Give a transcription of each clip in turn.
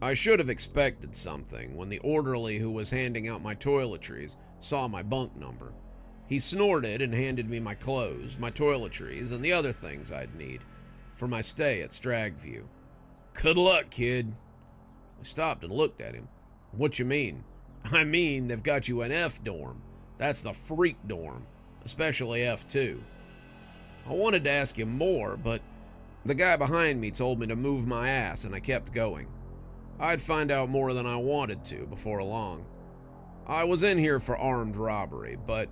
I should have expected something when the orderly who was handing out my toiletries saw my bunk number. He snorted and handed me my clothes, my toiletries, and the other things I'd need for my stay at Stagview. Good luck, kid. I stopped and looked at him. What you mean? I mean, they've got you an F dorm. That's the freak dorm, especially F2. I wanted to ask him more, but the guy behind me told me to move my ass, and I kept going. I'd find out more than I wanted to before long. I was in here for armed robbery, but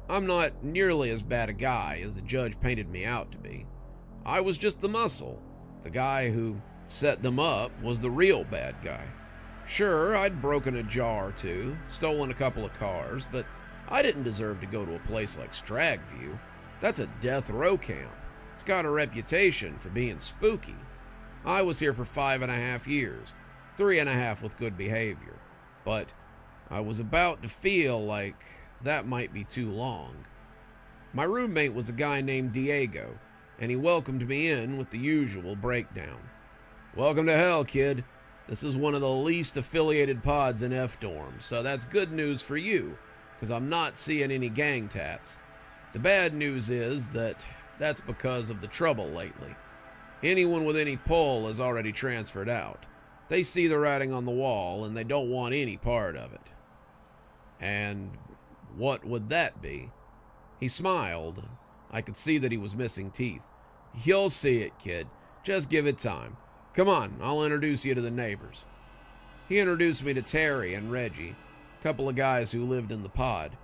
I'm not nearly as bad a guy as the judge painted me out to be. I was just the muscle. The guy who set them up was the real bad guy. Sure, I'd broken a jar or two, stolen a couple of cars, but I didn't deserve to go to a place like Stagview. That's a death row camp. It's got a reputation for being spooky. I was here for 5.5 years, 3.5 with good behavior, but I was about to feel like that might be too long. My roommate was a guy named Diego, and he welcomed me in with the usual breakdown. Welcome to hell, kid. This is one of the least affiliated pods in F-Dorm, so that's good news for you, because I'm not seeing any gang tats. The bad news is that that's because of the trouble lately. Anyone with any pull has already transferred out. They see the writing on the wall, and they don't want any part of it. And what would that be? He smiled. I could see that he was missing teeth. You'll see it, kid. Just give it time. Come on, I'll introduce you to the neighbors. He introduced me to Terry and Reggie, a couple of guys who lived in the pod.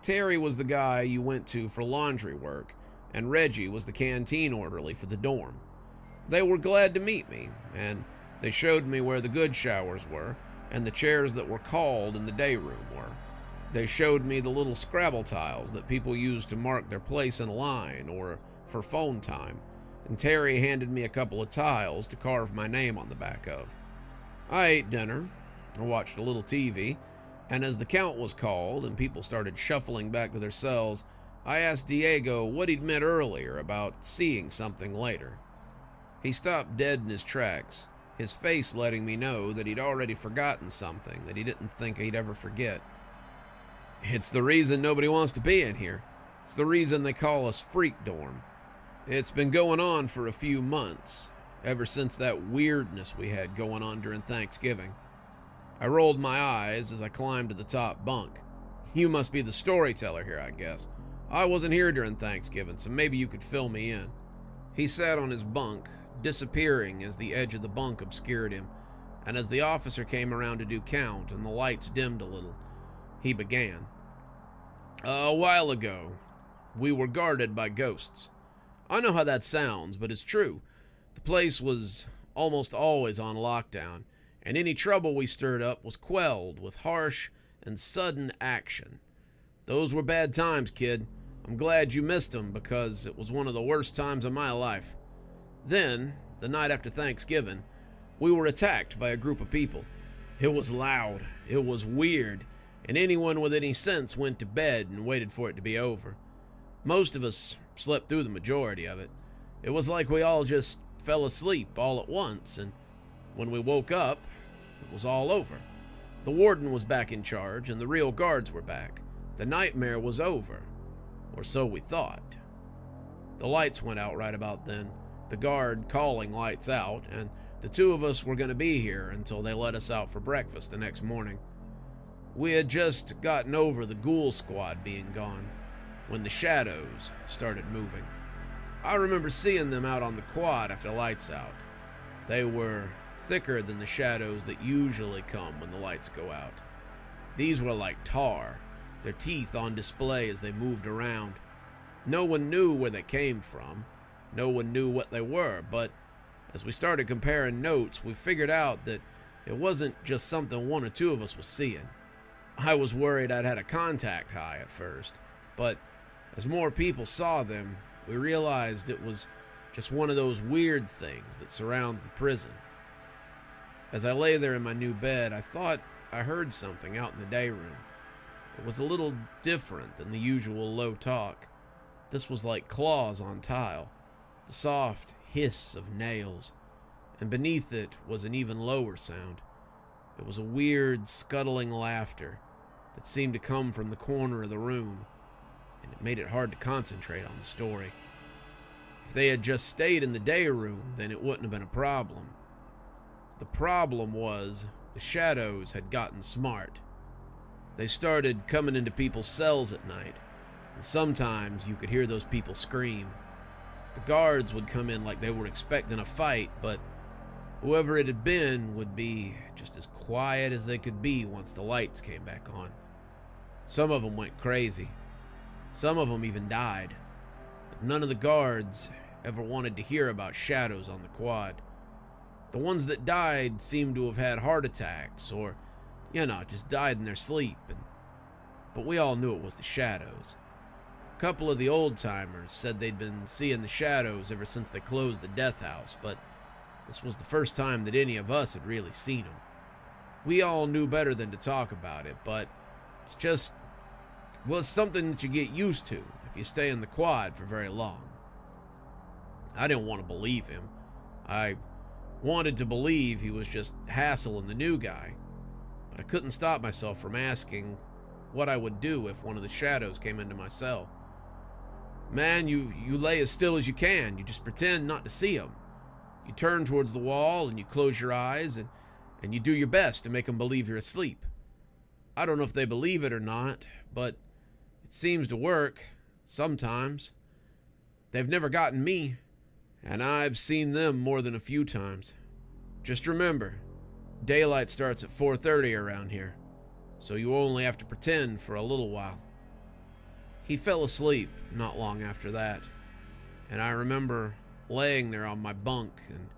Terry was the guy you went to for laundry work, and Reggie was the canteen orderly for the dorm. They were glad to meet me, and they showed me where the good showers were, and the chairs that were called in the day room were. They showed me the little Scrabble tiles that people use to mark their place in line or for phone time, and Terry handed me a couple of tiles to carve my name on the back of. I ate dinner, I watched a little TV, and as the count was called and people started shuffling back to their cells, I asked Diego what he'd meant earlier about seeing something later. He stopped dead in his tracks, his face letting me know that he'd already forgotten something that he didn't think he'd ever forget. It's the reason nobody wants to be in here. It's the reason they call us Freak Dorm. It's been going on for a few months, ever since that weirdness we had going on during Thanksgiving. I rolled my eyes as I climbed to the top bunk. You must be the storyteller here, I guess. I wasn't here during Thanksgiving, so maybe you could fill me in. He sat on his bunk, disappearing as the edge of the bunk obscured him, and as the officer came around to do count and the lights dimmed a little, he began. A while ago, we were guarded by ghosts. I know how that sounds, but it's true. The place was almost always on lockdown, and any trouble we stirred up was quelled with harsh and sudden action. Those were bad times, kid. I'm glad you missed them because it was one of the worst times of my life. Then, the night after Thanksgiving, we were attacked by a group of people. It was loud, it was weird, and anyone with any sense went to bed and waited for it to be over. Most of us slept through the majority of it. It was like we all just fell asleep all at once, and when we woke up, it was all over. The warden was back in charge, and the real guards were back. The nightmare was over, or so we thought. The lights went out right about then, the guard calling lights out, and the two of us were going to be here until they let us out for breakfast the next morning. We had just gotten over the ghoul squad being gone, when the shadows started moving. I remember seeing them out on the quad after lights out. They were thicker than the shadows that usually come when the lights go out. These were like tar, their teeth on display as they moved around. No one knew where they came from. No one knew what they were, but as we started comparing notes, we figured out that it wasn't just something one or two of us was seeing. I was worried I'd had a contact high at first, but as more people saw them, we realized it was just one of those weird things that surrounds the prison. As I lay there in my new bed, I thought I heard something out in the day room. It was a little different than the usual low talk. This was like claws on tile, the soft hiss of nails, and beneath it was an even lower sound. It was a weird, scuttling laughter that seemed to come from the corner of the room, and it made it hard to concentrate on the story. If they had just stayed in the day room, then it wouldn't have been a problem. The problem was the shadows had gotten smart. They started coming into people's cells at night, and sometimes you could hear those people scream. The guards would come in like they were expecting a fight, but whoever it had been would be just as quiet as they could be once the lights came back on. Some of them went crazy. Some of them even died. But none of the guards ever wanted to hear about shadows on the quad. The ones that died seemed to have had heart attacks or, just died in their sleep. But we all knew it was the shadows. A couple of the old-timers said they'd been seeing the shadows ever since they closed the death house, but this was the first time that any of us had really seen them. We all knew better than to talk about it, but it's just, it's something that you get used to if you stay in the quad for very long. I didn't want to believe him. I wanted to believe he was just hassling the new guy, but I couldn't stop myself from asking what I would do if one of the shadows came into my cell. Man, you lay as still as you can. You just pretend not to see them. You turn towards the wall and you close your eyes and you do your best to make them believe you're asleep. I don't know if they believe it or not, but it seems to work sometimes. They've never gotten me, and I've seen them more than a few times. Just remember, daylight starts at 4:30 around here, so you only have to pretend for a little while. He fell asleep not long after that, and I remember laying there on my bunk and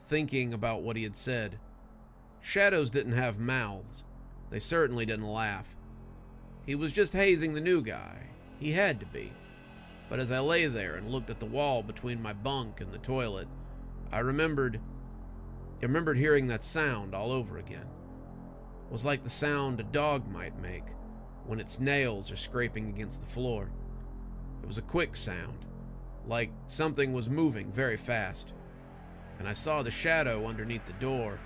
thinking about what he had said. Shadows didn't have mouths. They certainly didn't laugh. He was just hazing the new guy. He had to be. But as I lay there and looked at the wall between my bunk and the toilet, I remembered hearing that sound all over again. It was like the sound a dog might make when its nails are scraping against the floor. It was a quick sound, like something was moving very fast, and I saw the shadow underneath the door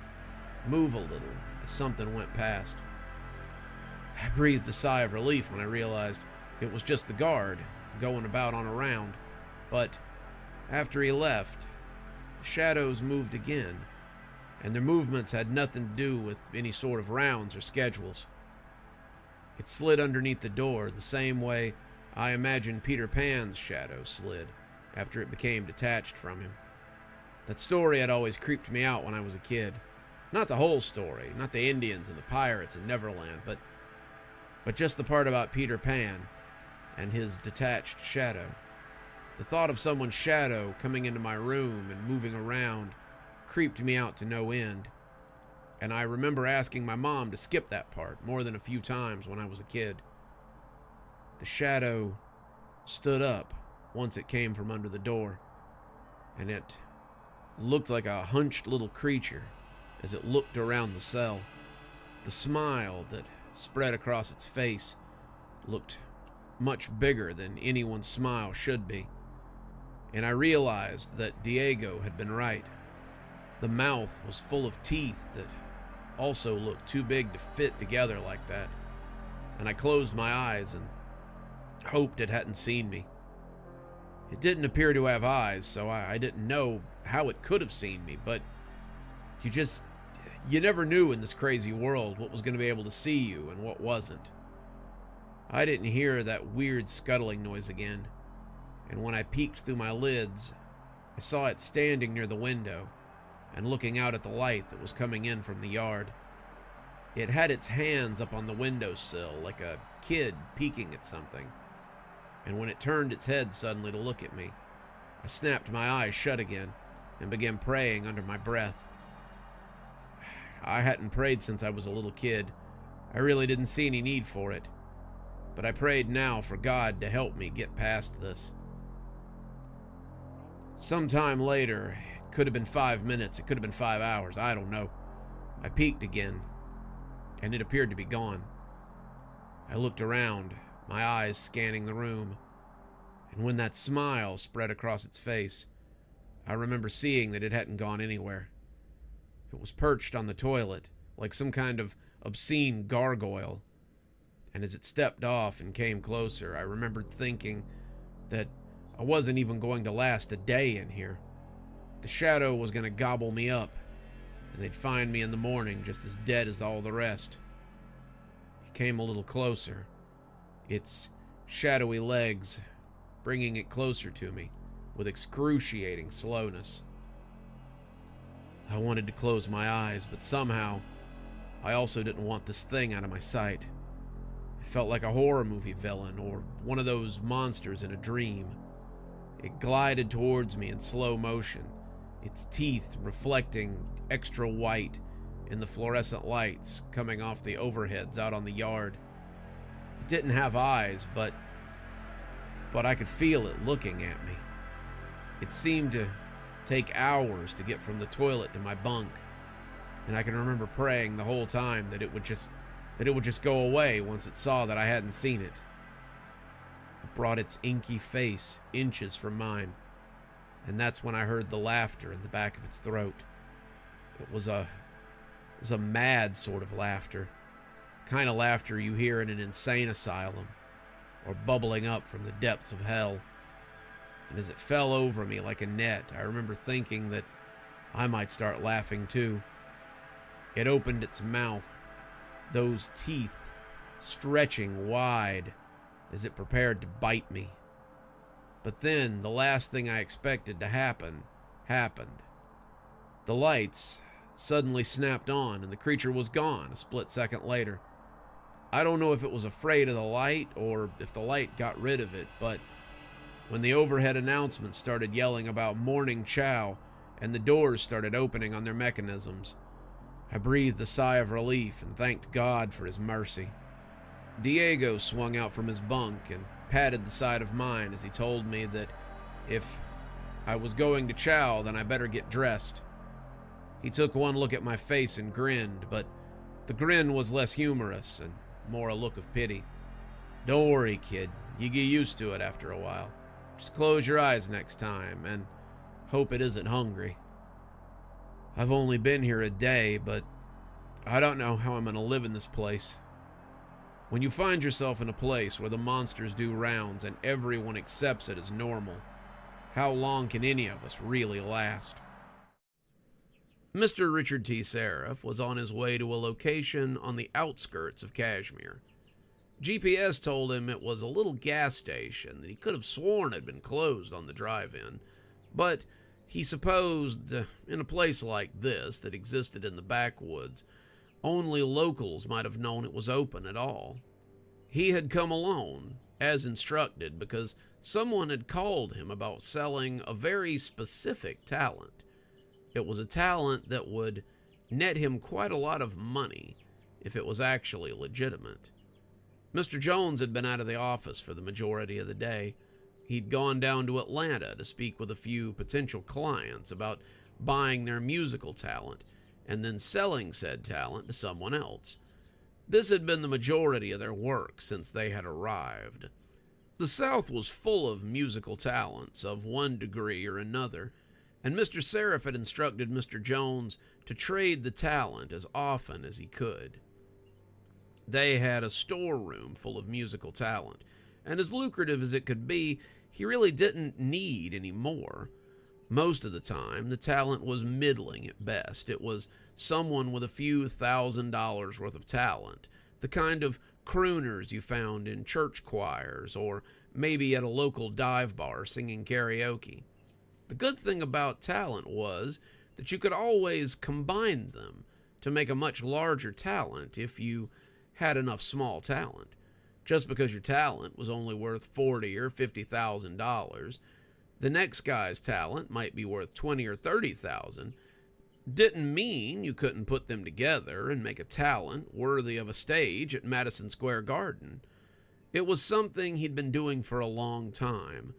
move a little as something went past. I breathed a sigh of relief when I realized it was just the guard going about on a round, but after he left, the shadows moved again, and their movements had nothing to do with any sort of rounds or schedules. It slid underneath the door the same way I imagined Peter Pan's shadow slid after it became detached from him. That story had always creeped me out when I was a kid. Not the whole story, not the Indians and the pirates in Neverland, but just the part about Peter Pan and his detached shadow. The thought of someone's shadow coming into my room and moving around creeped me out to no end, and I remember asking my mom to skip that part more than a few times when I was a kid. The shadow stood up once it came from under the door, and it looked like a hunched little creature as it looked around the cell. The smile that spread across its face looked much bigger than anyone's smile should be, and I realized that Diego had been right. The mouth was full of teeth that also looked too big to fit together like that, and I closed my eyes and hoped it hadn't seen me. It didn't appear to have eyes, so I didn't know how it could have seen me, but you never knew in this crazy world what was going to be able to see you and what wasn't. I didn't hear that weird scuttling noise again, and when I peeked through my lids, I saw it standing near the window and looking out at the light that was coming in from the yard. It had its hands up on the windowsill like a kid peeking at something, and when it turned its head suddenly to look at me, I snapped my eyes shut again and began praying under my breath. I hadn't prayed since I was a little kid. I really didn't see any need for it, but I prayed now for God to help me get past this. Sometime later, it could have been 5 minutes, it could have been 5 hours, I don't know. I peeked again, and it appeared to be gone. I looked around, my eyes scanning the room, and when that smile spread across its face, I remember seeing that it hadn't gone anywhere. It was perched on the toilet, like some kind of obscene gargoyle. And as it stepped off and came closer, I remembered thinking that I wasn't even going to last a day in here. The shadow was going to gobble me up, and they'd find me in the morning just as dead as all the rest. It came a little closer, its shadowy legs bringing it closer to me with excruciating slowness. I wanted to close my eyes, but somehow I also didn't want this thing out of my sight. It felt like a horror movie villain or one of those monsters in a dream. It glided towards me in slow motion, its teeth reflecting extra white in the fluorescent lights coming off the overheads out on the yard. It didn't have eyes, but I could feel it looking at me. It seemed to take hours to get from the toilet to my bunk, and I can remember praying the whole time that it would just go away once it saw that I hadn't seen it. It brought its inky face inches from mine, and that's when I heard the laughter in the back of its throat. It was a mad sort of laughter, the kind of laughter you hear in an insane asylum or bubbling up from the depths of hell. And as it fell over me like a net, I remember thinking that I might start laughing too. It opened its mouth, those teeth stretching wide as it prepared to bite me. But then the last thing I expected to happen happened. The lights suddenly snapped on and the creature was gone a split second later. I don't know if it was afraid of the light or if the light got rid of it, but when the overhead announcements started yelling about morning chow and the doors started opening on their mechanisms, I breathed a sigh of relief and thanked God for his mercy. Diego swung out from his bunk and patted the side of mine as he told me that if I was going to chow, then I better get dressed. He took one look at my face and grinned, but the grin was less humorous and more a look of pity. Don't worry, kid. You get used to it after a while. Just close your eyes next time and hope it isn't hungry. I've only been here a day, but I don't know how I'm going to live in this place. When you find yourself in a place where the monsters do rounds and everyone accepts it as normal, how long can any of us really last? Mr. Richard T. Seraph was on his way to a location on the outskirts of Kashmir. GPS told him it was a little gas station that he could have sworn had been closed on the drive-in, but he supposed in a place like this that existed in the backwoods, only locals might have known it was open at all. He had come alone, as instructed, because someone had called him about selling a very specific talent. It was a talent that would net him quite a lot of money if it was actually legitimate. Mr. Jones had been out of the office for the majority of the day. He'd gone down to Atlanta to speak with a few potential clients about buying their musical talent and then selling said talent to someone else. This had been the majority of their work since they had arrived. The South was full of musical talents of one degree or another, and Mr. Seraph had instructed Mr. Jones to trade the talent as often as he could. They had a storeroom full of musical talent, and as lucrative as it could be, he really didn't need any more. Most of the time, the talent was middling at best. It was someone with a few $1,000s worth of talent, the kind of crooners you found in church choirs or maybe at a local dive bar singing karaoke. The good thing about talent was that you could always combine them to make a much larger talent if you had enough small talent. Just because your talent was only worth $40,000 or $50,000, the next guy's talent might be worth $20,000 or $30,000. Didn't mean you couldn't put them together and make a talent worthy of a stage at Madison Square Garden. It was something he'd been doing for a long time,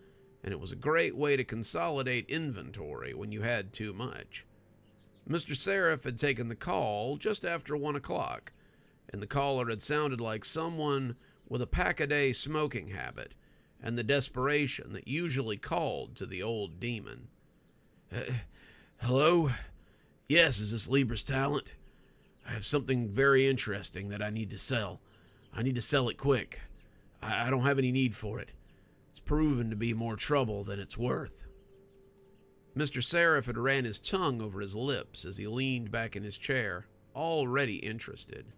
and it was a great way to consolidate inventory when you had too much. Mr. Seraph had taken the call just after 1 o'clock, and the caller had sounded like someone with a pack-a-day smoking habit and the desperation that usually called to the old demon. Hello? Yes, is this Lieber's talent? I have something very interesting that I need to sell. I need to sell it quick. I don't have any need for it. It's proven to be more trouble than it's worth." Mr. Seraph had ran his tongue over his lips as he leaned back in his chair, already interested.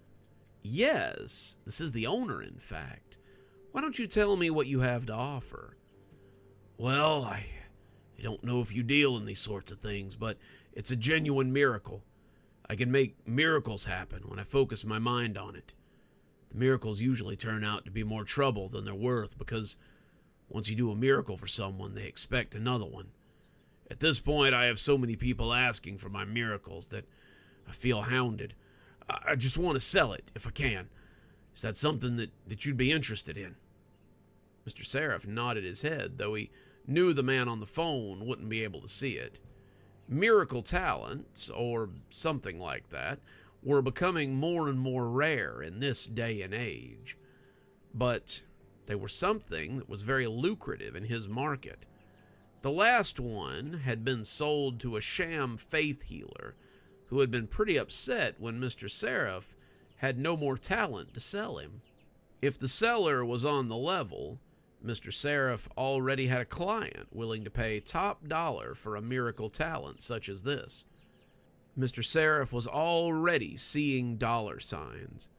"Yes, this is the owner, in fact. Why don't you tell me what you have to offer?" "Well, I don't know if you deal in these sorts of things, but it's a genuine miracle. I can make miracles happen when I focus my mind on it. The miracles usually turn out to be more trouble than they're worth because once you do a miracle for someone, they expect another one. At this point, I have so many people asking for my miracles that I feel hounded. I just want to sell it, if I can. Is that something that you'd be interested in?" Mr. Seraph nodded his head, though he knew the man on the phone wouldn't be able to see it. Miracle talents, or something like that, were becoming more and more rare in this day and age. But they were something that was very lucrative in his market. The last one had been sold to a sham faith healer who had been pretty upset when Mr. Seraph had no more talent to sell him. If the seller was on the level, Mr. Seraph already had a client willing to pay top dollar for a miracle talent such as this. Mr. Seraph was already seeing dollar signs,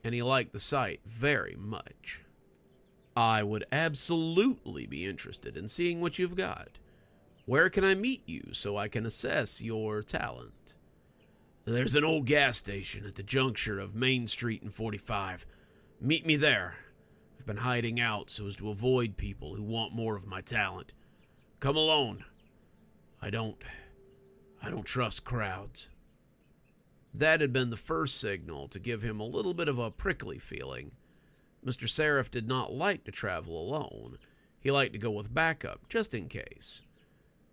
and he liked the sight very much. "I would absolutely be interested in seeing what you've got. Where can I meet you so I can assess your talent?" "There's an old gas station at the juncture of Main Street and 45. Meet me there. I've been hiding out so as to avoid people who want more of my talent. Come alone. I don't trust crowds." That had been the first signal to give him a little bit of a prickly feeling. Mr. Seraph did not like to travel alone. He liked to go with backup, just in case.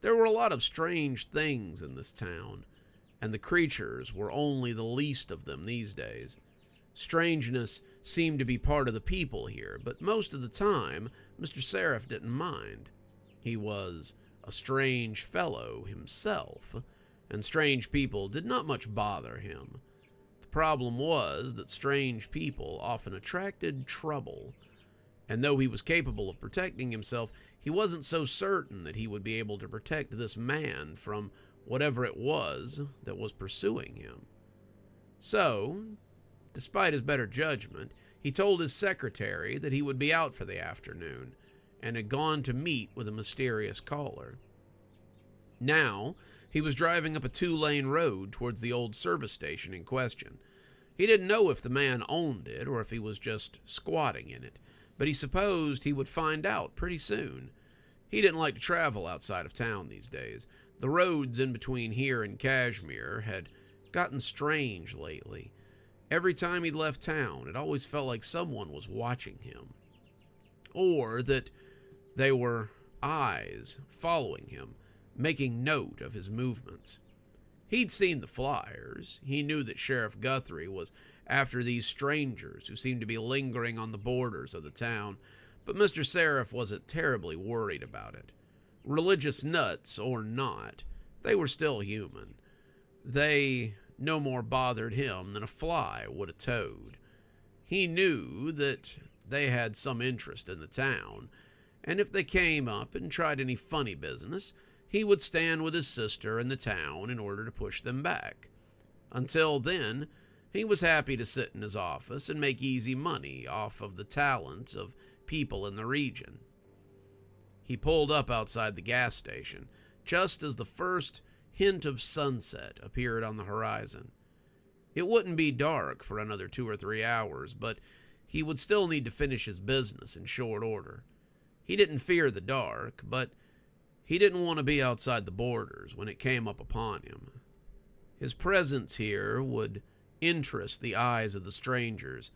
There were a lot of strange things in this town, and the creatures were only the least of them these days. Strangeness seemed to be part of the people here, but most of the time, Mr. Seraph didn't mind. He was a strange fellow himself, and strange people did not much bother him. The problem was that strange people often attracted trouble, and though he was capable of protecting himself, he wasn't so certain that he would be able to protect this man from whatever it was that was pursuing him. So, despite his better judgment, he told his secretary that he would be out for the afternoon, and had gone to meet with a mysterious caller. Now, he was driving up a 2-lane road towards the old service station in question. He didn't know if the man owned it or if he was just squatting in it, but he supposed he would find out pretty soon. He didn't like to travel outside of town these days. The roads in between here and Kashmir had gotten strange lately. Every time he'd left town, it always felt like someone was watching him, or that they were eyes following him, making note of his movements. He'd seen the flyers. He knew that Sheriff Guthrie was after these strangers who seemed to be lingering on the borders of the town, but Mr. Seraph wasn't terribly worried about it. Religious nuts or not, they were still human. They no more bothered him than a fly would a toad. He knew that they had some interest in the town, and if they came up and tried any funny business, he would stand with his sister in the town in order to push them back. Until then, he was happy to sit in his office and make easy money off of the talent of people in the region. He pulled up outside the gas station, just as the first hint of sunset appeared on the horizon. It wouldn't be dark for another 2 or 3 hours, but he would still need to finish his business in short order. He didn't fear the dark, but he didn't want to be outside the borders when it came up upon him. His presence here would interest the eyes of the strangers,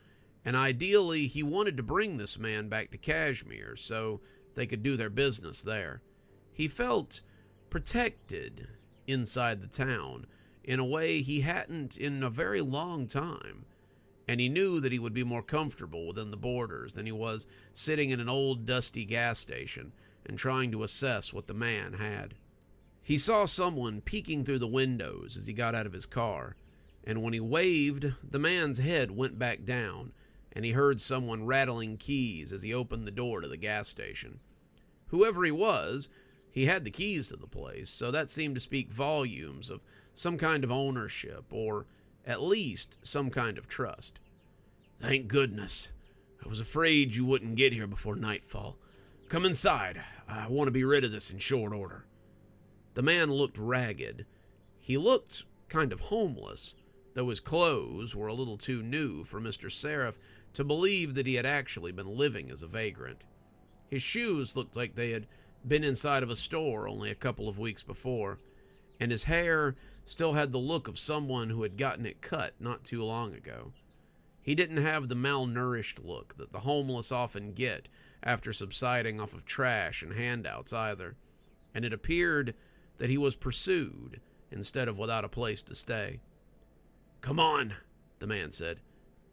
and ideally he wanted to bring this man back to Kashmir so they could do their business there. He felt protected inside the town in a way he hadn't in a very long time, and he knew that he would be more comfortable within the borders than he was sitting in an old dusty gas station and trying to assess what the man had. He saw someone peeking through the windows as he got out of his car. and when he waved, the man's head went back down, and he heard someone rattling keys as he opened the door to the gas station. Whoever he was, he had the keys to the place, so that seemed to speak volumes of some kind of ownership, or at least some kind of trust. "Thank goodness. I was afraid you wouldn't get here before nightfall. Come inside. I want to be rid of this in short order." The man looked ragged. He looked kind of homeless, though his clothes were a little too new for Mr. Seraph to believe that he had actually been living as a vagrant. His shoes looked like they had been inside of a store only a couple of weeks before, and his hair still had the look of someone who had gotten it cut not too long ago. He didn't have the malnourished look that the homeless often get after subsiding off of trash and handouts either, and it appeared that he was pursued instead of without a place to stay. "Come on," the man said,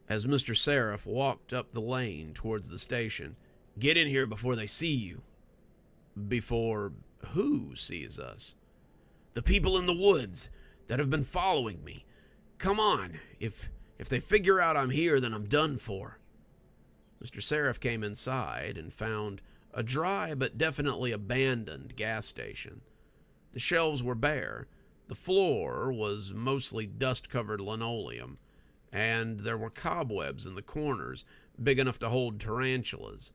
as Mr. Seraph walked up the lane towards the station. "Get in here before they see you." "Before who sees us?" "The people in the woods that have been following me. Come on. If they figure out I'm here, then I'm done for." Mr. Seraph came inside and found a dry but definitely abandoned gas station. The shelves were bare, the floor was mostly dust-covered linoleum, and there were cobwebs in the corners big enough to hold tarantulas.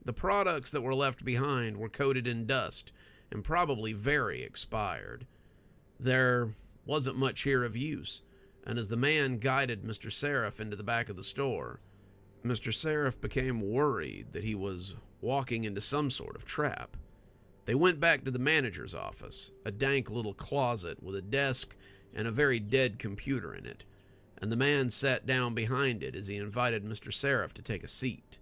The products that were left behind were coated in dust and probably very expired. There wasn't much here of use, and as the man guided Mr. Seraph into the back of the store, Mr. Seraph became worried that he was walking into some sort of trap. They went back to the manager's office, a dank little closet with a desk and a very dead computer in it, and the man sat down behind it as he invited Mr. Seraph to take a seat.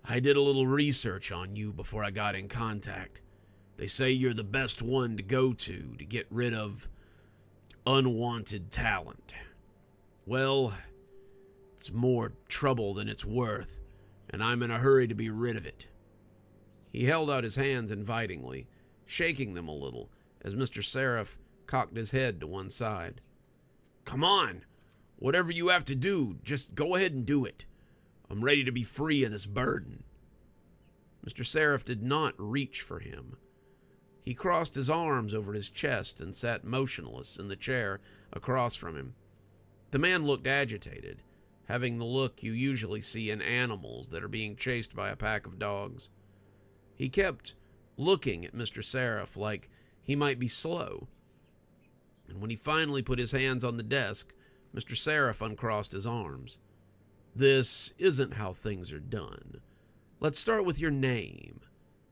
"I did a little research on you before I got in contact. They say you're the best one to go to get rid of unwanted talent. Well, it's more trouble than it's worth, and I'm in a hurry to be rid of it." He held out his hands invitingly, shaking them a little as Mr. Seraph cocked his head to one side. "Come on. Whatever you have to do, just go ahead and do it. I'm ready to be free of this burden." Mr. Seraph did not reach for him. He crossed his arms over his chest and sat motionless in the chair across from him. The man looked agitated, having the look you usually see in animals that are being chased by a pack of dogs. He kept looking at Mr. Seraph like he might be slow, and when he finally put his hands on the desk, Mr. Seraph uncrossed his arms. "This isn't how things are done. Let's start with your name,"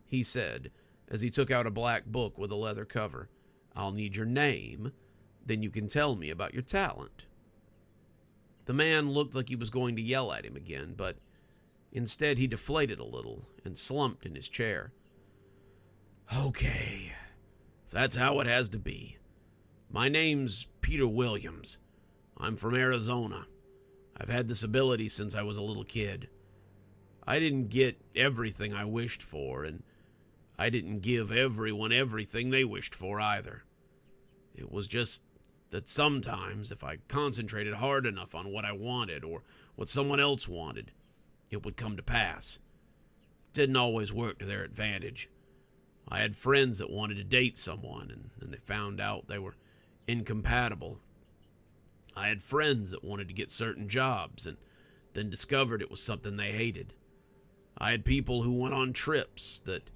he said, as he took out a black book with a leather cover. "I'll need your name, then you can tell me about your talent." The man looked like he was going to yell at him again, but instead he deflated a little and slumped in his chair. "Okay, if that's how it has to be. My name's Peter Williams. I'm from Arizona. I've had this ability since I was a little kid. I didn't get everything I wished for, and I didn't give everyone everything they wished for either. It was just that sometimes, if I concentrated hard enough on what I wanted or what someone else wanted, it would come to pass. It didn't always work to their advantage. I had friends that wanted to date someone, and then they found out they were incompatible. I had friends that wanted to get certain jobs, and then discovered it was something they hated. I had people who went on trips that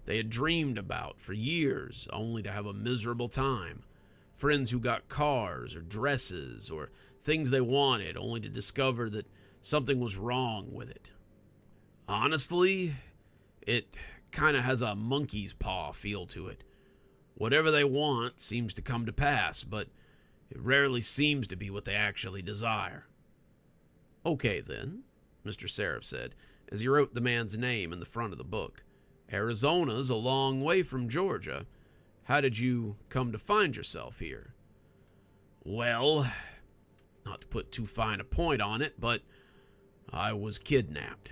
they had dreamed about for years, only to have a miserable time. Friends who got cars or dresses or things they wanted, only to discover that something was wrong with it. Honestly, it kind of has a monkey's paw feel to it. Whatever they want seems to come to pass, but it rarely seems to be what they actually desire." "Okay, then," Mr. Seraph said, as he wrote the man's name in the front of the book. "Arizona's a long way from Georgia. How did you come to find yourself here?" "Well, not to put too fine a point on it, but I was kidnapped.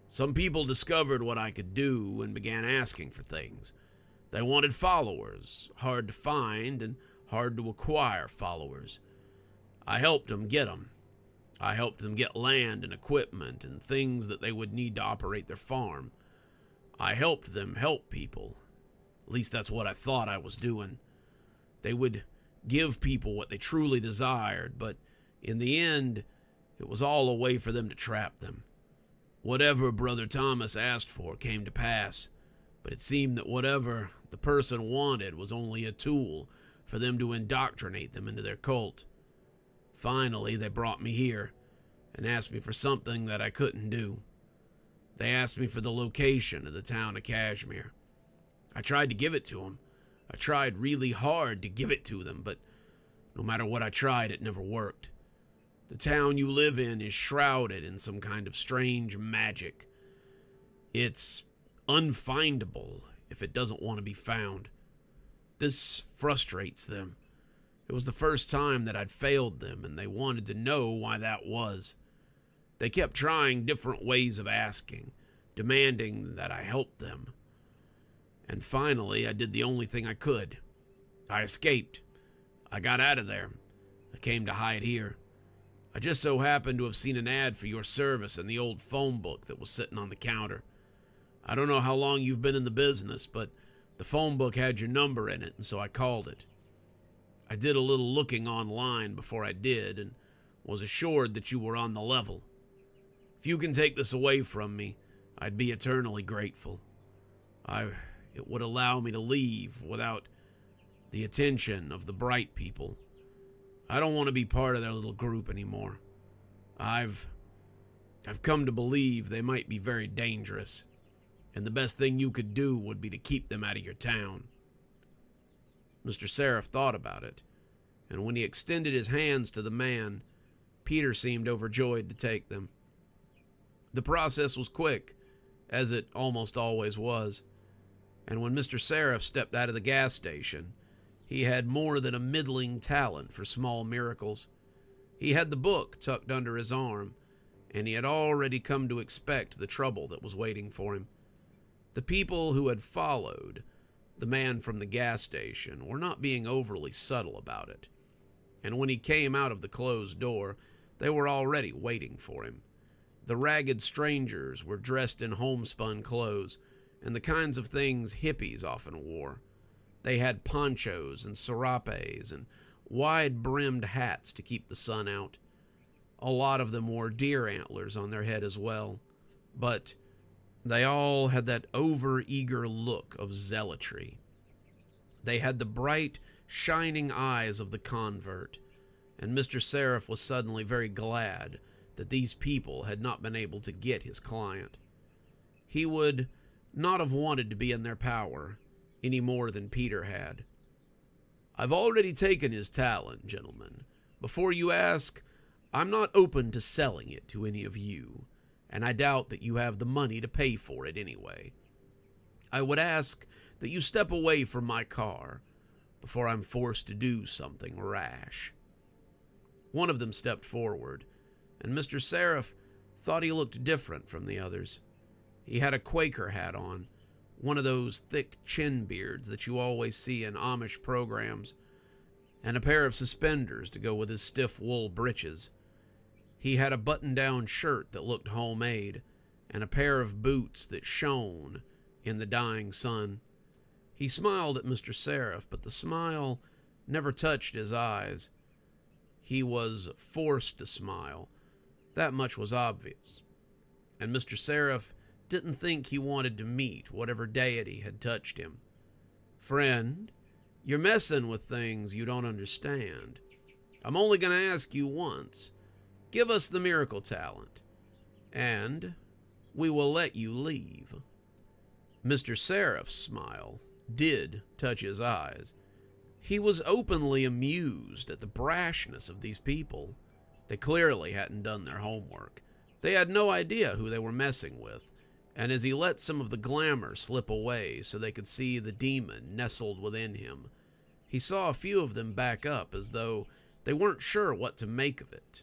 Some people discovered what I could do and began asking for things. They wanted followers, hard to find and hard to acquire followers. I helped them get them. I helped them get land and equipment and things that they would need to operate their farm. I helped them help people. At least that's what I thought I was doing. They would give people what they truly desired, but in the end, it was all a way for them to trap them. Whatever Brother Thomas asked for came to pass, but it seemed that whatever the person wanted was only a tool for them to indoctrinate them into their cult. Finally, they brought me here and asked me for something that I couldn't do. They asked me for the location of the town of Kashmir. I tried to give it to them. I tried really hard to give it to them, but no matter what I tried, it never worked. The town you live in is shrouded in some kind of strange magic. It's unfindable if it doesn't want to be found. This frustrates them. It was the first time that I'd failed them, and they wanted to know why that was. They kept trying different ways of asking, demanding that I help them. And finally, I did the only thing I could. I escaped. I got out of there. I came to hide here. I just so happened to have seen an ad for your service in the old phone book that was sitting on the counter. I don't know how long you've been in the business, but the phone book had your number in it, and so I called it. I did a little looking online before I did, and was assured that you were on the level. If you can take this away from me, I'd be eternally grateful. It would allow me to leave without the attention of the bright people. I don't want to be part of their little group anymore. I've come to believe they might be very dangerous, and the best thing you could do would be to keep them out of your town. Mr. Seraph thought about it, and when he extended his hands to the man, Peter seemed overjoyed to take them. The process was quick, as it almost always was, and when Mr. Seraph stepped out of the gas station, he had more than a middling talent for small miracles. He had the book tucked under his arm, and he had already come to expect the trouble that was waiting for him. The people who had followed the man from the gas station were not being overly subtle about it, and when he came out of the closed door, they were already waiting for him. The ragged strangers were dressed in homespun clothes, and the kinds of things hippies often wore. They had ponchos and serapes and wide-brimmed hats to keep the sun out. A lot of them wore deer antlers on their head as well, but they all had that over-eager look of zealotry. They had the bright, shining eyes of the convert, and Mr. Seraph was suddenly very glad that these people had not been able to get his client. He would not have wanted to be in their power any more than Peter had. I've already taken his talent, gentlemen. Before you ask, I'm not open to selling it to any of you, and I doubt that you have the money to pay for it anyway. I would ask that you step away from my car before I'm forced to do something rash. One of them stepped forward, and Mr. Seraph thought he looked different from the others. He had a Quaker hat on, one of those thick chin beards that you always see in Amish programs, and a pair of suspenders to go with his stiff wool breeches. He had a button-down shirt that looked homemade, and a pair of boots that shone in the dying sun. He smiled at Mr. Seraph, but the smile never touched his eyes. He was forced to smile. That much was obvious. And Mr. Seraph didn't think he wanted to meet whatever deity had touched him. Friend, you're messing with things you don't understand. I'm only going to ask you once. Give us the miracle talent, and we will let you leave. Mr. Seraph's smile did touch his eyes. He was openly amused at the brashness of these people. They clearly hadn't done their homework. They had no idea who they were messing with. And as he let some of the glamour slip away so they could see the demon nestled within him, he saw a few of them back up as though they weren't sure what to make of it.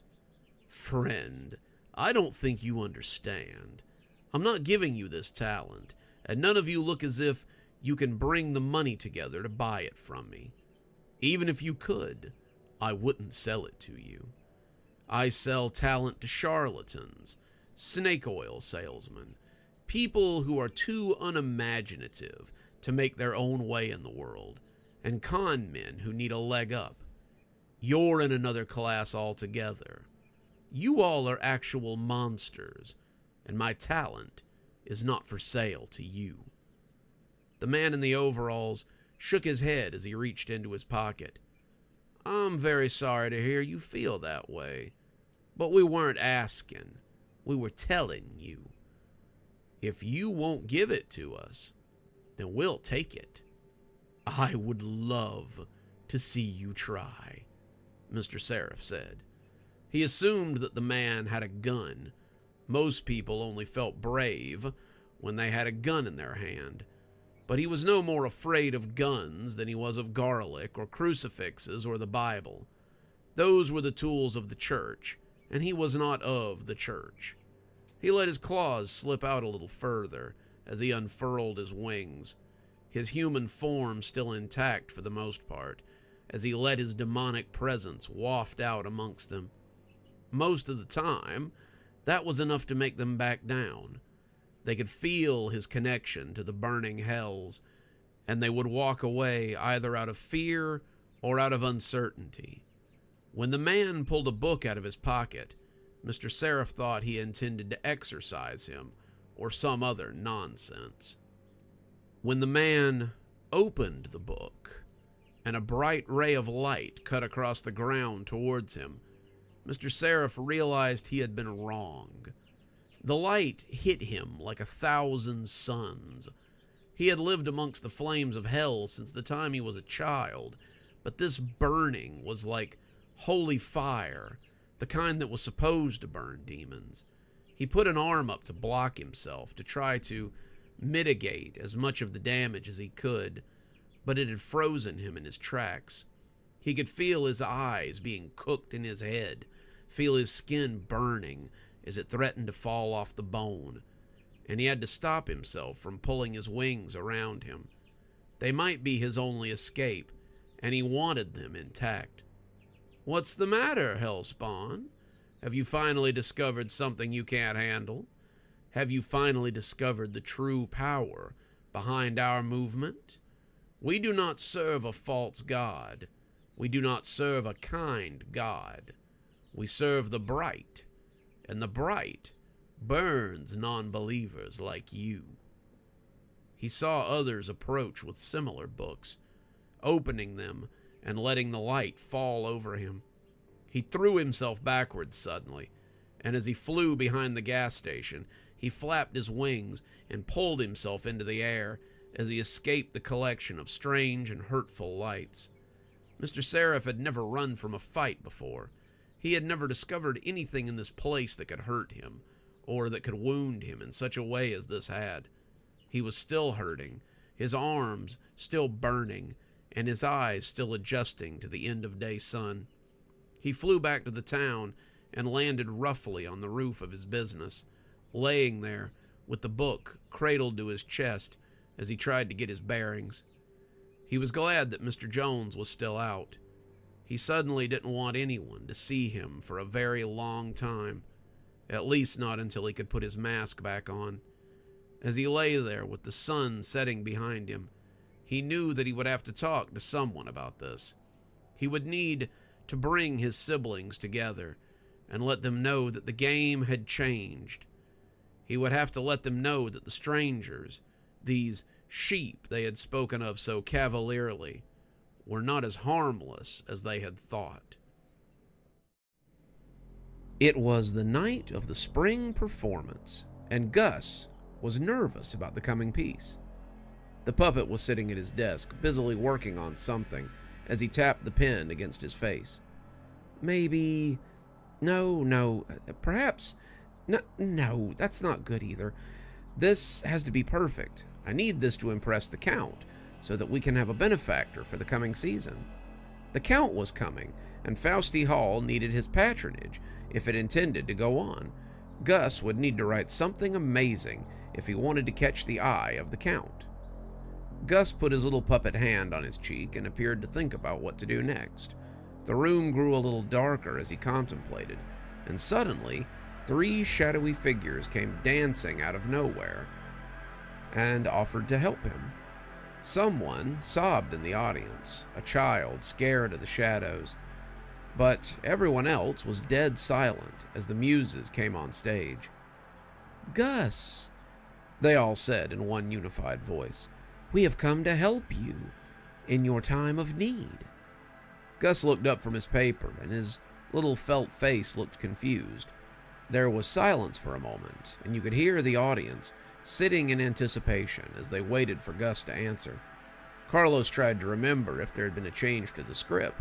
Friend, I don't think you understand. I'm not giving you this talent, and none of you look as if you can bring the money together to buy it from me. Even if you could, I wouldn't sell it to you. I sell talent to charlatans, snake oil salesmen, people who are too unimaginative to make their own way in the world, and con men who need a leg up. You're in another class altogether. You all are actual monsters, and my talent is not for sale to you." The man in the overalls shook his head as he reached into his pocket. "I'm very sorry to hear you feel that way, but we weren't asking. We were telling you. If you won't give it to us, then we'll take it." "I would love to see you try," Mr. Seraph said. He assumed that the man had a gun. Most people only felt brave when they had a gun in their hand, but he was no more afraid of guns than he was of garlic or crucifixes or the Bible. Those were the tools of the church, and he was not of the church. He let his claws slip out a little further as he unfurled his wings, his human form still intact for the most part, as he let his demonic presence waft out amongst them. Most of the time, that was enough to make them back down. They could feel his connection to the burning hells, and they would walk away either out of fear or out of uncertainty. When the man pulled a book out of his pocket, Mr. Seraph thought he intended to exorcise him or some other nonsense. When the man opened the book and a bright ray of light cut across the ground towards him, Mr. Seraph realized he had been wrong. The light hit him like 1,000 suns. He had lived amongst the flames of hell since the time he was a child, but this burning was like holy fire, the kind that was supposed to burn demons. He put an arm up to block himself, to try to mitigate as much of the damage as he could, but it had frozen him in his tracks. He could feel his eyes being cooked in his head, feel his skin burning as it threatened to fall off the bone, and he had to stop himself from pulling his wings around him. They might be his only escape, and he wanted them intact. "What's the matter, Hellspawn? Have you finally discovered something you can't handle? Have you finally discovered the true power behind our movement? We do not serve a false god. We do not serve a kind god. We serve the bright, and the bright burns non-believers like you." He saw others approach with similar books, opening them and letting the light fall over him. He threw himself backwards suddenly, and as he flew behind the gas station, he flapped his wings and pulled himself into the air as he escaped the collection of strange and hurtful lights. Mr. Seraph had never run from a fight before. He had never discovered anything in this place that could hurt him, or that could wound him in such a way as this had. He was still hurting, his arms still burning, and his eyes still adjusting to the end-of-day sun. He flew back to the town and landed roughly on the roof of his business, laying there with the book cradled to his chest as he tried to get his bearings. He was glad that Mr. Jones was still out. He suddenly didn't want anyone to see him for a very long time, at least not until he could put his mask back on. As he lay there with the sun setting behind him, he knew that he would have to talk to someone about this. He would need to bring his siblings together and let them know that the game had changed. He would have to let them know that the strangers, these sheep they had spoken of so cavalierly, were not as harmless as they had thought. It was the night of the spring performance, and Gus was nervous about the coming piece. The puppet was sitting at his desk, busily working on something, as he tapped the pen against his face. Maybe... No, perhaps... No, that's not good either. This has to be perfect. I need this to impress the Count, so that we can have a benefactor for the coming season. The Count was coming, and Fausti Hall needed his patronage if it intended to go on. Gus would need to write something amazing if he wanted to catch the eye of the Count. Gus put his little puppet hand on his cheek and appeared to think about what to do next. The room grew a little darker as he contemplated, and suddenly 3 shadowy figures came dancing out of nowhere and offered to help him. Someone sobbed in the audience, a child scared of the shadows, but everyone else was dead silent as the muses came on stage. "Gus," they all said in one unified voice, "we have come to help you in your time of need." Gus looked up from his paper, and his little felt face looked confused. There was silence for a moment, and you could hear the audience sitting in anticipation as they waited for Gus to answer. Carlos tried to remember if there had been a change to the script.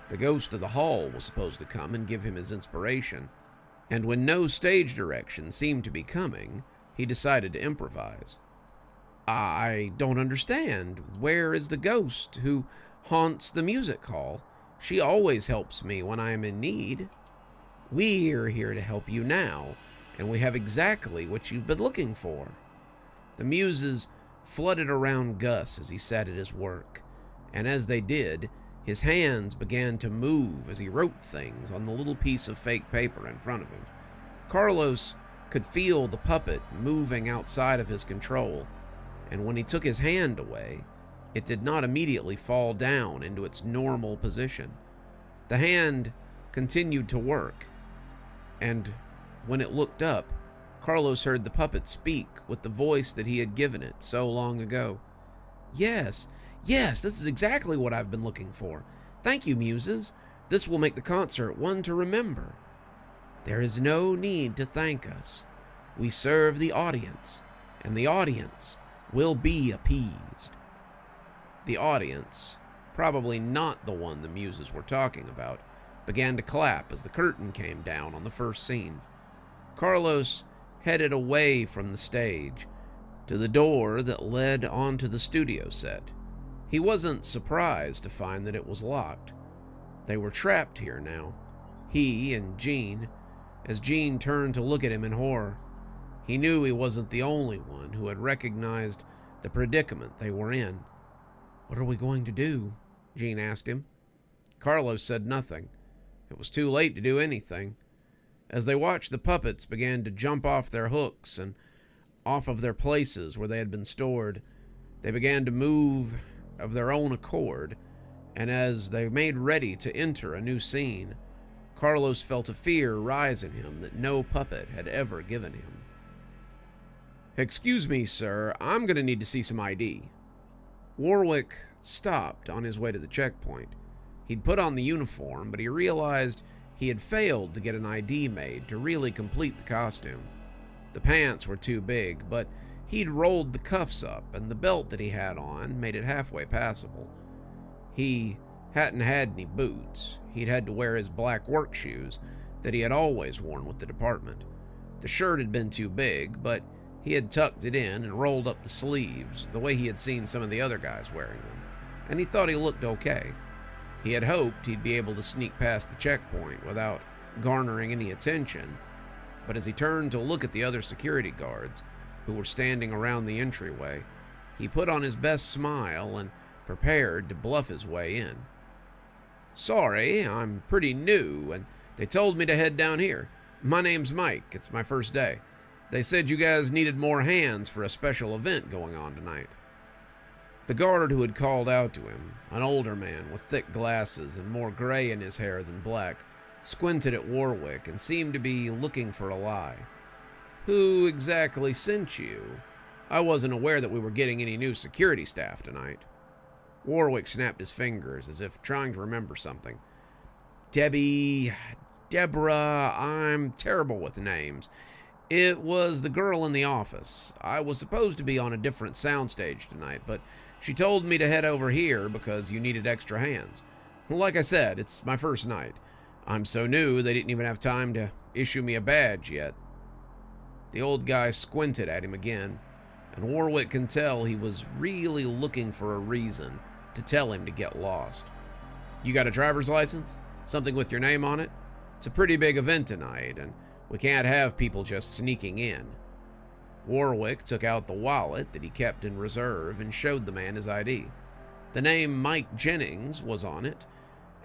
The ghost of the hall was supposed to come and give him his inspiration, and when no stage direction seemed to be coming, he decided to improvise. "I don't understand. Where is the ghost who haunts the music hall? She always helps me when I am in need." "We're here to help you now, and we have exactly what you've been looking for." The muses flooded around Gus as he sat at his work, and as they did, his hands began to move as he wrote things on the little piece of fake paper in front of him. Carlos could feel the puppet moving outside of his control, and when he took his hand away, it did not immediately fall down into its normal position. The hand continued to work, and when it looked up, Carlos heard the puppet speak with the voice that he had given it so long ago. Yes, this is exactly what I've been looking for. Thank you, muses. This will make the concert one to remember." "There is no need to thank us. We serve the audience, and the audience will be appeased." The audience, probably not the one the muses were talking about, began to clap as the curtain came down on the first scene. Carlos headed away from the stage to the door that led onto the studio set. He wasn't surprised to find that it was locked. They were trapped here now, he and Jean, as Jean turned to look at him in horror. He knew he wasn't the only one who had recognized the predicament they were in. "What are we going to do?" Jean asked him. Carlos said nothing. It was too late to do anything. As they watched, the puppets began to jump off their hooks and off of their places where they had been stored. They began to move of their own accord, and as they made ready to enter a new scene, Carlos felt a fear rise in him that no puppet had ever given him. "Excuse me, sir, I'm going to need to see some ID." Warwick stopped on his way to the checkpoint. He'd put on the uniform, but he realized he had failed to get an ID made to really complete the costume. The pants were too big, but he'd rolled the cuffs up, and the belt that he had on made it halfway passable. He hadn't had any boots. He'd had to wear his black work shoes that he had always worn with the department. The shirt had been too big, but he had tucked it in and rolled up the sleeves the way he had seen some of the other guys wearing them, and he thought he looked okay. He had hoped he'd be able to sneak past the checkpoint without garnering any attention, but as he turned to look at the other security guards who were standing around the entryway, he put on his best smile and prepared to bluff his way in. "Sorry, I'm pretty new, and they told me to head down here. My name's Mike. It's my first day. They said you guys needed more hands for a special event going on tonight." The guard who had called out to him, an older man with thick glasses and more gray in his hair than black, squinted at Warwick and seemed to be looking for a lie. "Who exactly sent you? I wasn't aware that we were getting any new security staff tonight." Warwick snapped his fingers as if trying to remember something. Deborah, I'm terrible with names. It was the girl in the office. I was supposed to be on a different soundstage tonight, but she told me to head over here because you needed extra hands. Like I said, it's my first night. I'm so new they didn't even have time to issue me a badge yet. The old guy squinted at him again, and Warwick can tell he was really looking for a reason to tell him to get lost. "You got a driver's license? Something with your name on it? It's a pretty big event tonight, and we can't have people just sneaking in." Warwick took out the wallet that he kept in reserve and showed the man his ID. The name Mike Jennings was on it,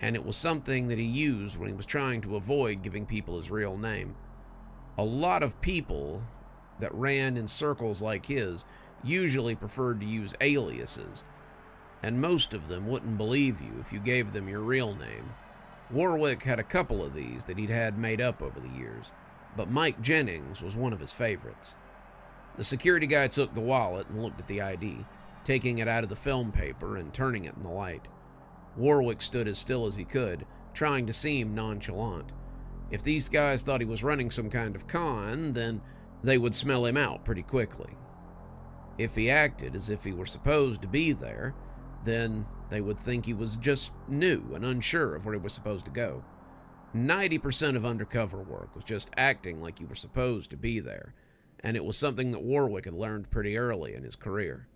and it was something that he used when he was trying to avoid giving people his real name. A lot of people that ran in circles like his usually preferred to use aliases, and most of them wouldn't believe you if you gave them your real name. Warwick had a couple of these that he'd had made up over the years, but Mike Jennings was one of his favorites. The security guy took the wallet and looked at the ID, taking it out of the film paper and turning it in the light. Warwick stood as still as he could, trying to seem nonchalant. If these guys thought he was running some kind of con, then they would smell him out pretty quickly. If he acted as if he were supposed to be there, then they would think he was just new and unsure of where he was supposed to go. 90% of undercover work was just acting like you were supposed to be there, and it was something that Warwick had learned pretty early in his career.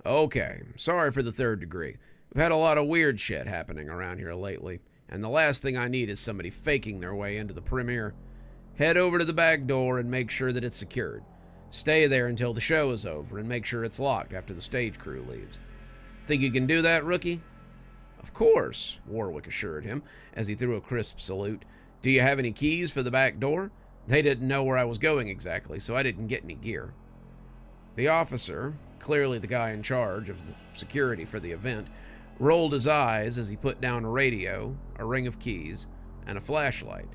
Okay, sorry for the third degree. We've had a lot of weird shit happening around here lately, and the last thing I need is somebody faking their way into the premiere. Head over to the back door and make sure that it's secured. Stay there until the show is over and make sure it's locked after the stage crew leaves. Think you can do that, rookie? Of course, Warwick assured him as he threw a crisp salute. Do you have any keys for the back door? They didn't know where I was going exactly, so I didn't get any gear. The officer, clearly the guy in charge of the security for the event, rolled his eyes as he put down a radio, a ring of keys, and a flashlight.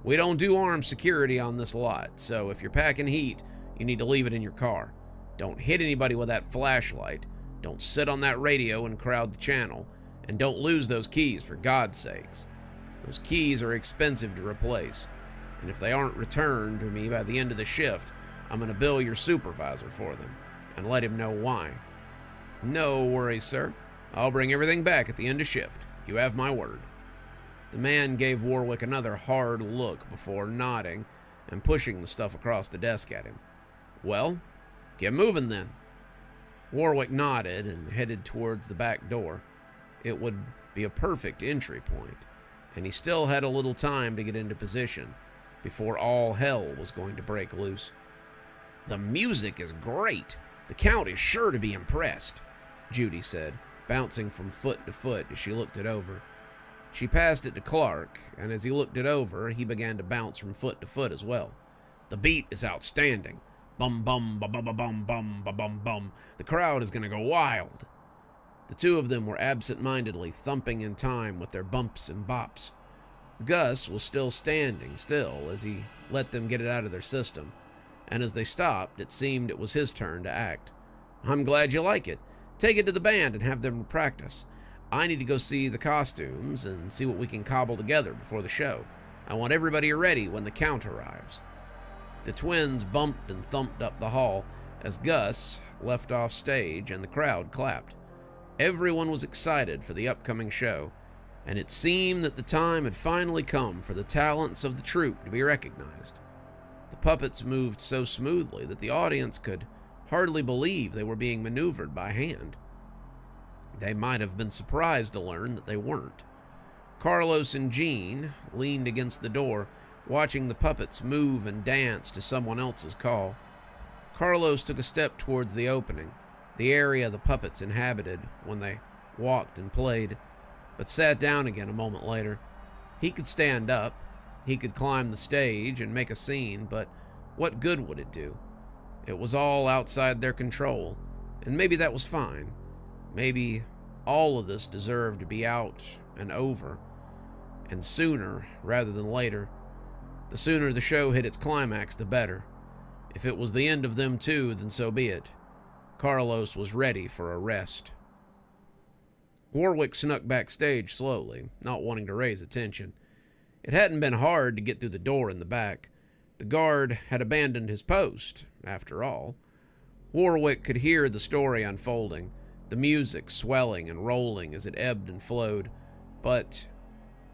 We don't do armed security on this lot, so if you're packing heat, you need to leave it in your car. Don't hit anybody with that flashlight, don't sit on that radio and crowd the channel, and don't lose those keys for God's sakes. Those keys are expensive to replace, and if they aren't returned to me by the end of the shift, I'm going to bill your supervisor for them, and let him know why. No worries, sir. I'll bring everything back at the end of shift. You have my word. The man gave Warwick another hard look before nodding and pushing the stuff across the desk at him. Well, get moving then. Warwick nodded and headed towards the back door. It would be a perfect entry point, and he still had a little time to get into position before all hell was going to break loose. The music is great. The Count is sure to be impressed, Judy said, bouncing from foot to foot as she looked it over. She passed it to Clark, and as he looked it over, he began to bounce from foot to foot as well. The beat is outstanding. Bum bum ba ba ba bum bum ba bum bum. The crowd is going to go wild. The two of them were absent-mindedly thumping in time with their bumps and bops. Gus was still standing still as he let them get it out of their system, and as they stopped, it seemed it was his turn to act. I'm glad you like it. Take it to the band and have them practice. I need to go see the costumes and see what we can cobble together before the show. I want everybody ready when the Count arrives. The twins bumped and thumped up the hall as Gus left off stage and the crowd clapped. Everyone was excited for the upcoming show, and it seemed that the time had finally come for the talents of the troupe to be recognized. The puppets moved so smoothly that the audience could hardly believe they were being maneuvered by hand. They might have been surprised to learn that they weren't. Carlos and Jean leaned against the door, watching the puppets move and dance to someone else's call. Carlos took a step towards the opening, the area the puppets inhabited when they walked and played, but sat down again a moment later. He could stand up, he could climb the stage and make a scene, but what good would it do? It was all outside their control, and maybe that was fine. Maybe all of this deserved to be out and over, and sooner rather than later. The sooner the show hit its climax, the better. If it was the end of them too, then so be it. Carlos was ready for a rest. Warwick snuck backstage slowly, not wanting to raise attention. It hadn't been hard to get through the door in the back. The guard had abandoned his post, after all. Warwick could hear the story unfolding, the music swelling and rolling as it ebbed and flowed, but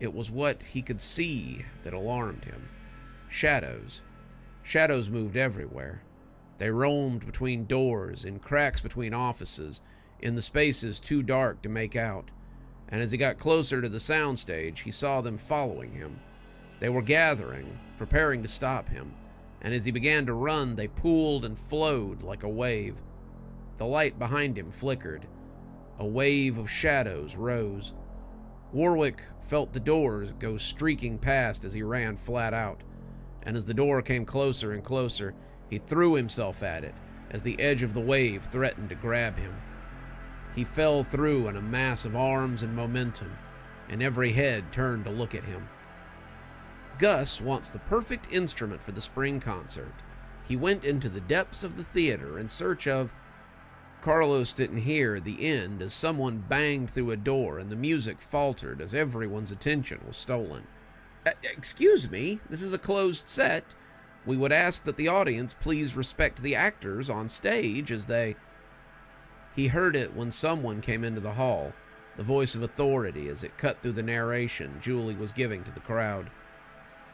it was what he could see that alarmed him. Shadows. Shadows moved everywhere. They roamed between doors, in cracks between offices, in the spaces too dark to make out, and as he got closer to the soundstage, he saw them following him. They were gathering, preparing to stop him, and as he began to run, they pooled and flowed like a wave. The light behind him flickered. A wave of shadows rose. Warwick felt the door go streaking past as he ran flat out, and as the door came closer and closer, he threw himself at it as the edge of the wave threatened to grab him. He fell through in a mass of arms and momentum, and every head turned to look at him. Gus wants the perfect instrument for the spring concert. He went into the depths of the theater in search of... Carlos didn't hear the end as someone banged through a door and the music faltered as everyone's attention was stolen. Excuse me, this is a closed set. We would ask that the audience please respect the actors on stage as they... He heard it when someone came into the hall, the voice of authority as it cut through the narration Julie was giving to the crowd.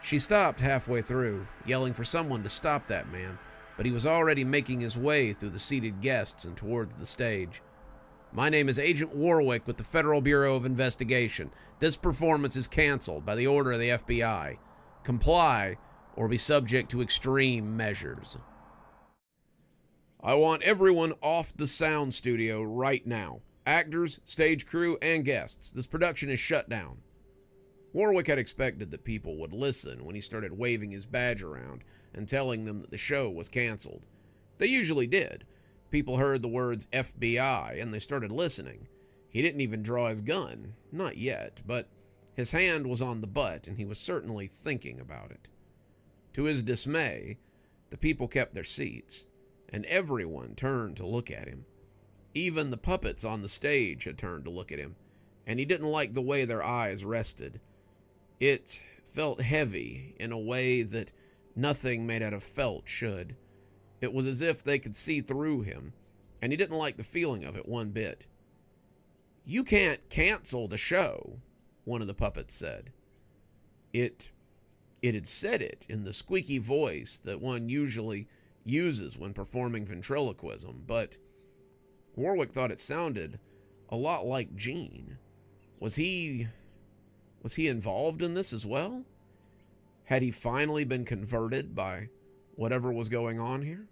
She stopped halfway through, yelling for someone to stop that man, but he was already making his way through the seated guests and towards the stage. My name is Agent Warwick with the Federal Bureau of Investigation. This performance is canceled by the order of the FBI. Comply or be subject to extreme measures. I want everyone off the sound studio right now. Actors, stage crew, and guests. This production is shut down. Warwick had expected that people would listen when he started waving his badge around and telling them that the show was canceled. They usually did. People heard the words FBI and they started listening. He didn't even draw his gun. Not yet, but his hand was on the butt and he was certainly thinking about it. To his dismay, the people kept their seats, and everyone turned to look at him. Even the puppets on the stage had turned to look at him, and he didn't like the way their eyes rested. It felt heavy in a way that nothing made out of felt should. It was as if they could see through him, and he didn't like the feeling of it one bit. "You can't cancel the show," one of the puppets said. It had said it in the squeaky voice that one usually uses when performing ventriloquism, but Warwick thought it sounded a lot like Gene. Was he involved in this as well? Had he finally been converted by whatever was going on here?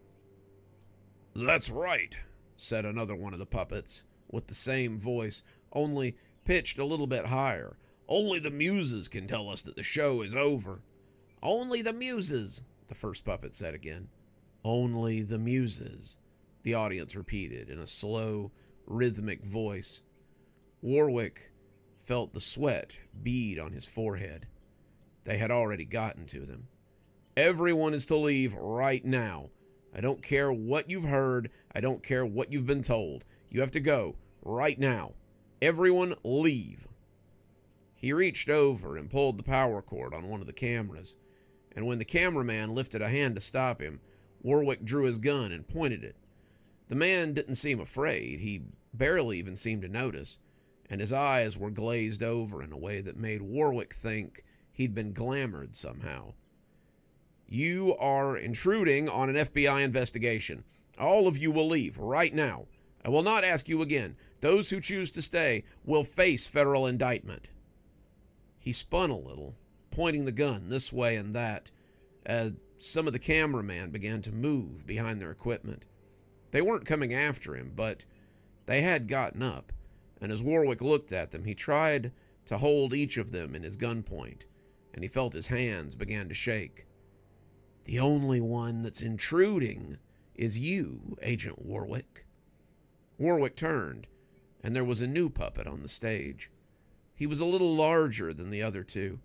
"That's right," said another one of the puppets, with the same voice, only pitched a little bit higher. "Only the muses can tell us that the show is over." "Only the muses," the first puppet said again. "Only the muses," the audience repeated in a slow, rhythmic voice. Warwick felt the sweat bead on his forehead. They had already gotten to them. "Everyone is to leave right now. I don't care what you've heard. I don't care what you've been told. You have to go right now. Everyone leave." He reached over and pulled the power cord on one of the cameras, and when the cameraman lifted a hand to stop him, Warwick drew his gun and pointed it. The man didn't seem afraid. He barely even seemed to notice, and his eyes were glazed over in a way that made Warwick think he'd been glamored somehow. "You are intruding on an FBI investigation. All of you will leave right now. I will not ask you again. Those who choose to stay will face federal indictment." He spun a little, pointing the gun this way and that, as some of the cameramen began to move behind their equipment. They weren't coming after him, but they had gotten up, and as Warwick looked at them, he tried to hold each of them in his gunpoint, and he felt his hands began to shake. "The only one that's intruding is you, Agent Warwick." Warwick turned, and there was a new puppet on the stage. He was a little larger than the other two,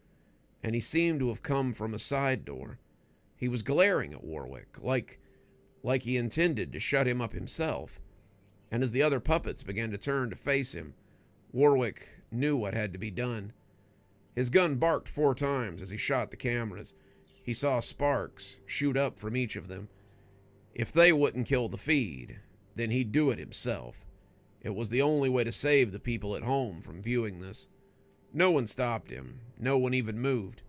and he seemed to have come from a side door. He was glaring at Warwick, like he intended to shut him up himself, and as the other puppets began to turn to face him, Warwick knew what had to be done. His gun barked 4 times as he shot the cameras. He saw sparks shoot up from each of them. If they wouldn't kill the feed, then he'd do it himself. It was the only way to save the people at home from viewing this. No one stopped him. No one even moved.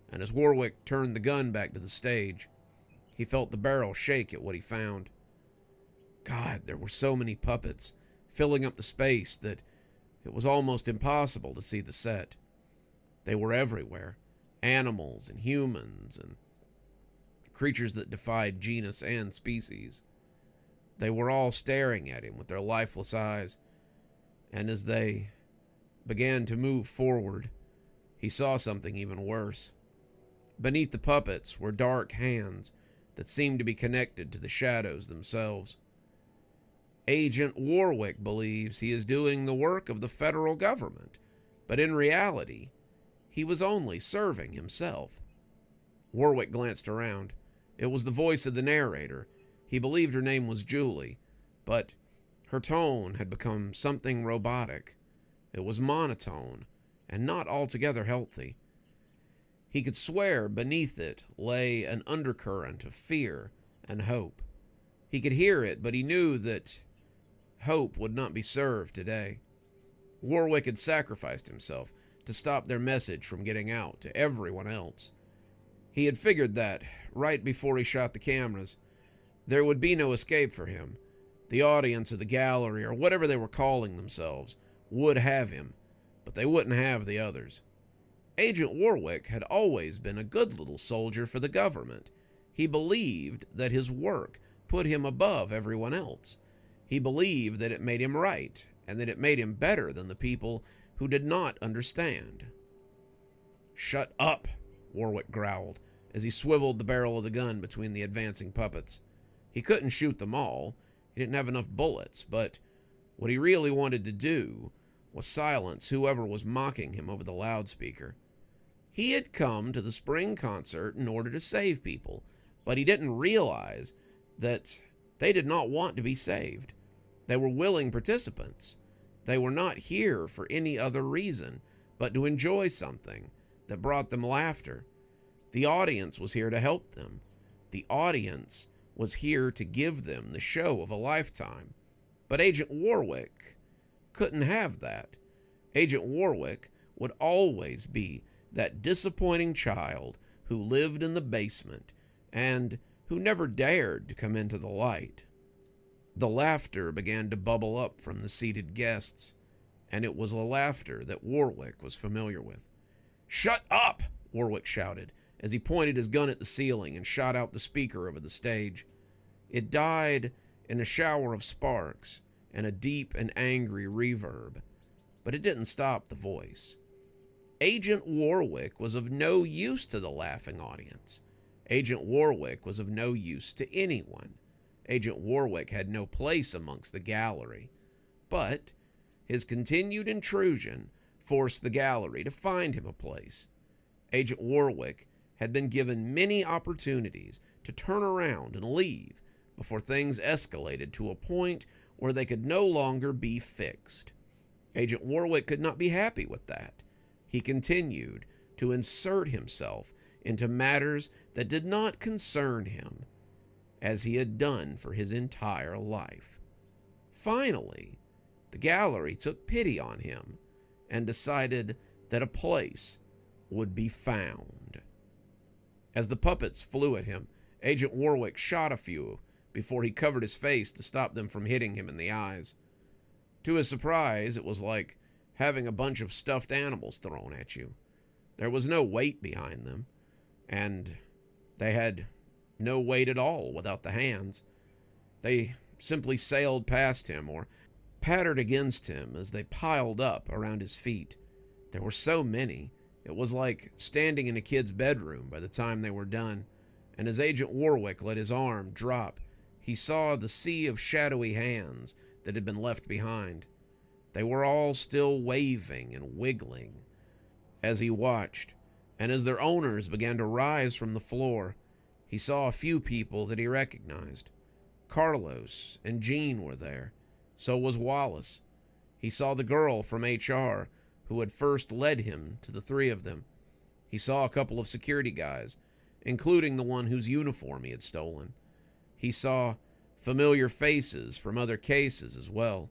And as Warwick turned the gun back to the stage, he felt the barrel shake at what he found. God, there were so many puppets, filling up the space that it was almost impossible to see the set. They were everywhere. Animals and humans and creatures that defied genus and species. They were all staring at him with their lifeless eyes, and as they began to move forward, he saw something even worse. Beneath the puppets were dark hands that seemed to be connected to the shadows themselves. Agent Warwick believes he is doing the work of the federal government, but in reality, he was only serving himself. Warwick glanced around. It was the voice of the narrator. He believed her name was Julie, but her tone had become something robotic. It was monotone and not altogether healthy. He could swear beneath it lay an undercurrent of fear and hope. He could hear it, but he knew that hope would not be served today. Warwick had sacrificed himself to stop their message from getting out to everyone else. He had figured that right before he shot the cameras. There would be no escape for him. The audience of the gallery, or whatever they were calling themselves, would have him, but they wouldn't have the others. Agent Warwick had always been a good little soldier for the government. He believed that his work put him above everyone else. He believed that it made him right, and that it made him better than the people who did not understand. "Shut up," Warwick growled, as he swiveled the barrel of the gun between the advancing puppets. He couldn't shoot them all. He didn't have enough bullets, but what he really wanted to do was silence whoever was mocking him over the loudspeaker. He had come to the spring concert in order to save people, but he didn't realize that they did not want to be saved. They were willing participants. They were not here for any other reason but to enjoy something that brought them laughter. The audience was here to help them. The audience was here to give them the show of a lifetime. But Agent Warwick couldn't have that. Agent Warwick would always be that disappointing child who lived in the basement and who never dared to come into the light. The laughter began to bubble up from the seated guests, and it was a laughter that Warwick was familiar with. "Shut up!" Warwick shouted, as he pointed his gun at the ceiling and shot out the speaker over the stage. It died in a shower of sparks and a deep and angry reverb, but it didn't stop the voice. Agent Warwick was of no use to the laughing audience. Agent Warwick was of no use to anyone. Agent Warwick had no place amongst the gallery, but his continued intrusion forced the gallery to find him a place. Agent Warwick had been given many opportunities to turn around and leave before things escalated to a point where they could no longer be fixed. Agent Warwick could not be happy with that. He continued to insert himself into matters that did not concern him, as he had done for his entire life. Finally, the gallery took pity on him and decided that a place would be found. As the puppets flew at him, Agent Warwick shot a few before he covered his face to stop them from hitting him in the eyes. To his surprise, it was like having a bunch of stuffed animals thrown at you. There was no weight behind them, and they had no weight at all without the hands. They simply sailed past him or pattered against him as they piled up around his feet. There were so many, it was like standing in a kid's bedroom by the time they were done, and as Agent Warwick let his arm drop, he saw the sea of shadowy hands that had been left behind. They were all still waving and wiggling as he watched, and as their owners began to rise from the floor, he saw a few people that he recognized. Carlos and Jean were there. So was Wallace. He saw the girl from HR who had first led him to the three of them. He saw a couple of security guys, including the one whose uniform he had stolen. He saw familiar faces from other cases as well.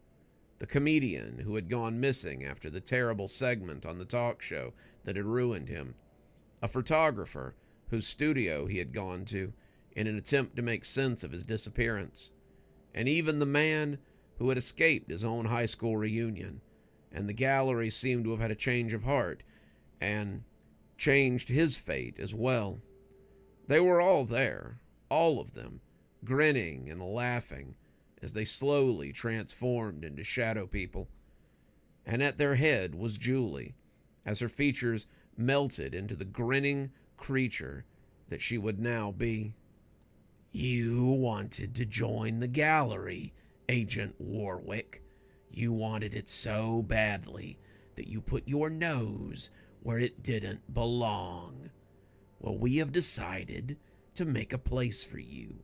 The comedian who had gone missing after the terrible segment on the talk show that had ruined him. A photographer whose studio he had gone to in an attempt to make sense of his disappearance. And even the man who had escaped his own high school reunion. And the gallery seemed to have had a change of heart and changed his fate as well. They were all there, all of them, grinning and laughing as they slowly transformed into shadow people. and at their head was Julie, as her features melted into the grinning creature that she would now be. "You wanted to join the gallery, Agent Warwick. You wanted it so badly that you put your nose where it didn't belong. Well, we have decided to make a place for you.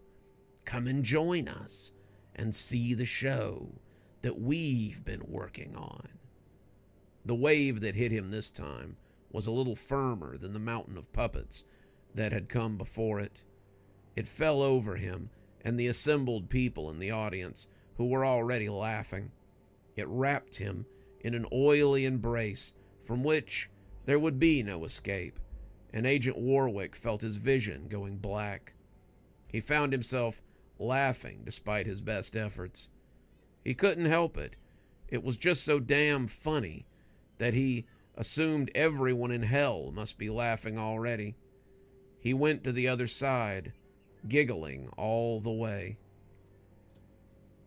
Come and join us and see the show that we've been working on." The wave that hit him this time was a little firmer than the mountain of puppets that had come before it. It fell over him and the assembled people in the audience who were already laughing. It wrapped him in an oily embrace from which there would be no escape, and Agent Warwick felt his vision going black. He found himself laughing despite his best efforts. He couldn't help it. It was just so damn funny that he assumed everyone in hell must be laughing already. He went to the other side, giggling all the way.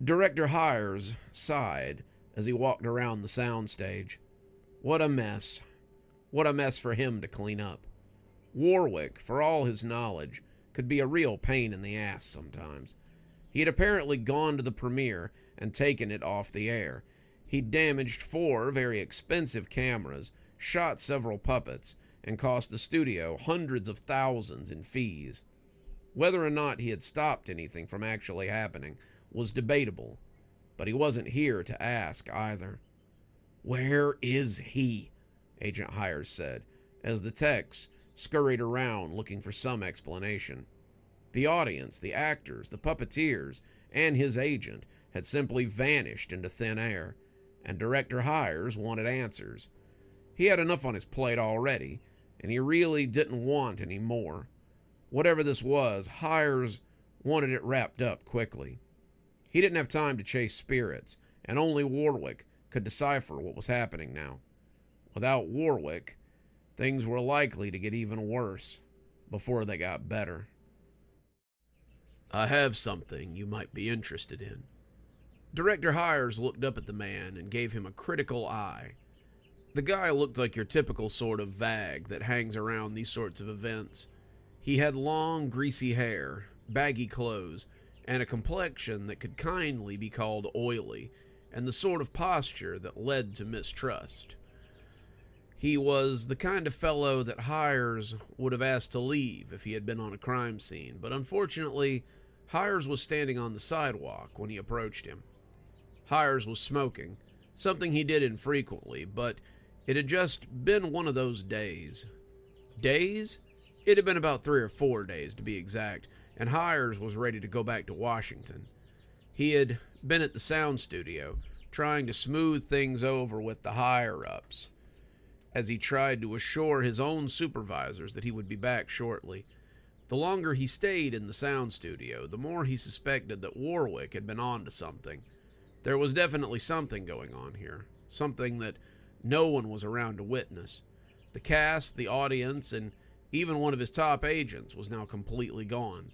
Director Hires sighed as he walked around the soundstage. What a mess. What a mess for him to clean up. Warwick, for all his knowledge, could be a real pain in the ass sometimes. He had apparently gone to the premiere and taken it off the air. He'd damaged 4 very expensive cameras, shot several puppets, and cost the studio hundreds of thousands in fees. Whether or not he had stopped anything from actually happening was debatable, but he wasn't here to ask either. "Where is he?" Agent Hires said, as the techs scurried around looking for some explanation. The audience, the actors, the puppeteers, and his agent had simply vanished into thin air, and Director Hires wanted answers. He had enough on his plate already, and he really didn't want any more. Whatever this was, Hires wanted it wrapped up quickly. He didn't have time to chase spirits, and only Warwick could decipher what was happening now. Without Warwick, things were likely to get even worse before they got better. "I have something you might be interested in." Director Hires looked up at the man and gave him a critical eye. The guy looked like your typical sort of vag that hangs around these sorts of events. He had long, greasy hair, baggy clothes, and a complexion that could kindly be called oily, and the sort of posture that led to mistrust. He was the kind of fellow that Hires would have asked to leave if he had been on a crime scene, but unfortunately, Hires was standing on the sidewalk when he approached him. Hires was smoking, something he did infrequently, but it had just been one of those days. Days? It had been about 3 or 4 days, to be exact, and Hires was ready to go back to Washington. He had been at the sound studio, trying to smooth things over with the higher-ups, as he tried to assure his own supervisors that he would be back shortly. The longer he stayed in the sound studio, the more he suspected that Warwick had been onto something. There was definitely something going on here, something that no one was around to witness. The cast, the audience, and even one of his top agents was now completely gone,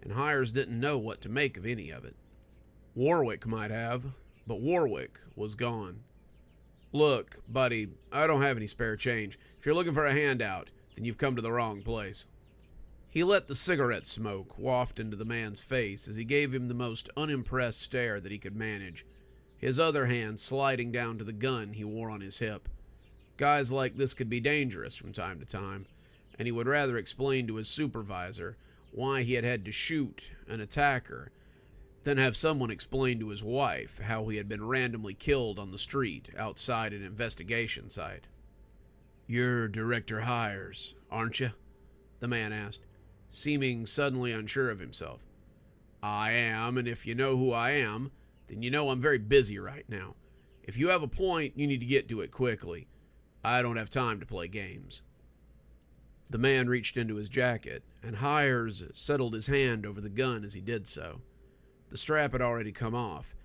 and Hires didn't know what to make of any of it. Warwick might have, but Warwick was gone. "Look, buddy, I don't have any spare change. If you're looking for a handout, then you've come to the wrong place." He let the cigarette smoke waft into the man's face as he gave him the most unimpressed stare that he could manage, his other hand sliding down to the gun he wore on his hip. Guys like this could be dangerous from time to time, and he would rather explain to his supervisor why he had had to shoot an attacker than have someone explain to his wife how he had been randomly killed on the street outside an investigation site. "You're Director Hires, aren't you?" the man asked, seeming suddenly unsure of himself. "I am, and if you know who I am, then you know I'm very busy right now. If you have a point, you need to get to it quickly. I don't have time to play games." The man reached into his jacket, and Hires settled his hand over the gun as he did so. The strap had already come off,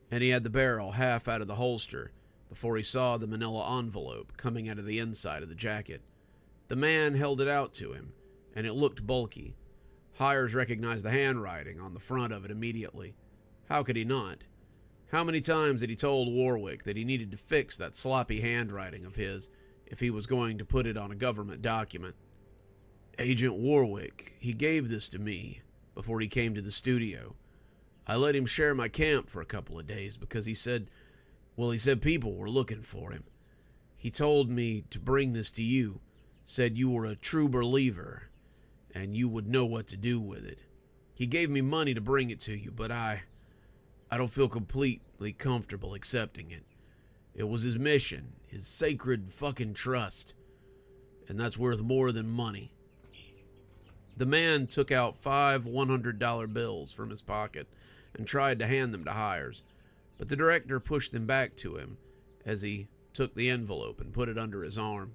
and he had the barrel half out of the holster before he saw the manila envelope coming out of the inside of the jacket. The man held it out to him, and it looked bulky. Hires recognized the handwriting on the front of it immediately. How could he not? How many times had he told Warwick that he needed to fix that sloppy handwriting of his if he was going to put it on a government document? Agent Warwick, he gave this to me before he came to the studio. I let him share my camp for a couple of days because he said people were looking for him. He told me to bring this to you, said you were a true believer and you would know what to do with it. He gave me money to bring it to you, but I don't feel completely comfortable accepting it. It was his mission, his sacred fucking trust, and that's worth more than money. The man took out 5 $100 bills from his pocket and tried to hand them to Hires, but the director pushed them back to him as he took the envelope and put it under his arm.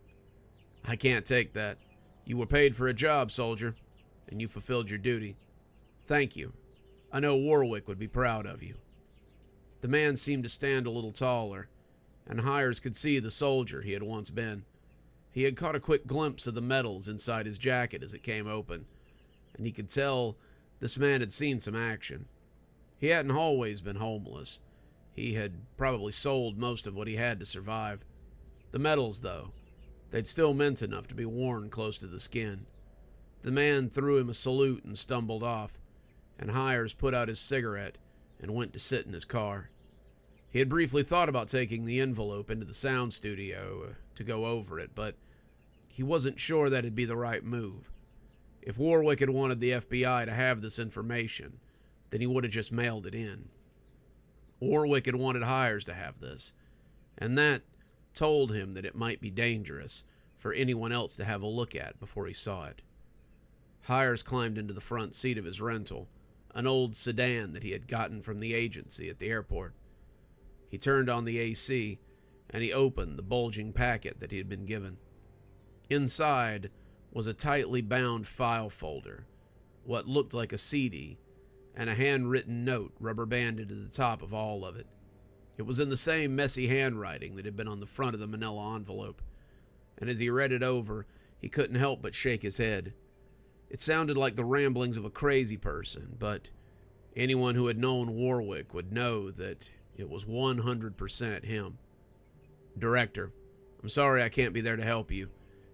I can't take that. You were paid for a job, soldier, and you fulfilled your duty. Thank you. I know Warwick would be proud of you. The man seemed to stand a little taller, and Hires could see the soldier he had once been. He had caught a quick glimpse of the medals inside his jacket as it came open, and he could tell this man had seen some action. He hadn't always been homeless. He had probably sold most of what he had to survive. The medals, though, they'd still meant enough to be worn close to the skin. The man threw him a salute and stumbled off, and Hires put out his cigarette and went to sit in his car. He had briefly thought about taking the envelope into the sound studio to go over it, but he wasn't sure that'd be the right move. If Warwick had wanted the FBI to have this information, then he would have just mailed it in. Warwick had wanted Hires to have this, and that told him that it might be dangerous for anyone else to have a look at before he saw it. Hires climbed into the front seat of his rental, an old sedan that he had gotten from the agency at the airport. He turned on the AC, and he opened the bulging packet that he had been given. Inside was a tightly bound file folder, what looked like a CD, and a handwritten note rubber-banded to the top of all of it. It was in the same messy handwriting that had been on the front of the manila envelope, and as he read it over, he couldn't help but shake his head. It sounded like the ramblings of a crazy person, but anyone who had known Warwick would know that it was 100% him. Director, I'm sorry I can't be there to help you.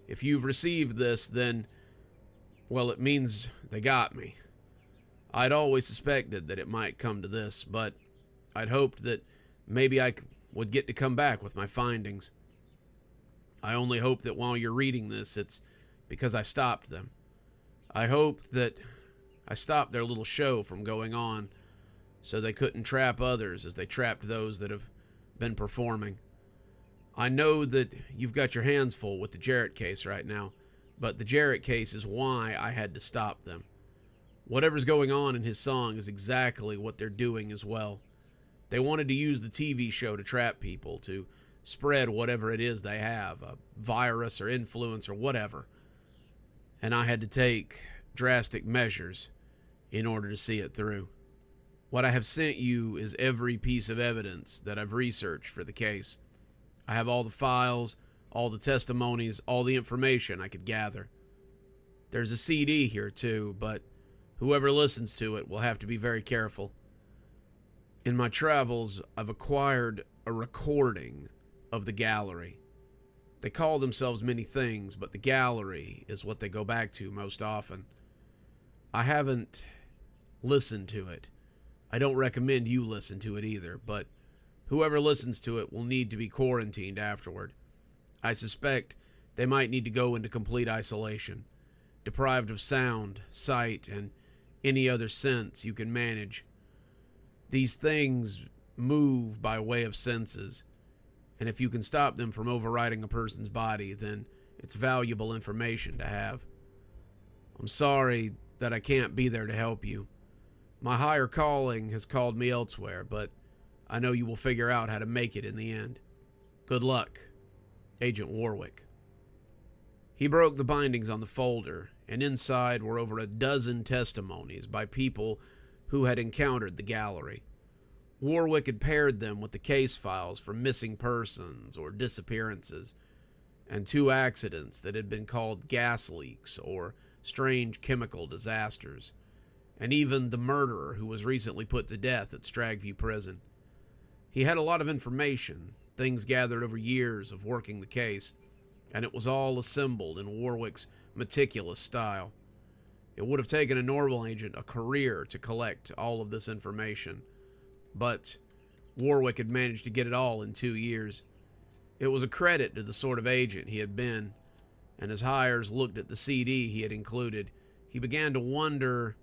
If you've received this, then, well, it means they got me. I'd always suspected that it might come to this, but I'd hoped that maybe I would get to come back with my findings. I only hope that while you're reading this, it's because I stopped them. I hoped that I stopped their little show from going on so they couldn't trap others as they trapped those that have been performing. I know that you've got your hands full with the Jarrett case right now, but the Jarrett case is why I had to stop them. Whatever's going on in his song is exactly what they're doing as well. They wanted to use the TV show to trap people, to spread whatever it is they have, a virus or influence or whatever. And I had to take drastic measures in order to see it through. What I have sent you is every piece of evidence that I've researched for the case. I have all the files, all the testimonies, all the information I could gather. There's a CD here too, but whoever listens to it will have to be very careful. In my travels, I've acquired a recording of the gallery. They call themselves many things, but the gallery is what they go back to most often. I haven't listened to it. I don't recommend you listen to it either, but whoever listens to it will need to be quarantined afterward. I suspect they might need to go into complete isolation, deprived of sound, sight, and any other sense you can manage. These things move by way of senses, and if you can stop them from overriding a person's body, then it's valuable information to have. I'm sorry that I can't be there to help you. My higher calling has called me elsewhere, but I know you will figure out how to make it in the end. Good luck, Agent Warwick. He broke the bindings on the folder, and inside were over a dozen testimonies by people who had encountered the gallery. Warwick had paired them with the case files for missing persons or disappearances, and 2 accidents that had been called gas leaks or strange chemical disasters, and even the murderer who was recently put to death at Stagview Prison. He had a lot of information, things gathered over years of working the case, and it was all assembled in Warwick's meticulous style. It would have taken a normal agent a career to collect all of this information, but Warwick had managed to get it all in 2 years. It was a credit to the sort of agent he had been, and as Hires looked at the CD he had included, he began to wonder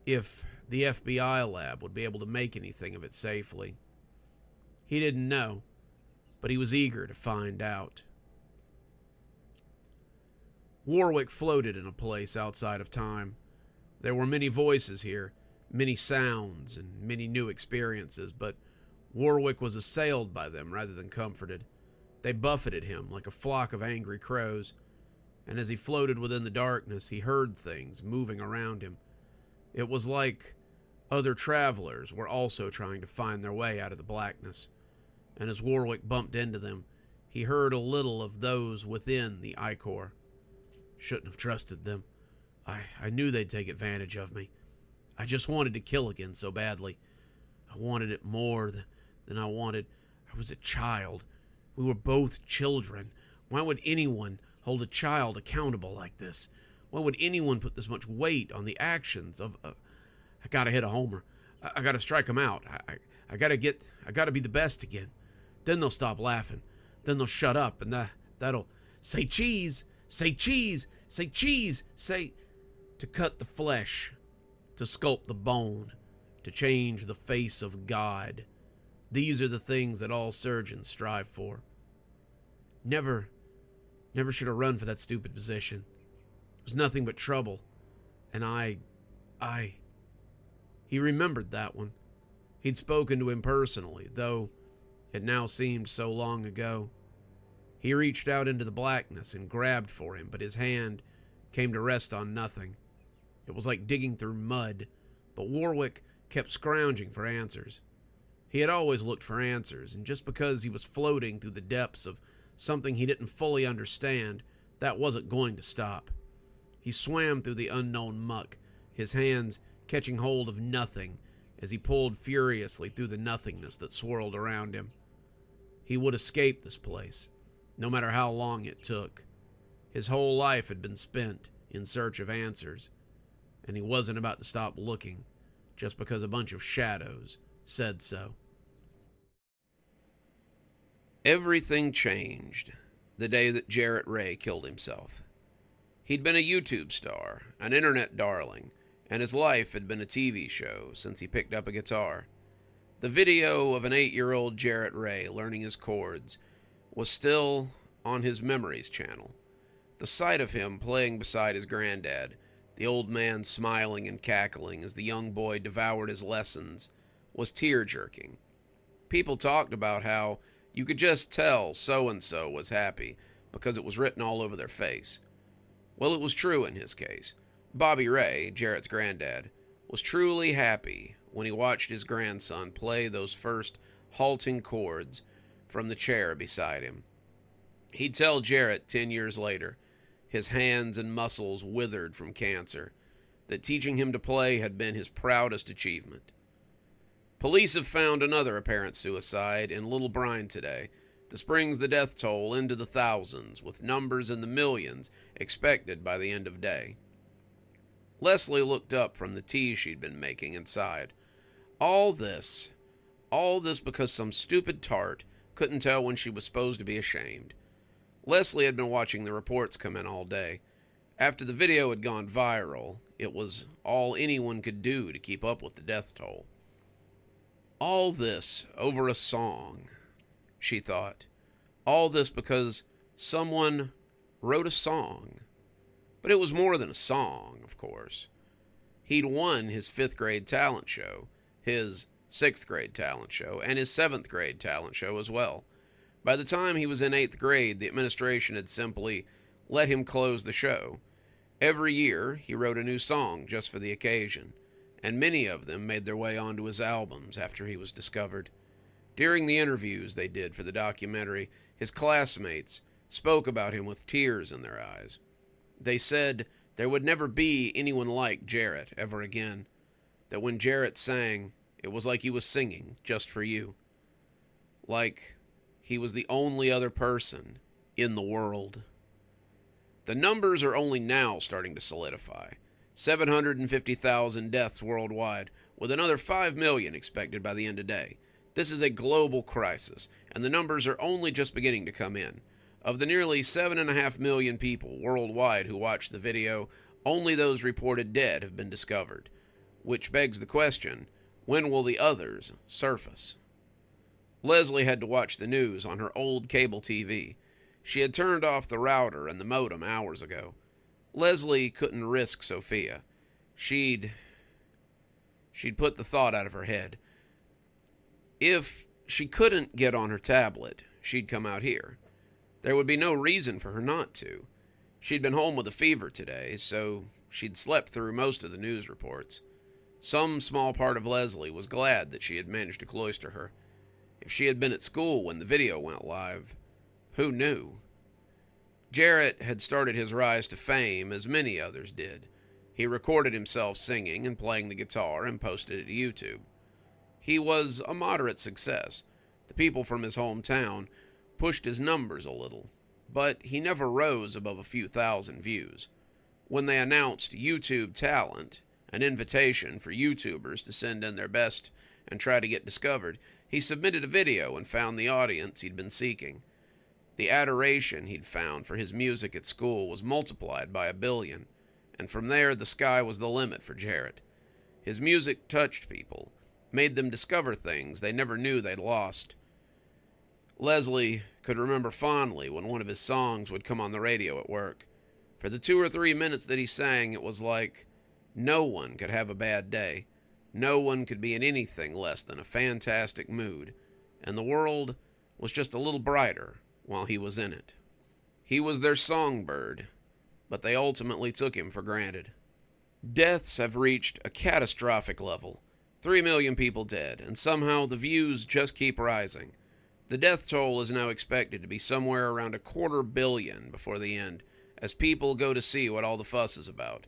if the FBI lab would be able to make anything of it safely. He didn't know, but he was eager to find out. Warwick floated in a place outside of time. There were many voices here, many sounds, and many new experiences, but Warwick was assailed by them rather than comforted. They buffeted him like a flock of angry crows, and as he floated within the darkness, he heard things moving around him. It was like other travelers were also trying to find their way out of the blackness, and as Warwick bumped into them, he heard a little of those within the Ichor. Shouldn't have trusted them. I knew they'd take advantage of me. I just wanted to kill again so badly. I wanted it more than I wanted. I was a child. We were both children. Why would anyone hold a child accountable like this? Why would anyone put this much weight on the actions of... I gotta hit a homer. I gotta strike them out. I gotta be the best again. Then they'll stop laughing. Then they'll shut up, and that'll... Say cheese! Say cheese! Say cheese! Say... To cut the flesh. To sculpt the bone. To change the face of God. These are the things that all surgeons strive for. Never should have run for that stupid position. It was nothing but trouble. And He remembered that one. He'd spoken to him personally, though it now seemed so long ago. He reached out into the blackness and grabbed for him, but his hand came to rest on nothing. It was like digging through mud, but Warwick kept scrounging for answers. He had always looked for answers, and just because he was floating through the depths of something he didn't fully understand, that wasn't going to stop. He swam through the unknown muck, his hands catching hold of nothing as he pulled furiously through the nothingness that swirled around him. He would escape this place, no matter how long it took. His whole life had been spent in search of answers, and he wasn't about to stop looking just because a bunch of shadows said so. Everything changed the day that Jarrett Ray killed himself. He'd been a YouTube star, an internet darling, and his life had been a TV show since he picked up a guitar. The video of an 8-year-old Jarrett Ray learning his chords was still on his Memories channel. The sight of him playing beside his granddad, the old man smiling and cackling as the young boy devoured his lessons, was tear-jerking. People talked about how you could just tell so-and-so was happy because it was written all over their face. Well, it was true in his case. Bobby Ray, Jarrett's granddad, was truly happy when he watched his grandson play those first halting chords from the chair beside him. He'd tell Jarrett 10 years later, his hands and muscles withered from cancer, that teaching him to play had been his proudest achievement. Police have found another apparent suicide in Little Brine today. This brings the death toll into the thousands, with numbers in the millions expected by the end of day. Leslie looked up from the tea she'd been making and sighed. All this because some stupid tart couldn't tell when she was supposed to be ashamed. Leslie had been watching the reports come in all day. After the video had gone viral, it was all anyone could do to keep up with the death toll. All this over a song, she thought. All this because someone wrote a song. But it was more than a song, of course. He'd won his 5th grade talent show, his 6th grade talent show, and his 7th grade talent show as well. By the time he was in 8th grade, the administration had simply let him close the show. Every year, he wrote a new song just for the occasion, and many of them made their way onto his albums after he was discovered. During the interviews they did for the documentary, his classmates spoke about him with tears in their eyes. They said there would never be anyone like Jarrett ever again, that when Jarrett sang, it was like he was singing just for you. like he was the only other person in the world. The numbers are only now starting to solidify. 750,000 deaths worldwide, with another 5 million expected by the end of day. This is a global crisis, and the numbers are only just beginning to come in. Of the nearly 7.5 million people worldwide who watched the video, only those reported dead have been discovered. Which begs the question, when will the others surface? Leslie had to watch the news on her old cable TV. She had turned off the router and the modem hours ago. Leslie couldn't risk Sophia. She'd put the thought out of her head. If she couldn't get on her tablet, she'd come out here. There would be no reason for her not to. She'd been home with a fever today, so she'd slept through most of the news reports. Some small part of Leslie was glad that she had managed to cloister her. If she had been at school when the video went live, who knew? Jarrett had started his rise to fame as many others did. He recorded himself singing and playing the guitar and posted it to YouTube. He was a moderate success. The people from his hometown pushed his numbers a little, but he never rose above a few thousand views. When they announced YouTube Talent, an invitation for YouTubers to send in their best and try to get discovered, he submitted a video and found the audience he'd been seeking. The adoration he'd found for his music at school was multiplied by 1 billion, and from there the sky was the limit for Jarrett. His music touched people, made them discover things they never knew they'd lost. Leslie could remember fondly when one of his songs would come on the radio at work. For the 2 or 3 minutes that he sang, it was like no one could have a bad day. No one could be in anything less than a fantastic mood, and the world was just a little brighter while he was in it. He was their songbird, but they ultimately took him for granted. Deaths have reached a catastrophic level. 3 million people dead, and somehow the views just keep rising. The death toll is now expected to be somewhere around 250 million before the end, as people go to see what all the fuss is about.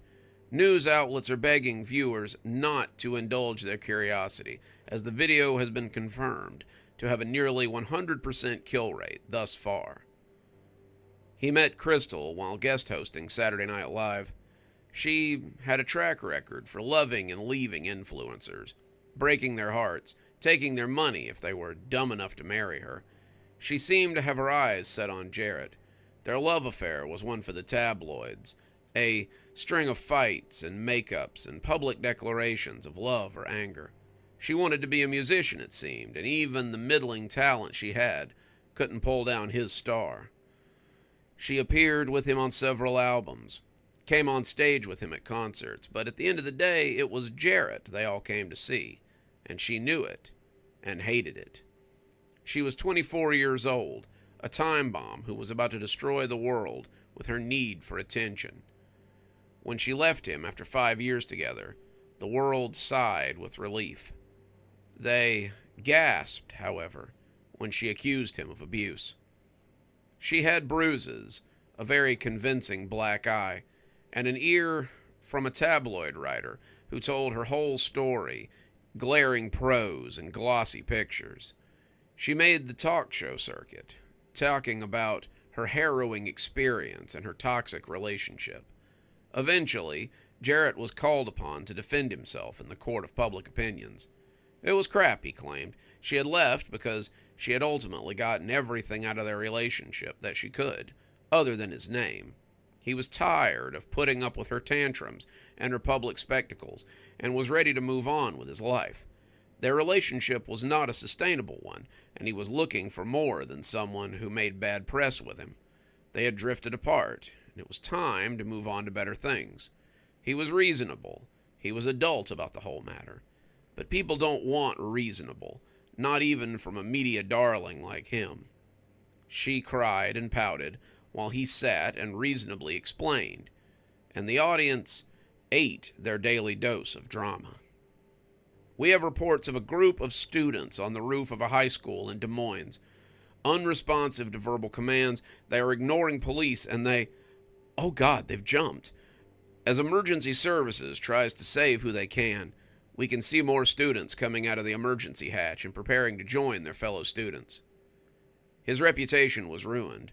News outlets are begging viewers not to indulge their curiosity, as the video has been confirmed to have a nearly 100% kill rate thus far. He met Crystal while guest hosting Saturday Night Live. She had a track record for loving and leaving influencers, breaking their hearts, taking their money if they were dumb enough to marry her. She seemed to have her eyes set on Jarrett. Their love affair was one for the tabloids, a string of fights and makeups and public declarations of love or anger. She wanted to be a musician, it seemed, and even the middling talent she had couldn't pull down his star. She appeared with him on several albums, came on stage with him at concerts, but at the end of the day, it was Jarrett they all came to see, and she knew it and hated it. She was 24 years old, a time bomb who was about to destroy the world with her need for attention. When she left him after 5 years together, the world sighed with relief. They gasped, however, when she accused him of abuse. She had bruises, a very convincing black eye, and an ear from a tabloid writer who told her whole story, glaring prose and glossy pictures. She made the talk show circuit, talking about her harrowing experience and her toxic relationship. Eventually, Jarrett was called upon to defend himself in the court of public opinions. It was crap, he claimed. She had left because she had ultimately gotten everything out of their relationship that she could, other than his name. He was tired of putting up with her tantrums and her public spectacles, and was ready to move on with his life. Their relationship was not a sustainable one, and he was looking for more than someone who made bad press with him. They had drifted apart, and it was time to move on to better things. He was reasonable. He was adult about the whole matter. But people don't want reasonable, not even from a media darling like him. She cried and pouted, while he sat and reasonably explained, and the audience ate their daily dose of drama. We have reports of a group of students on the roof of a high school in Des Moines. Unresponsive to verbal commands, they are ignoring police, and oh God, they've jumped. As emergency services tries to save who they can, we can see more students coming out of the emergency hatch and preparing to join their fellow students. His reputation was ruined.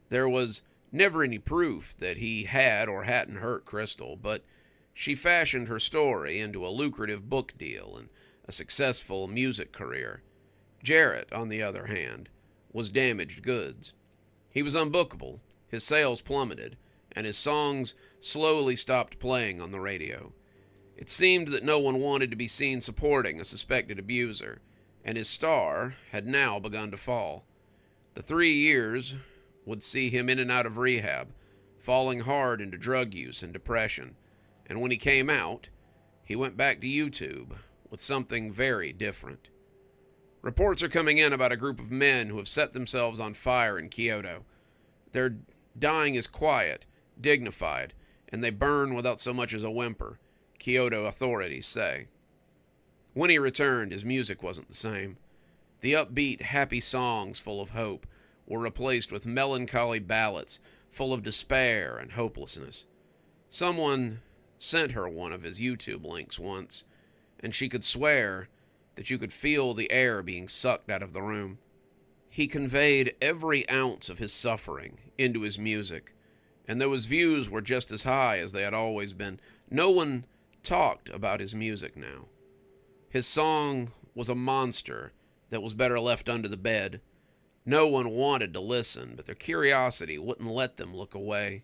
There was never any proof that he had or hadn't hurt Crystal, but she fashioned her story into a lucrative book deal and a successful music career. Jarrett, on the other hand, was damaged goods. He was unbookable, his sales plummeted, and his songs slowly stopped playing on the radio. It seemed that no one wanted to be seen supporting a suspected abuser, and his star had now begun to fall. The 3 years would see him in and out of rehab, falling hard into drug use and depression, and when he came out, he went back to YouTube with something very different. Reports are coming in about a group of men who have set themselves on fire in Kyoto. Their dying is quiet, dignified, and they burn without so much as a whimper, Kyoto authorities say. When he returned, his music wasn't the same. The upbeat, happy songs full of hope were replaced with melancholy ballads full of despair and hopelessness. Someone sent her one of his YouTube links once, and she could swear that you could feel the air being sucked out of the room. He conveyed every ounce of his suffering into his music, and though his views were just as high as they had always been, no one talked about his music now. His song was a monster that was better left under the bed. No one wanted to listen, but their curiosity wouldn't let them look away.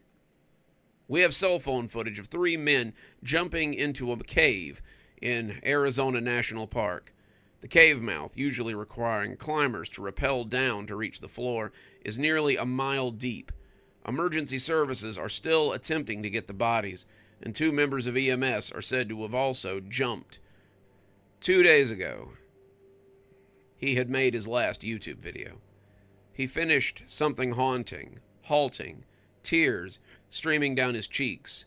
We have cell phone footage of 3 men jumping into a cave in Arizona National Park. The cave mouth, usually requiring climbers to rappel down to reach the floor, is nearly a mile deep. Emergency services are still attempting to get the bodies, and 2 members of EMS are said to have also jumped. 2 days ago, he had made his last YouTube video. He finished something haunting, halting, tears streaming down his cheeks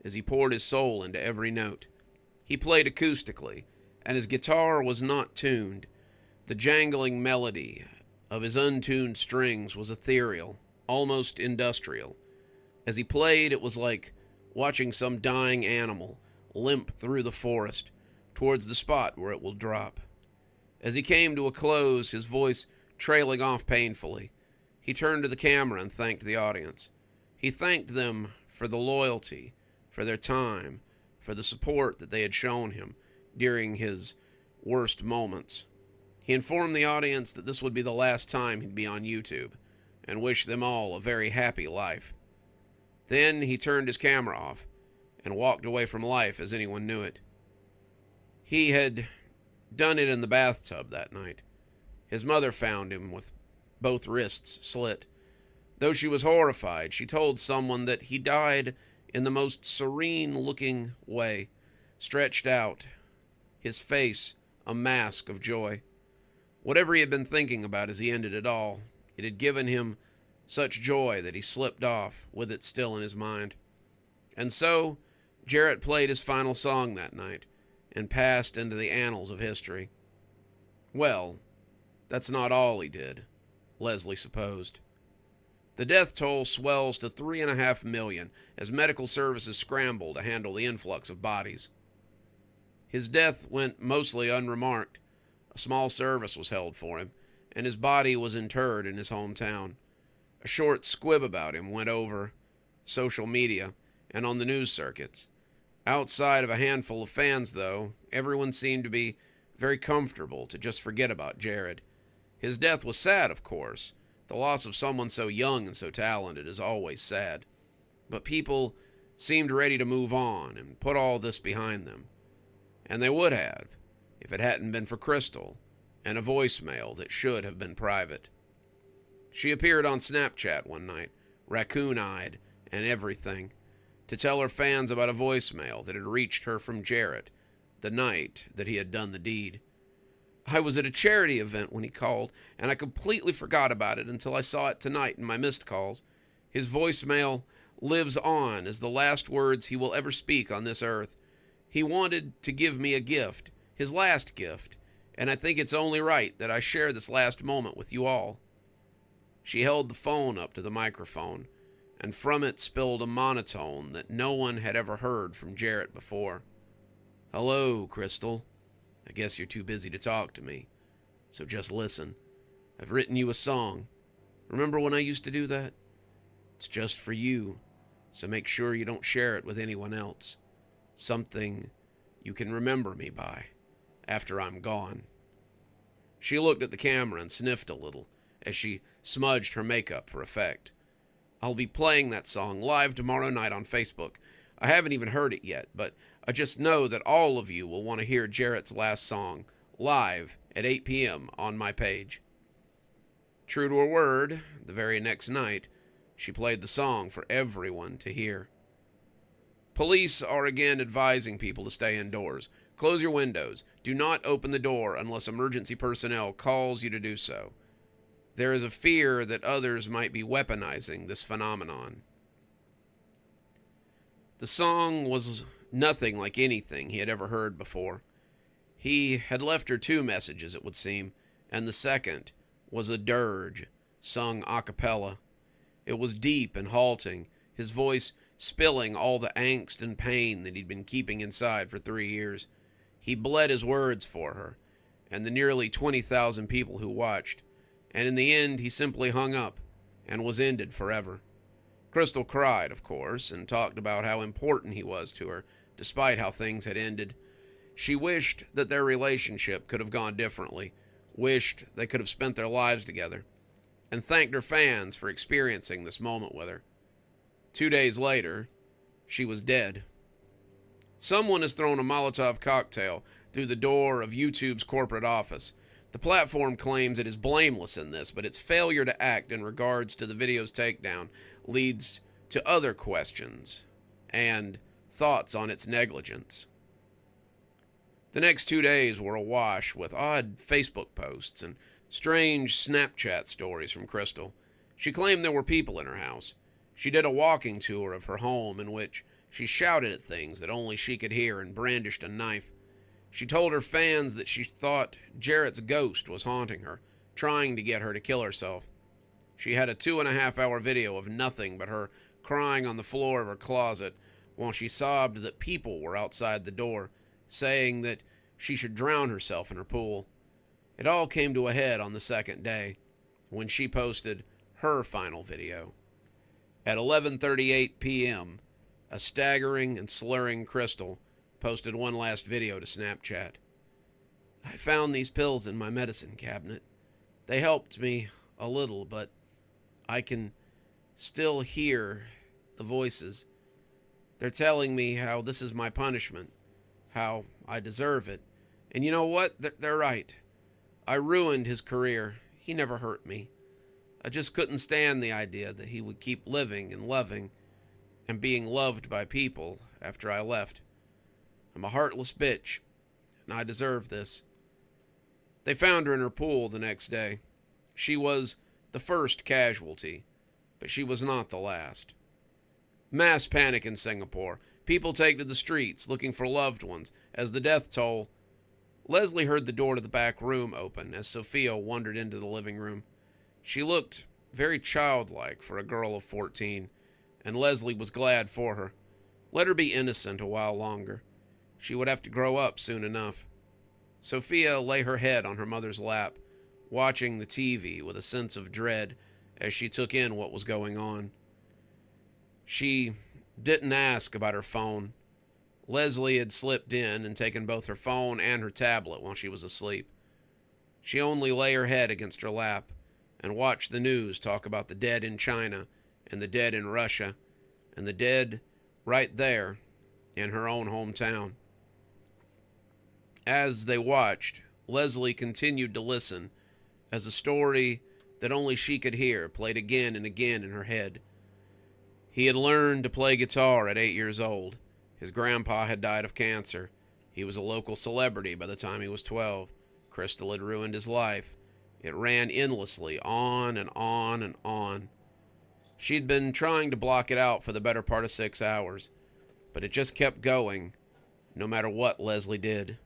as he poured his soul into every note. He played acoustically, and his guitar was not tuned. The jangling melody of his untuned strings was ethereal, almost industrial. As he played, it was like watching some dying animal limp through the forest towards the spot where it will drop. As he came to a close, his voice trailing off painfully, he turned to the camera and thanked the audience. He thanked them for the loyalty, for their time, for the support that they had shown him during his worst moments. He informed the audience that this would be the last time he'd be on YouTube, and wished them all a very happy life. Then he turned his camera off and walked away from life as anyone knew it. He had done it in the bathtub that night. His mother found him with both wrists slit. Though she was horrified, she told someone that he died in the most serene-looking way, stretched out, his face a mask of joy. Whatever he had been thinking about as he ended it all, it had given him such joy that he slipped off with it still in his mind. And so, Jarrett played his final song that night and passed into the annals of history. Well, that's not all he did, Leslie supposed. The death toll swells to 3.5 million as medical services scramble to handle the influx of bodies. His death went mostly unremarked. A small service was held for him, and his body was interred in his hometown. A short squib about him went over social media and on the news circuits. Outside of a handful of fans, though, everyone seemed to be very comfortable to just forget about Jared. His death was sad, of course. The loss of someone so young and so talented is always sad. But people seemed ready to move on and put all this behind them. And they would have, if it hadn't been for Crystal and a voicemail that should have been private. She appeared on Snapchat one night, raccoon-eyed and everything, to tell her fans about a voicemail that had reached her from Jarrett the night that he had done the deed. I was at a charity event when he called, and I completely forgot about it until I saw it tonight in my missed calls. His voicemail lives on as the last words he will ever speak on this earth. He wanted to give me a gift, his last gift, and I think it's only right that I share this last moment with you all. She held the phone up to the microphone, and from it spilled a monotone that no one had ever heard from Jarrett before. Hello, Crystal. I guess you're too busy to talk to me, so just listen. I've written you a song. Remember when I used to do that? It's just for you, so make sure you don't share it with anyone else. Something you can remember me by after I'm gone." She looked at the camera and sniffed a little as she smudged her makeup for effect. "I'll be playing that song live tomorrow night on Facebook. I haven't even heard it yet, but I just know that all of you will want to hear Jarrett's last song live at 8 p.m. on my page." True to her word, the very next night, she played the song for everyone to hear. Police are again advising people to stay indoors. Close your windows. Do not open the door unless emergency personnel calls you to do so. There is a fear that others might be weaponizing this phenomenon. The song was nothing like anything he had ever heard before. He had left her 2 messages, it would seem, and the second was a dirge, sung a cappella. It was deep and halting, his voice spilling all the angst and pain that he'd been keeping inside for 3 years. He bled his words for her, and the nearly 20,000 people who watched, and in the end he simply hung up, and was ended forever. Crystal cried, of course, and talked about how important he was to her, despite how things had ended. She wished that their relationship could have gone differently, wished they could have spent their lives together, and thanked her fans for experiencing this moment with her. 2 days later, she was dead. Someone has thrown a Molotov cocktail through the door of YouTube's corporate office. The platform claims it is blameless in this, but its failure to act in regards to the video's takedown leads to other questions and thoughts on its negligence. The next 2 days were awash with odd Facebook posts and strange Snapchat stories from Crystal. She claimed there were people in her house. She did a walking tour of her home in which she shouted at things that only she could hear and brandished a knife. She told her fans that she thought Jarrett's ghost was haunting her, trying to get her to kill herself. She had a 2.5-hour video of nothing but her crying on the floor of her closet while she sobbed that people were outside the door, saying that she should drown herself in her pool. It all came to a head on the second day, when she posted her final video. At 11:38 p.m., a staggering and slurring Crystal posted one last video to Snapchat. "I found these pills in my medicine cabinet. They helped me a little, but I can still hear the voices. They're telling me how this is my punishment, how I deserve it. And you know what? They're right. I ruined his career. He never hurt me. I just couldn't stand the idea that he would keep living and loving and being loved by people after I left. I'm a heartless bitch, and I deserve this." They found her in her pool the next day. She was the first casualty, but she was not the last. Mass panic in Singapore. People take to the streets looking for loved ones as the death toll. Leslie heard the door to the back room open as Sophia wandered into the living room. She looked very childlike for a girl of 14, and Leslie was glad for her. Let her be innocent a while longer. She would have to grow up soon enough. Sophia lay her head on her mother's lap, watching the TV with a sense of dread as she took in what was going on. She didn't ask about her phone. Leslie had slipped in and taken both her phone and her tablet while she was asleep. She only lay her head against her lap and watched the news talk about the dead in China and the dead in Russia and the dead right there in her own hometown. As they watched, Leslie continued to listen as a story that only she could hear played again and again in her head. He had learned to play guitar at 8 years old. His grandpa had died of cancer. He was a local celebrity by the time he was 12. Crystal had ruined his life. It ran endlessly, on and on and on. She'd been trying to block it out for the better part of 6 hours, but it just kept going, no matter what Leslie did.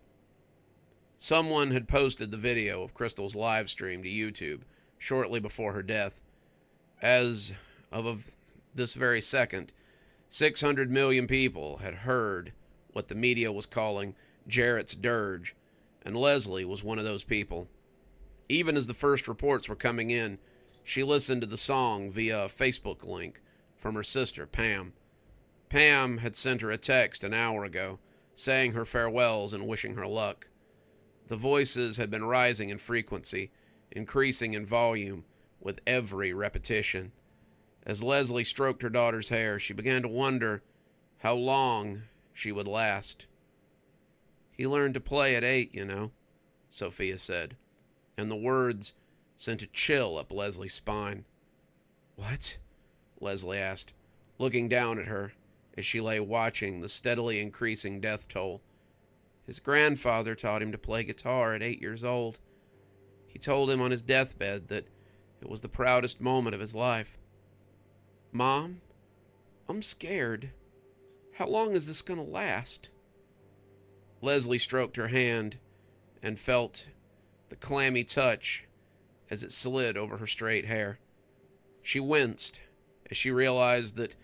Someone had posted the video of Crystal's live stream to YouTube shortly before her death. As of this very second, 600 million people had heard what the media was calling Jarrett's dirge, and Leslie was one of those people. Even as the first reports were coming in, She listened to the song via a Facebook link from her sister, Pam. Pam had sent her a text an hour ago, saying her farewells and wishing her luck. The voices had been rising in frequency, increasing in volume with every repetition. As Leslie stroked her daughter's hair, she began to wonder how long she would last. "He learned to play at 8, you know," Sophia said, and the words sent a chill up Leslie's spine. "What?" Leslie asked, looking down at her as she lay watching the steadily increasing death toll. "His grandfather taught him to play guitar at 8 years old. He told him on his deathbed that it was the proudest moment of his life. Mom, I'm scared. How long is this going to last?" Leslie stroked her hand and felt the clammy touch as it slid over her straight hair. She winced as she realized that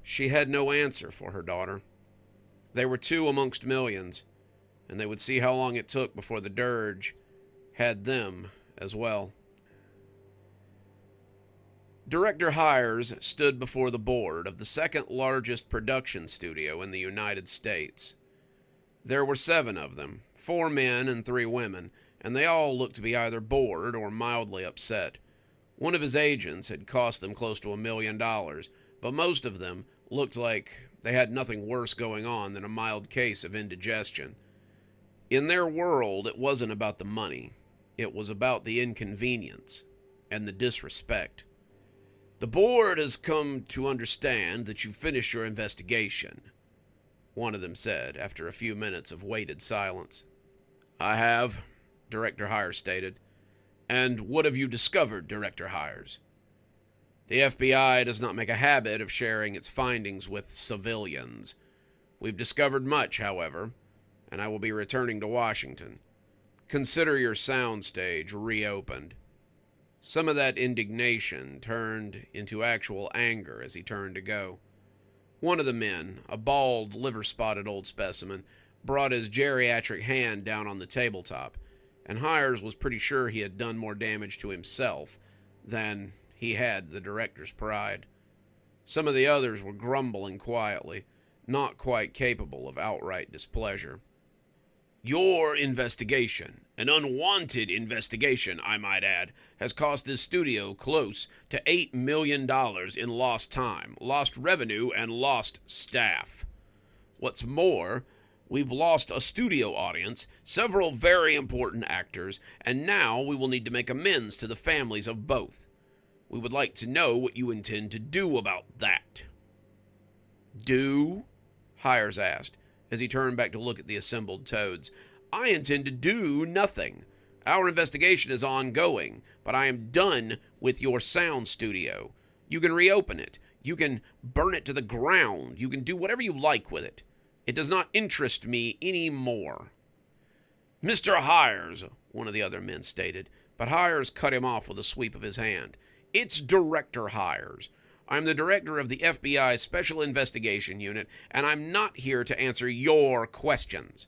she had no answer for her daughter. They were two amongst millions, and they would see how long it took before the dirge had them as well. Director Hires stood before the board of the second largest production studio in the United States. There were 7 of them, 4 men and 3 women, and they all looked to be either bored or mildly upset. One of his agents had cost them close to $1 million, but most of them looked like they had nothing worse going on than a mild case of indigestion. In their world, it wasn't about the money. It was about the inconvenience and the disrespect. "The board has come to understand that you finished your investigation," one of them said after a few minutes of weighted silence. "I have," Director Hires stated. "And what have you discovered, Director Hires?" "The FBI does not make a habit of sharing its findings with civilians. We've discovered much, however, and I will be returning to Washington. Consider your soundstage reopened." Some of that indignation turned into actual anger as he turned to go. One of the men, a bald, liver-spotted old specimen, brought his geriatric hand down on the tabletop, and Hires was pretty sure he had done more damage to himself than he had the director's pride. Some of the others were grumbling quietly, not quite capable of outright displeasure. "Your investigation, an unwanted investigation, I might add, has cost this studio close to $8 million in lost time, lost revenue, and lost staff. What's more, we've lost a studio audience, several very important actors, and now we will need to make amends to the families of both. We would like to know what you intend to do about that." "Do?" Hires asked, as he turned back to look at the assembled toads. "I intend to do nothing. Our investigation is ongoing, but I am done with your sound studio. You can reopen it. You can burn it to the ground. You can do whatever you like with it. It does not interest me any more." "Mr. Hires," one of the other men stated, but Hires cut him off with a sweep of his hand. "It's Director Hires. I'm the director of the FBI Special Investigation Unit, and I'm not here to answer your questions.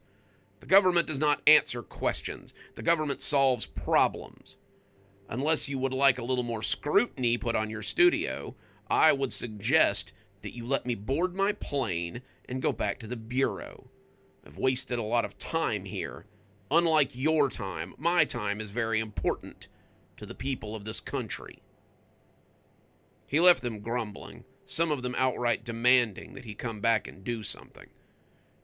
The government does not answer questions. The government solves problems. Unless you would like a little more scrutiny put on your studio, I would suggest that you let me board my plane and go back to the Bureau. I've wasted a lot of time here. Unlike your time, my time is very important to the people of this country." He left them grumbling, some of them outright demanding that he come back and do something.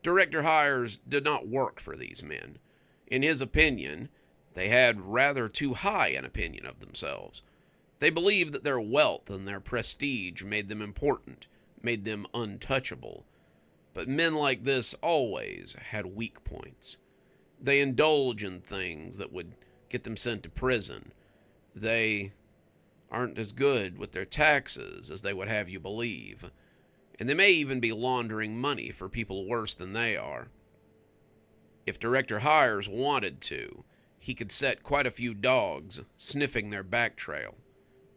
Director Hires did not work for these men. In his opinion, they had rather too high an opinion of themselves. They believed that their wealth and their prestige made them important, made them untouchable. But men like this always had weak points. They indulge in things that would get them sent to prison. They aren't as good with their taxes as they would have you believe, and they may even be laundering money for people worse than they are. If Director Hires wanted to, he could set quite a few dogs sniffing their back trail,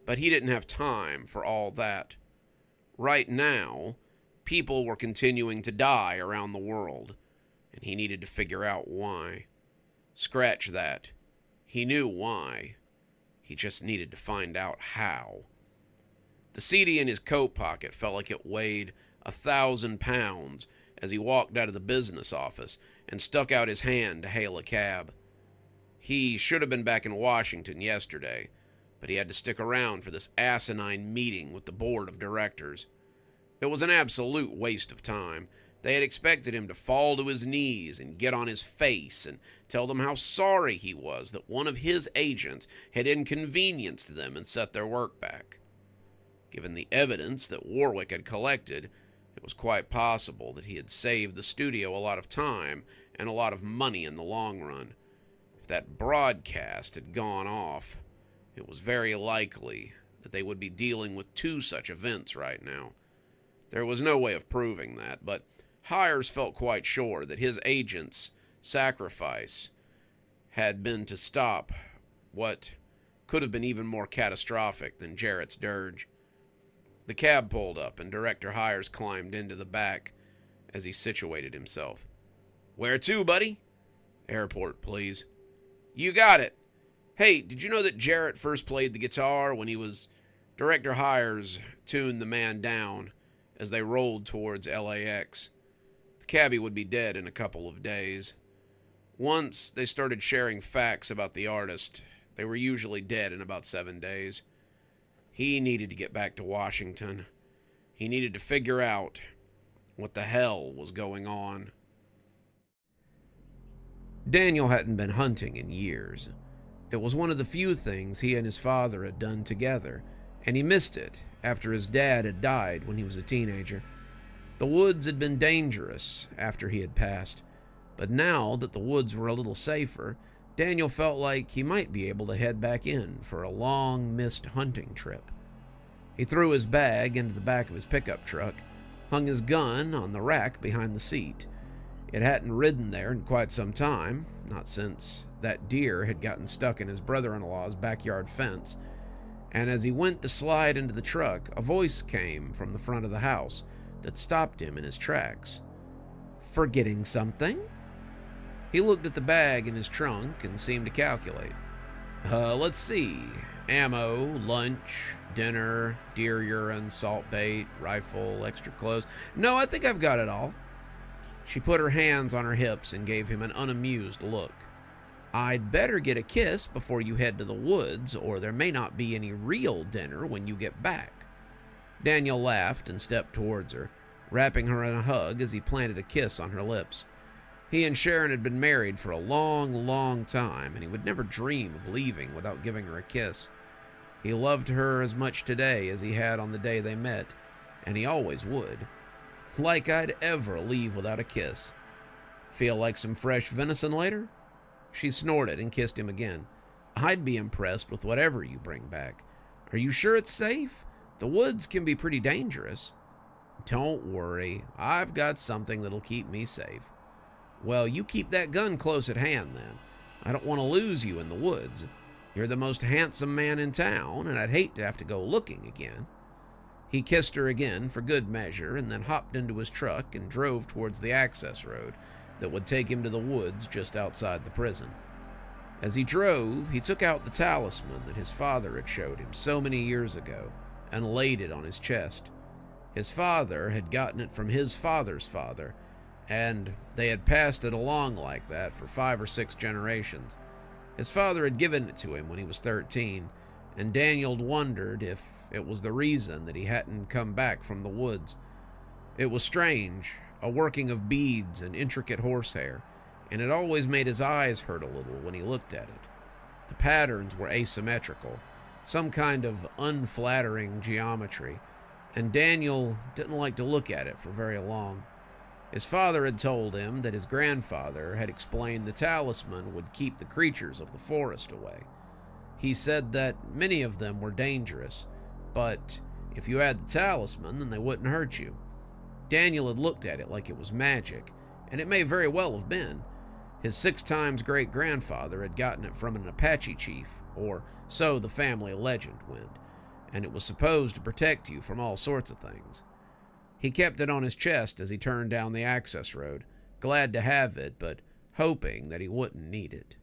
but he didn't have time for all that. Right now, people were continuing to die around the world, and he needed to figure out why. Scratch that. He knew why. He just needed to find out how. The CD in his coat pocket felt like it weighed 1,000 pounds as he walked out of the business office and stuck out his hand to hail a cab. He should have been back in Washington yesterday, but he had to stick around for this asinine meeting with the board of directors. It was an absolute waste of time. They had expected him to fall to his knees and get on his face and tell them how sorry he was that one of his agents had inconvenienced them and set their work back. Given the evidence that Warwick had collected, it was quite possible that he had saved the studio a lot of time and a lot of money in the long run. If that broadcast had gone off, it was very likely that they would be dealing with 2 such events right now. There was no way of proving that, but Hires felt quite sure that his agent's sacrifice had been to stop what could have been even more catastrophic than Jarrett's dirge. The cab pulled up, and Director Hires climbed into the back as he situated himself. "Where to, buddy?" "Airport, please." "You got it. Hey, did you know that Jarrett first played the guitar when he was..." Director Hires tuned the man down as they rolled towards LAX. The cabbie would be dead in a couple of days. Once they started sharing facts about the artist, they were usually dead in about 7 days. He needed to get back to Washington. He needed to figure out what the hell was going on. Daniel hadn't been hunting in years. It was one of the few things he and his father had done together, and he missed it after his dad had died when he was a teenager. The woods had been dangerous after he had passed, but now that the woods were a little safer, Daniel felt like he might be able to head back in for a long-missed hunting trip. He threw his bag into the back of his pickup truck, hung his gun on the rack behind the seat. It hadn't ridden there in quite some time, not since that deer had gotten stuck in his brother-in-law's backyard fence, and as he went to slide into the truck, a voice came from the front of the house that stopped him in his tracks. "Forgetting something?" He looked at the bag in his trunk and seemed to calculate. Let's see. Ammo, lunch, dinner, deer urine, salt bait, rifle, extra clothes. No, I think I've got it all." She put her hands on her hips and gave him an unamused look. "I'd better get a kiss before you head to the woods, or there may not be any real dinner when you get back." Daniel laughed and stepped towards her, wrapping her in a hug as he planted a kiss on her lips. He and Sharon had been married for a long, long time, and he would never dream of leaving without giving her a kiss. He loved her as much today as he had on the day they met, and he always would. Like I'd ever leave without a kiss. "Feel like some fresh venison later?" She snorted and kissed him again. "I'd be impressed with whatever you bring back. Are you sure it's safe? The woods can be pretty dangerous." "Don't worry. I've got something that'll keep me safe." "Well, you keep that gun close at hand, then. I don't want to lose you in the woods. You're the most handsome man in town, and I'd hate to have to go looking again." He kissed her again for good measure, and then hopped into his truck and drove towards the access road that would take him to the woods just outside the prison. As he drove, he took out the talisman that his father had showed him so many years ago and laid it on his chest. His father had gotten it from his father's father, and they had passed it along like that for 5 or 6 generations. His father had given it to him when he was 13, and Daniel wondered if it was the reason that he hadn't come back from the woods. It was strange, a working of beads and intricate horsehair, and it always made his eyes hurt a little when he looked at it. The patterns were asymmetrical, some kind of unflattering geometry, and Daniel didn't like to look at it for very long. His father had told him that his grandfather had explained the talisman would keep the creatures of the forest away. He said that many of them were dangerous, but if you had the talisman, then they wouldn't hurt you. Daniel had looked at it like it was magic, and it may very well have been. His 6 times great-grandfather had gotten it from an Apache chief, or so the family legend went, and it was supposed to protect you from all sorts of things. He kept it on his chest as he turned down the access road, glad to have it, but hoping that he wouldn't need it.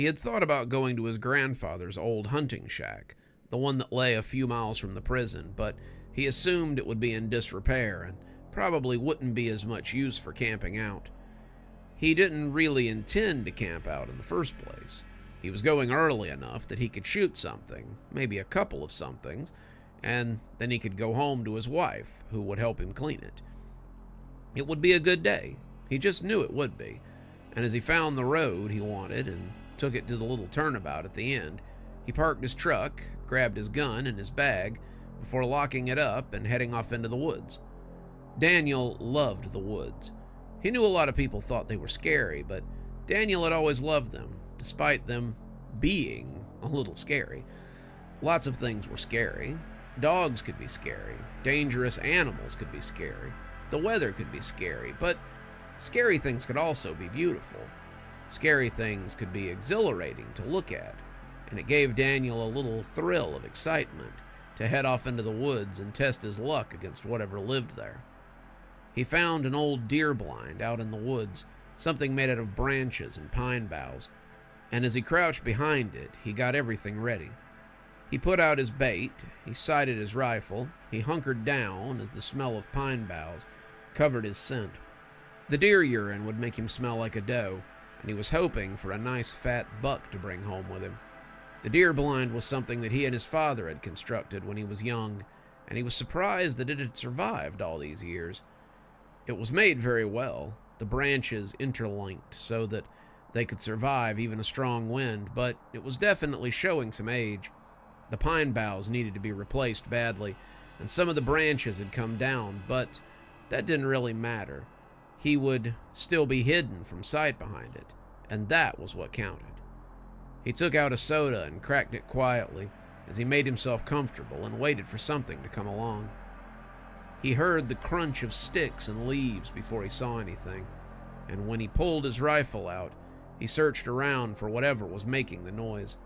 He had thought about going to his grandfather's old hunting shack, the one that lay a few miles from the prison, but he assumed it would be in disrepair and probably wouldn't be as much use for camping out. He didn't really intend to camp out in the first place. He was going early enough that he could shoot something, maybe a couple of somethings, and then he could go home to his wife, who would help him clean it. It would be a good day. He just knew it would be. And as he found the road he wanted and took it to the little turnabout at the end, he parked his truck, grabbed his gun and his bag before locking it up and heading off into the woods. Daniel loved the woods. He knew a lot of people thought they were scary, but Daniel had always loved them, despite them being a little scary. Lots of things were scary. Dogs could be scary. Dangerous animals could be scary. The weather could be scary, but scary things could also be beautiful. Scary things could be exhilarating to look at, and it gave Daniel a little thrill of excitement to head off into the woods and test his luck against whatever lived there. He found an old deer blind out in the woods, something made out of branches and pine boughs, and as he crouched behind it, he got everything ready. He put out his bait, he sighted his rifle, he hunkered down as the smell of pine boughs covered his scent. The deer urine would make him smell like a doe, and he was hoping for a nice fat buck to bring home with him. The deer blind was something that he and his father had constructed when he was young, and he was surprised that it had survived all these years. It was made very well, the branches interlinked so that they could survive even a strong wind, but it was definitely showing some age. The pine boughs needed to be replaced badly, and some of the branches had come down, but that didn't really matter. He would still be hidden from sight behind it, and that was what counted. He took out a soda and cracked it quietly as he made himself comfortable and waited for something to come along. He heard the crunch of sticks and leaves before he saw anything, and when he pulled his rifle out, he searched around for whatever was making the noise.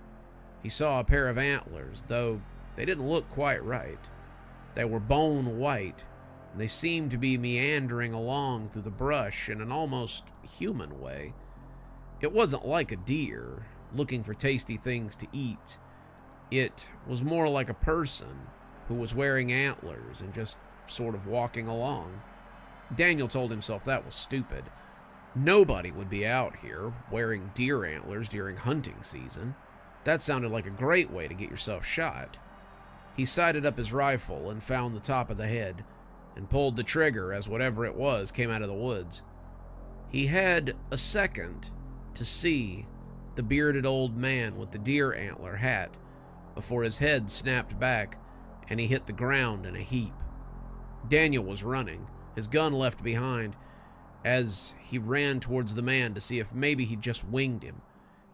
He saw a pair of antlers, though they didn't look quite right. They were bone white, and they seemed to be meandering along through the brush in an almost human way. It wasn't like a deer looking for tasty things to eat. It was more like a person who was wearing antlers and just sort of walking along. Daniel told himself that was stupid. Nobody would be out here wearing deer antlers during hunting season. That sounded like a great way to get yourself shot. He sighted up his rifle and found the top of the head, and pulled the trigger as whatever it was came out of the woods. He had a second to see the bearded old man with the deer antler hat before his head snapped back and he hit the ground in a heap. Daniel was running, his gun left behind, as he ran towards the man to see if maybe he'd just winged him.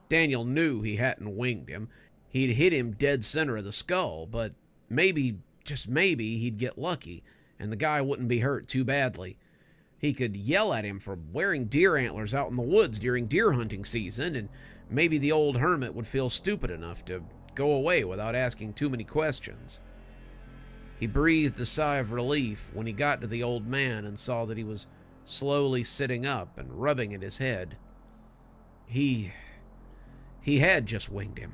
Daniel knew he hadn't winged him. He'd hit him dead center of the skull, but maybe, just maybe, he'd get lucky, and the guy wouldn't be hurt too badly. He could yell at him for wearing deer antlers out in the woods during deer hunting season, and maybe the old hermit would feel stupid enough to go away without asking too many questions. He breathed a sigh of relief when he got to the old man and saw that he was slowly sitting up and rubbing at his head. He had just winged him.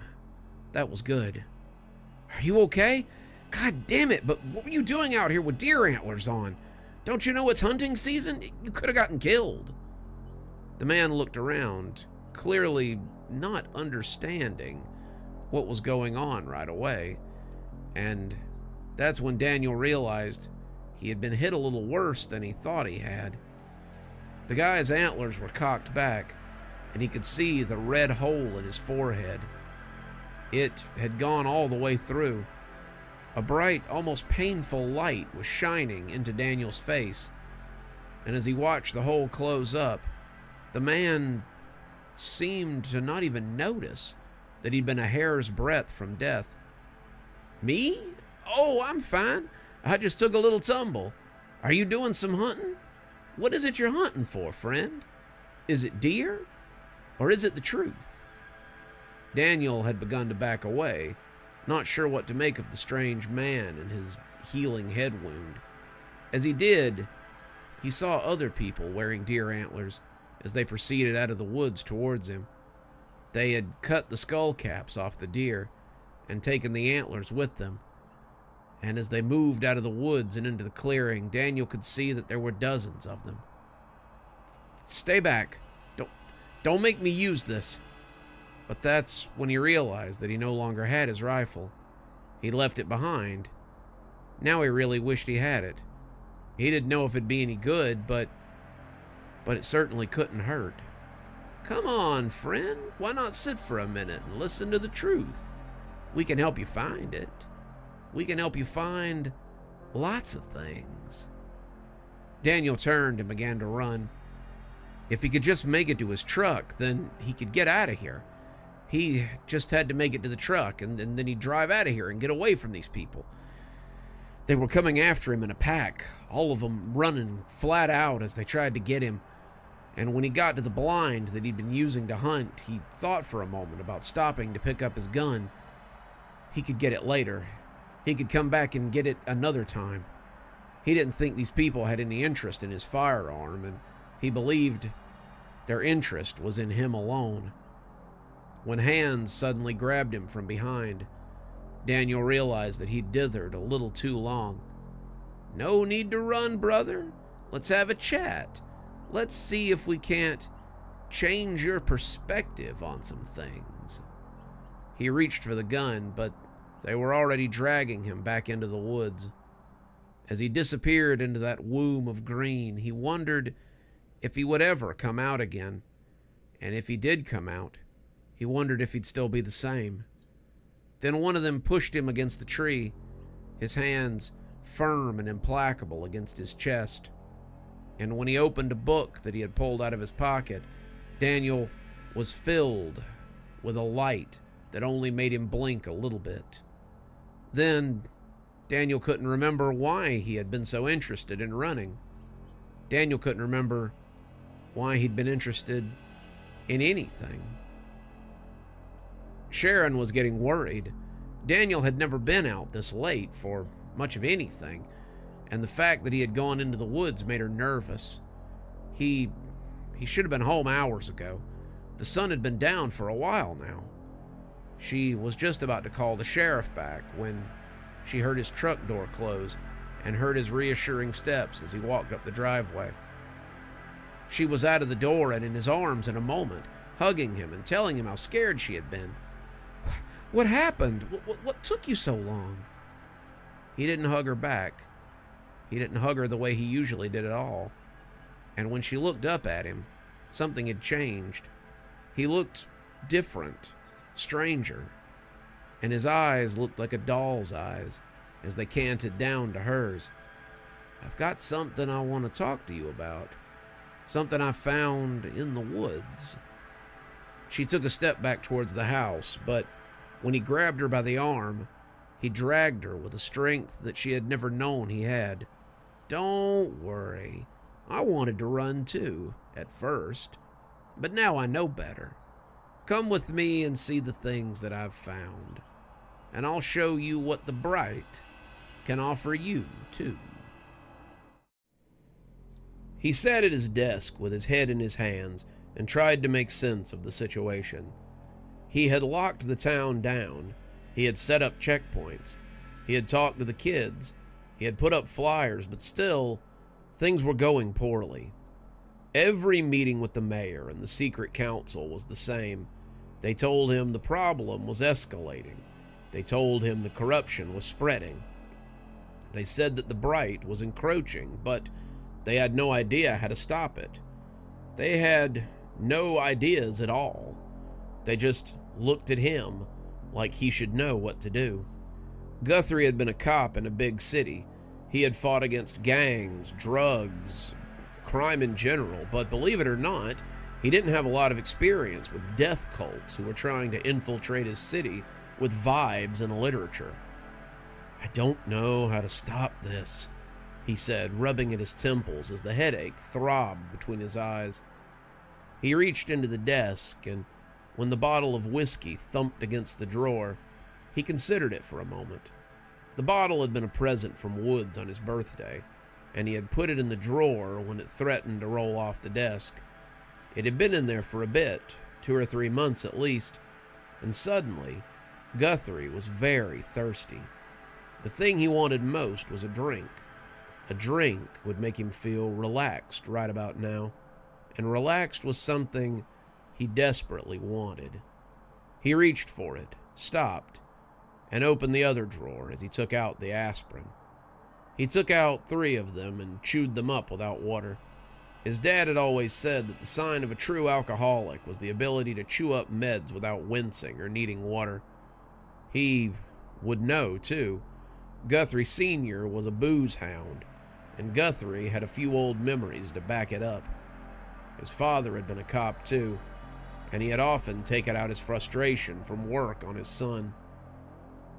That was good. "Are you okay? God damn it, but what were you doing out here with deer antlers on? Don't you know it's hunting season? You could have gotten killed." The man looked around, clearly not understanding what was going on right away, and that's when Daniel realized he had been hit a little worse than he thought he had. The guy's antlers were cocked back, and he could see the red hole in his forehead. It had gone all the way through. A bright, almost painful light was shining into Daniel's face, and as he watched the hole close up, the man seemed to not even notice that he'd been a hair's breadth from death. "Me? Oh, I'm fine. I just took a little tumble. Are you doing some hunting? What is it you're hunting for, friend? Is it deer? Or is it the truth?" Daniel had begun to back away, not sure what to make of the strange man and his healing head wound. As he did, he saw other people wearing deer antlers as they proceeded out of the woods towards him. They had cut the skull caps off the deer and taken the antlers with them. And as they moved out of the woods and into the clearing, Daniel could see that there were dozens of them. "Stay back. Don't make me use this." But that's when he realized that he no longer had his rifle. He'd left it behind. Now he really wished he had it. He didn't know if it'd be any good, but it certainly couldn't hurt. "Come on, friend. Why not sit for a minute and listen to the truth? We can help you find it. We can help you find lots of things." Daniel turned and began to run. If he could just make it to his truck, then he could get out of here. He just had to make it to the truck, and then he'd drive out of here and get away from these people. They were coming after him in a pack, all of them running flat out as they tried to get him. And when he got to the blind that he'd been using to hunt, he thought for a moment about stopping to pick up his gun. He could get it later. He could come back and get it another time. He didn't think these people had any interest in his firearm, and he believed their interest was in him alone. When hands suddenly grabbed him from behind, Daniel realized that he'd dithered a little too long. "No need to run, brother. Let's have a chat. Let's see if we can't change your perspective on some things." He reached for the gun, but they were already dragging him back into the woods. As he disappeared into that womb of green, he wondered if he would ever come out again. And if he did come out, he wondered if he'd still be the same. Then one of them pushed him against the tree, his hands firm and implacable against his chest. And when he opened a book that he had pulled out of his pocket, Daniel was filled with a light that only made him blink a little bit. Then Daniel couldn't remember why he had been so interested in running. Daniel couldn't remember why he'd been interested in anything. Sharon was getting worried. Daniel had never been out this late for much of anything, and the fact that he had gone into the woods made her nervous. He should have been home hours ago. The sun had been down for a while now. She was just about to call the sheriff back when she heard his truck door close and heard his reassuring steps as he walked up the driveway. She was out of the door and in his arms in a moment, hugging him and telling him how scared she had been. "What happened? What took you so long?" He didn't hug her back. He didn't hug her the way he usually did at all. And when she looked up at him, something had changed. He looked different, stranger, and his eyes looked like a doll's eyes as they canted down to hers. "I've got something I want to talk to you about. Something I found in the woods." She took a step back towards the house, but when he grabbed her by the arm, he dragged her with a strength that she had never known he had. "Don't worry. I wanted to run too, at first, but now I know better. Come with me and see the things that I've found, and I'll show you what the bright can offer you too." He sat at his desk with his head in his hands and tried to make sense of the situation. He had locked the town down. He had set up checkpoints. He had talked to the kids. He had put up flyers, but still, things were going poorly. Every meeting with the mayor and the secret council was the same. They told him the problem was escalating. They told him the corruption was spreading. They said that the bright was encroaching, but they had no idea how to stop it. They had no ideas at all. They just looked at him like he should know what to do. Guthrie had been a cop in a big city. He had fought against gangs, drugs, crime in general, but believe it or not, he didn't have a lot of experience with death cults who were trying to infiltrate his city with vibes and literature. "I don't know how to stop this," he said, rubbing at his temples as the headache throbbed between his eyes. He reached into the desk, and when the bottle of whiskey thumped against the drawer, he considered it for a moment. The bottle had been a present from Woods on his birthday, and he had put it in the drawer when it threatened to roll off the desk. It had been in there for a bit, 2 or 3 months at least, and suddenly, Guthrie was very thirsty. The thing he wanted most was a drink. A drink would make him feel relaxed right about now, and relaxed was something he desperately wanted. He reached for it, stopped, and opened the other drawer as he took out the aspirin. He took out 3 of them and chewed them up without water. His dad had always said that the sign of a true alcoholic was the ability to chew up meds without wincing or needing water. He would know, too. Guthrie Sr. was a booze hound, and Guthrie had a few old memories to back it up. His father had been a cop, too, and he had often taken out his frustration from work on his son.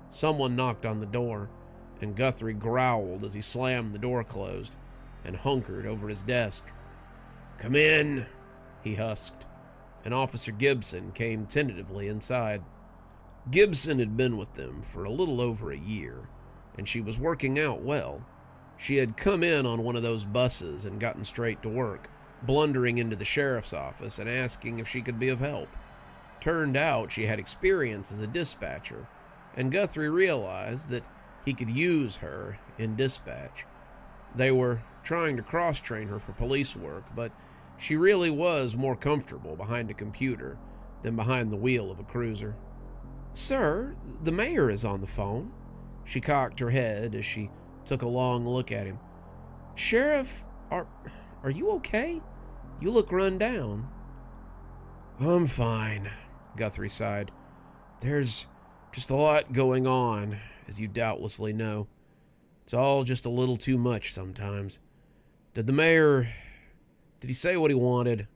Someone knocked on the door, and Guthrie growled as he slammed the door closed and hunkered over his desk. "Come in," he husked, and Officer Gibson came tentatively inside. Gibson had been with them for a little over a year, and she was working out well. She had come in on one of those buses and gotten straight to work, blundering into the sheriff's office and asking if she could be of help. Turned out she had experience as a dispatcher, and Guthrie realized that he could use her in dispatch. They were trying to cross-train her for police work, but she really was more comfortable behind a computer than behind the wheel of a cruiser. "Sir, the mayor is on the phone." She cocked her head as she took a long look at him. "Sheriff, are you okay? You look run down." "I'm fine," Guthrie sighed. "There's just a lot going on, as you doubtlessly know. It's all just a little too much sometimes. Did he say what he wanted?"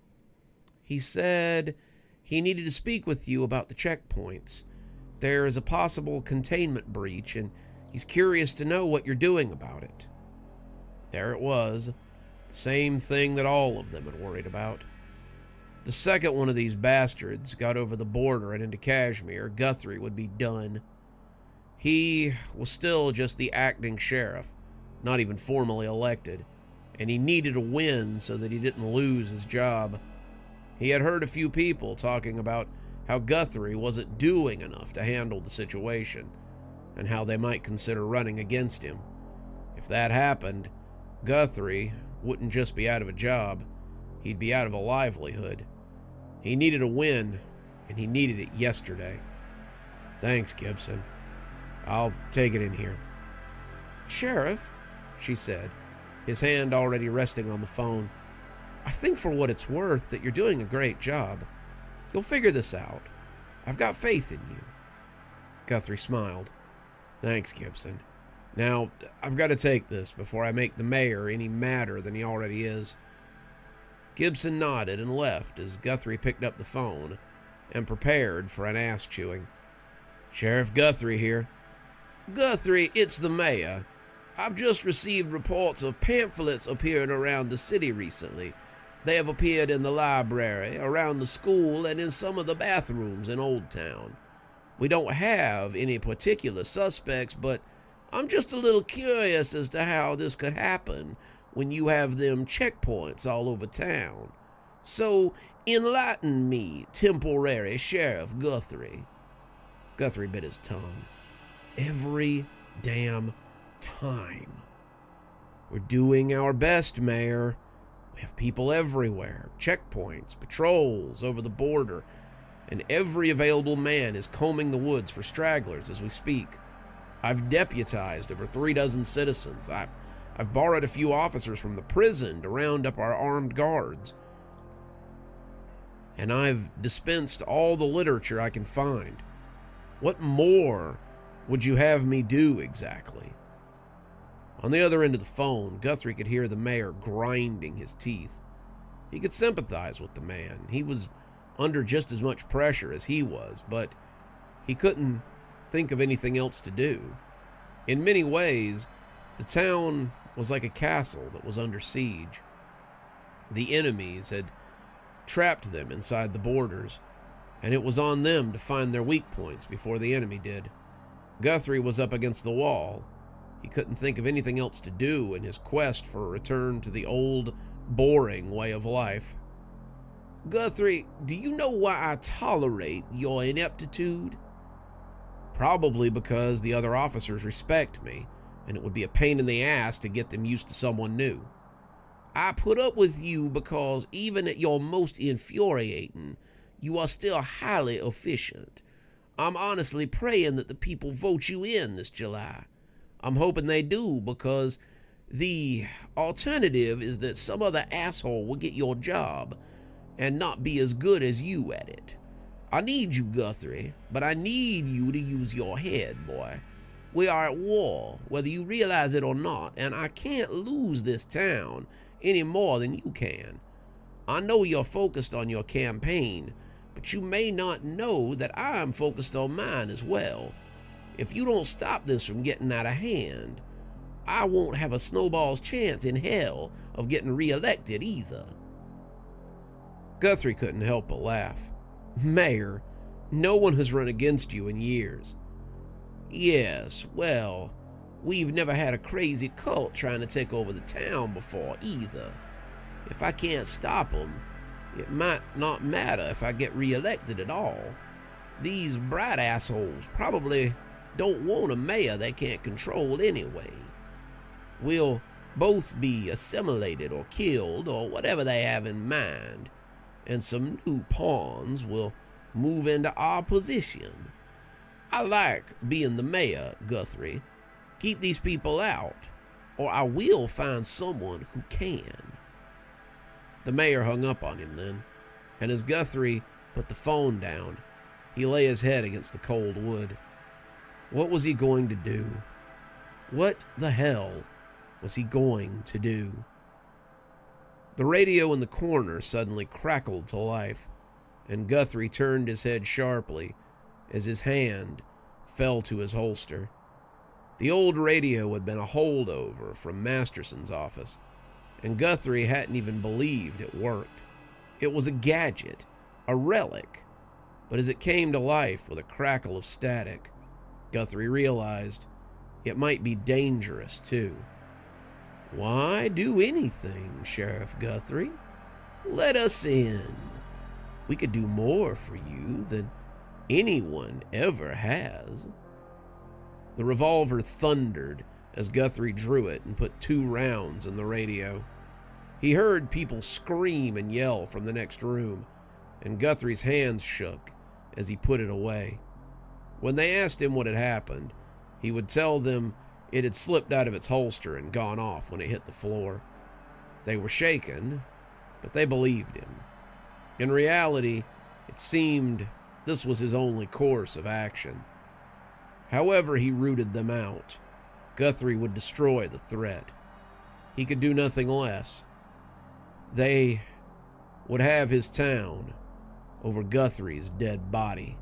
"He said he needed to speak with you about the checkpoints. There is a possible containment breach, and he's curious to know what you're doing about it." There it was, the same thing that all of them had worried about. The second one of these bastards got over the border and into Kashmir, Guthrie would be done. He was still just the acting sheriff, not even formally elected, and he needed a win so that he didn't lose his job. He had heard a few people talking about how Guthrie wasn't doing enough to handle the situation, and how they might consider running against him. If that happened, Guthrie wouldn't just be out of a job, he'd be out of a livelihood. He needed a win, and he needed it yesterday. "Thanks, Gibson. I'll take it in here." "Sheriff," she said, his hand already resting on the phone, "I think for what it's worth that you're doing a great job. You'll figure this out. I've got faith in you." Guthrie smiled. "Thanks, Gibson. Now, I've got to take this before I make the mayor any madder than he already is." Gibson nodded and left as Guthrie picked up the phone and prepared for an ass chewing. "Sheriff Guthrie here." "Guthrie, it's the mayor. I've just received reports of pamphlets appearing around the city recently. They have appeared in the library, around the school, and in some of the bathrooms in Old Town. We don't have any particular suspects, but I'm just a little curious as to how this could happen when you have them checkpoints all over town. So enlighten me, temporary Sheriff Guthrie." Guthrie bit his tongue. "Every damn time. We're doing our best, Mayor. We have people everywhere, checkpoints, patrols over the border, and every available man is combing the woods for stragglers as we speak. I've deputized over 3 dozen citizens. I've borrowed a few officers from the prison to round up our armed guards. And I've dispensed all the literature I can find. What more would you have me do exactly?" On the other end of the phone, Guthrie could hear the mayor grinding his teeth. He could sympathize with the man. He was under just as much pressure as he was, but he couldn't think of anything else to do. In many ways, the town was like a castle that was under siege. The enemies had trapped them inside the borders, and it was on them to find their weak points before the enemy did. Guthrie was up against the wall. He couldn't think of anything else to do in his quest for a return to the old, boring way of life. Guthrie, do you know why I tolerate your ineptitude? Probably because the other officers respect me, and it would be a pain in the ass to get them used to someone new. I put up with you because even at your most infuriating, you are still highly efficient. I'm honestly praying that the people vote you in this July. I'm hoping they do, because the alternative is that some other asshole will get your job and not be as good as you at it. I need you, Guthrie, but I need you to use your head, boy. We are at war, whether you realize it or not, and I can't lose this town any more than you can. I know you're focused on your campaign, but you may not know that I'm focused on mine as well. If you don't stop this from getting out of hand, I won't have a snowball's chance in hell of getting reelected either. Guthrie couldn't help but laugh. Mayor, no one has run against you in years. Yes, well, we've never had a crazy cult trying to take over the town before either. If I can't stop them, it might not matter if I get reelected at all. These bright assholes probably don't want a mayor they can't control anyway. We'll both be assimilated or killed or whatever they have in mind, and some new pawns will move into our position. I like being the mayor, Guthrie. Keep these people out, or I will find someone who can. The mayor hung up on him then, and as Guthrie put the phone down, he lay his head against the cold wood. What was he going to do? What the hell was he going to do? The radio in the corner suddenly crackled to life, and Guthrie turned his head sharply as his hand fell to his holster. The old radio had been a holdover from Masterson's office, and Guthrie hadn't even believed it worked. It was a gadget, a relic, but as it came to life with a crackle of static, Guthrie realized it might be dangerous too. Why do anything, Sheriff Guthrie? Let us in. We could do more for you than anyone ever has. The revolver thundered as Guthrie drew it and put 2 rounds in the radio. He heard people scream and yell from the next room, and Guthrie's hands shook as he put it away. When they asked him what had happened, he would tell them it had slipped out of its holster and gone off when it hit the floor. They were shaken, but they believed him. In reality, it seemed this was his only course of action. However he rooted them out, Guthrie would destroy the threat. He could do nothing less. They would have his town over Guthrie's dead body.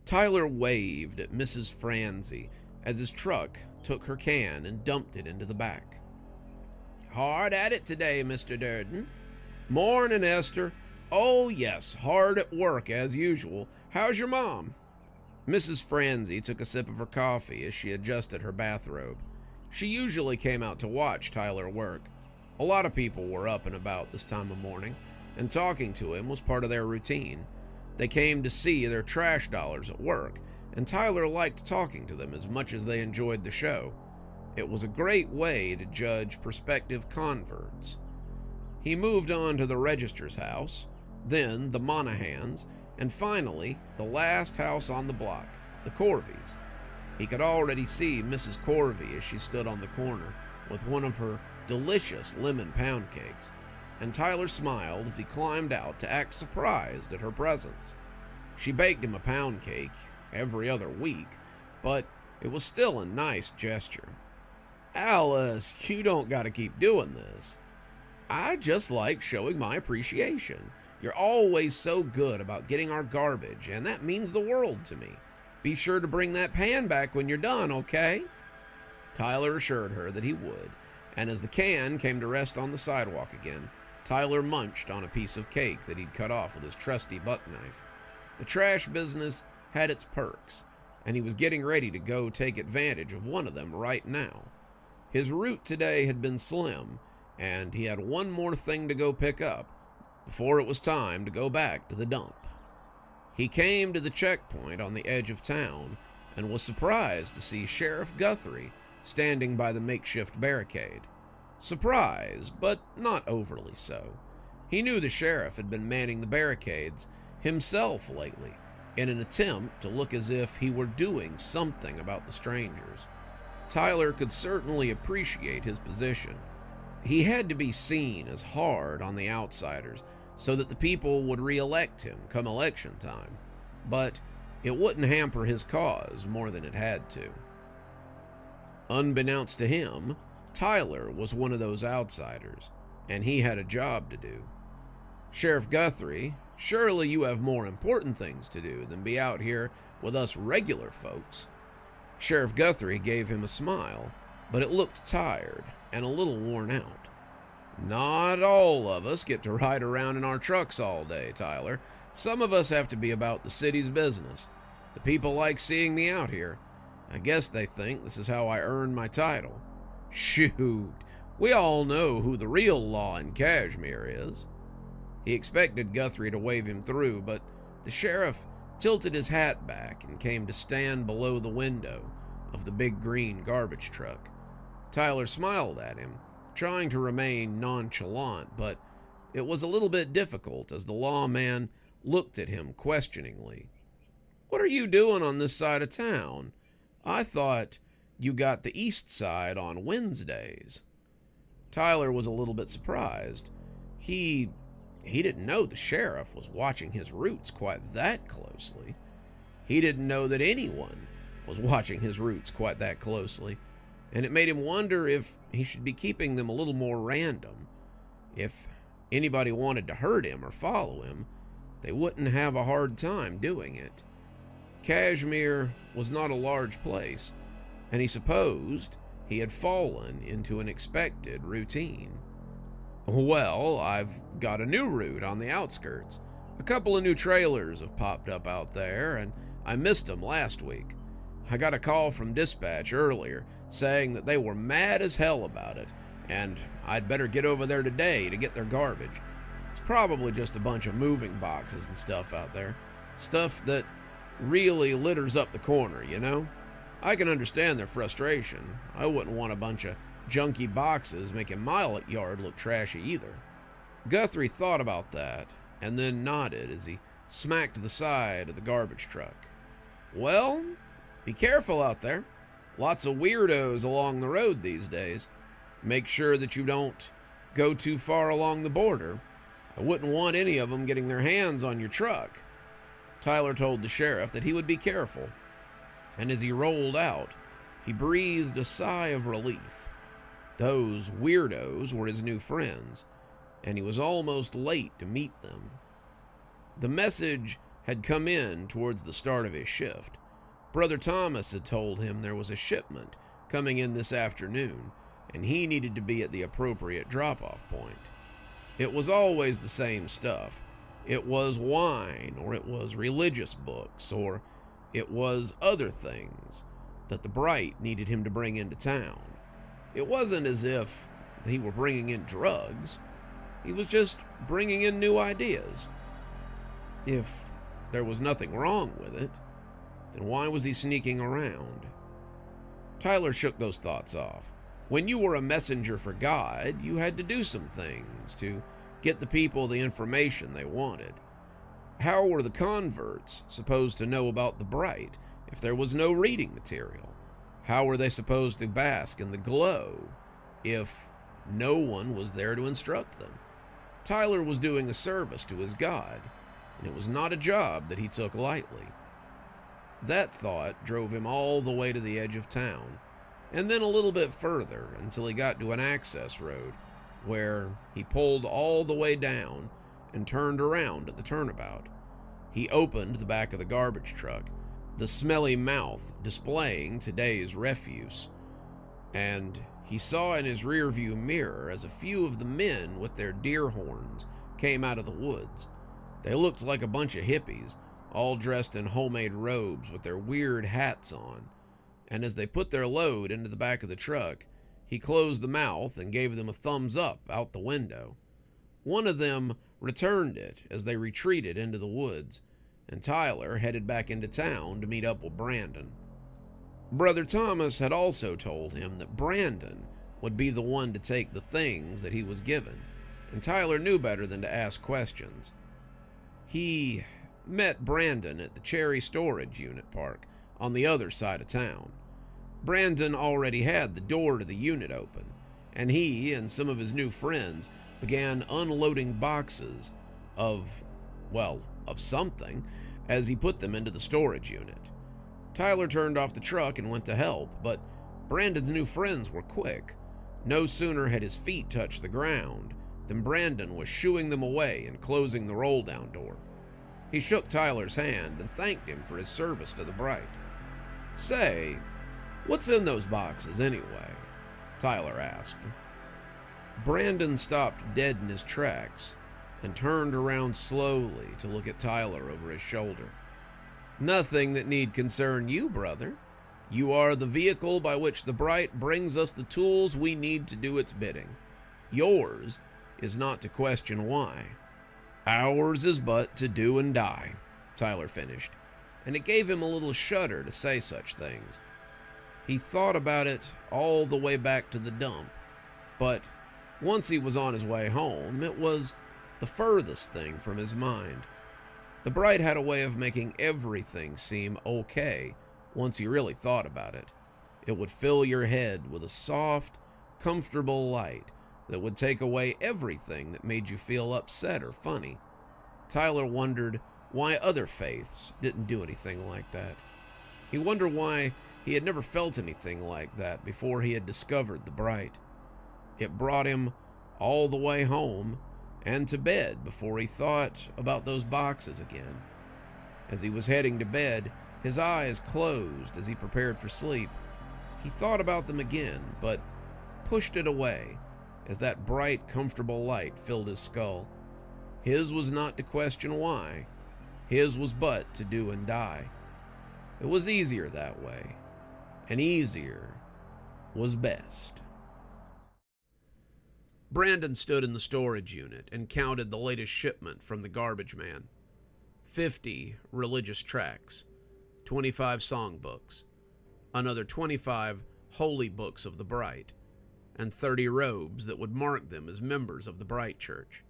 Tyler waved at Mrs. Franzi as his truck took her can and dumped it into the back. Hard at it today, Mr. Durden. Morning, Esther. Oh, yes, hard at work as usual. How's your mom? Mrs. Franzi took a sip of her coffee as she adjusted her bathrobe. She usually came out to watch Tyler work. A lot of people were up and about this time of morning, and talking to him was part of their routine. They came to see their trash dollars at work, and Tyler liked talking to them as much as they enjoyed the show. It was a great way to judge prospective converts. He moved on to the Register's house, then the Monahans, and finally the last house on the block, the Corveys. He could already see Mrs. Corvey as she stood on the corner with one of her delicious lemon pound cakes, and Tyler smiled as he climbed out to act surprised at her presence. She baked him a pound cake every other week, but it was still a nice gesture. Alice, you don't gotta keep doing this. I just like showing my appreciation. You're always so good about getting our garbage, and that means the world to me. Be sure to bring that pan back when you're done, okay? Tyler assured her that he would, and as the can came to rest on the sidewalk again, Tyler munched on a piece of cake that he'd cut off with his trusty buck knife. The trash business had its perks, and he was getting ready to go take advantage of one of them right now. His route today had been slim, and he had one more thing to go pick up, before it was time to go back to the dump. He came to the checkpoint on the edge of town and was surprised to see Sheriff Guthrie standing by the makeshift barricade. Surprised, but not overly so. He knew the sheriff had been manning the barricades himself lately in an attempt to look as if he were doing something about the strangers. Tyler could certainly appreciate his position. He had to be seen as hard on the outsiders so that the people would re-elect him come election time, but it wouldn't hamper his cause more than it had to. Unbeknownst to him, Tyler was one of those outsiders, and he had a job to do. Sheriff Guthrie, surely you have more important things to do than be out here with us regular folks. Sheriff Guthrie gave him a smile, but it looked tired and a little worn out. Not all of us get to ride around in our trucks all day, Tyler. Some of us have to be about the city's business. The people like seeing me out here. I guess they think this is how I earn my title. Shoot, we all know who the real law in Kashmir is. He expected Guthrie to wave him through, but the sheriff tilted his hat back and came to stand below the window of the big green garbage truck. Tyler smiled at him, trying to remain nonchalant, but it was a little bit difficult as the lawman looked at him questioningly. What are you doing on this side of town? I thought you got the east side on Wednesdays. Tyler was a little bit surprised. He didn't know the sheriff was watching his routes quite that closely. He didn't know that anyone was watching his routes quite that closely, and it made him wonder if he should be keeping them a little more random. If anybody wanted to hurt him or follow him, they wouldn't have a hard time doing it. Kashmir was not a large place, and he supposed he had fallen into an expected routine. Well, I've got a new route on the outskirts. A couple of new trailers have popped up out there, and I missed them last week. I got a call from dispatch earlier saying that they were mad as hell about it, and I'd better get over there today to get their garbage. It's probably just a bunch of moving boxes and stuff out there. Stuff that really litters up the corner, you know? I can understand their frustration. I wouldn't want a bunch of junky boxes making my yard look trashy either. Guthrie thought about that and then nodded as he smacked the side of the garbage truck. Well, be careful out there. Lots of weirdos along the road these days. Make sure that you don't go too far along the border. I wouldn't want any of them getting their hands on your truck. Tyler told the sheriff that he would be careful, and as he rolled out, he breathed a sigh of relief. Those weirdos were his new friends, and he was almost late to meet them. The message had come in towards the start of his shift. Brother Thomas had told him there was a shipment coming in this afternoon, and he needed to be at the appropriate drop-off point. It was always the same stuff. It was wine, or it was religious books, or it was other things that the Bright needed him to bring into town. It wasn't as if he were bringing in drugs. He was just bringing in new ideas. If there was nothing wrong with it, then why was he sneaking around? Tyler shook those thoughts off. When you were a messenger for God, you had to do some things to get the people the information they wanted. How were the converts supposed to know about the Bright if there was no reading material? How were they supposed to bask in the glow if no one was there to instruct them? Tyler was doing a service to his God, and it was not a job that he took lightly. That thought drove him all the way to the edge of town, and then a little bit further until he got to an access road, where he pulled all the way down and turned around at the turnabout. He opened the back of the garbage truck, the smelly mouth displaying today's refuse, and he saw in his rearview mirror as a few of the men with their deer horns came out of the woods. They looked like a bunch of hippies, all dressed in homemade robes with their weird hats on, and as they put their load into the back of the truck, he closed the mouth and gave them a thumbs up out the window. One of them returned it as they retreated into the woods, and Tyler headed back into town to meet up with Brandon. Brother Thomas had also told him that Brandon would be the one to take the things that he was given, and Tyler knew better than to ask questions. He met Brandon at the Cherry Storage Unit Park on the other side of town. Brandon already had the door to the unit open, and he and some of his new friends began unloading boxes of something as he put them into the storage unit. Tyler turned off the truck and went to help, but Brandon's new friends were quick. No sooner had his feet touched the ground than Brandon was shooing them away and closing the roll-down door. He shook Tyler's hand and thanked him for his service to the Bright. "Say, what's in those boxes anyway?" Tyler asked. Brandon stopped dead in his tracks and turned around slowly to look at Tyler over his shoulder. "Nothing that need concern you, brother. You are the vehicle by which the Bright brings us the tools we need to do its bidding. Yours is not to question why. Ours is but to do and die," Tyler finished, and it gave him a little shudder to say such things. He thought about it all the way back to the dump, but once he was on his way home, it was the furthest thing from his mind. The Bright had a way of making everything seem okay once you really thought about it. It would fill your head with a soft, comfortable light that would take away everything that made you feel upset or funny. Tyler wondered why other faiths didn't do anything like that. He wondered why he had never felt anything like that before he had discovered the Bright. It brought him all the way home and to bed before he thought about those boxes again. As he was heading to bed, his eyes closed as he prepared for sleep. He thought about them again, but pushed it away as that bright, comfortable light filled his skull. His was not to question why. His was but to do and die. It was easier that way, and easier was best. Brandon stood in the storage unit and counted the latest shipment from the garbage man. 50 religious tracts, 25 songbooks, another 25 holy books of the Bright, and 30 robes that would mark them as members of the Bright Church.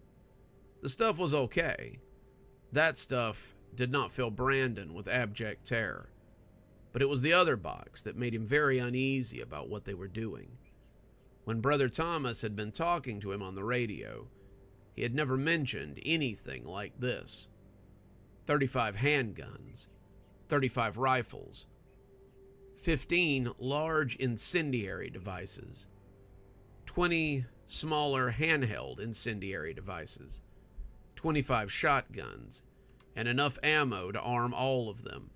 The stuff was okay. That stuff did not fill Brandon with abject terror, but it was the other box that made him very uneasy about what they were doing. When Brother Thomas had been talking to him on the radio, he had never mentioned anything like this. 35 handguns, 35 rifles, 15 large incendiary devices, 20 smaller handheld incendiary devices, 25 shotguns, and enough ammo to arm all of them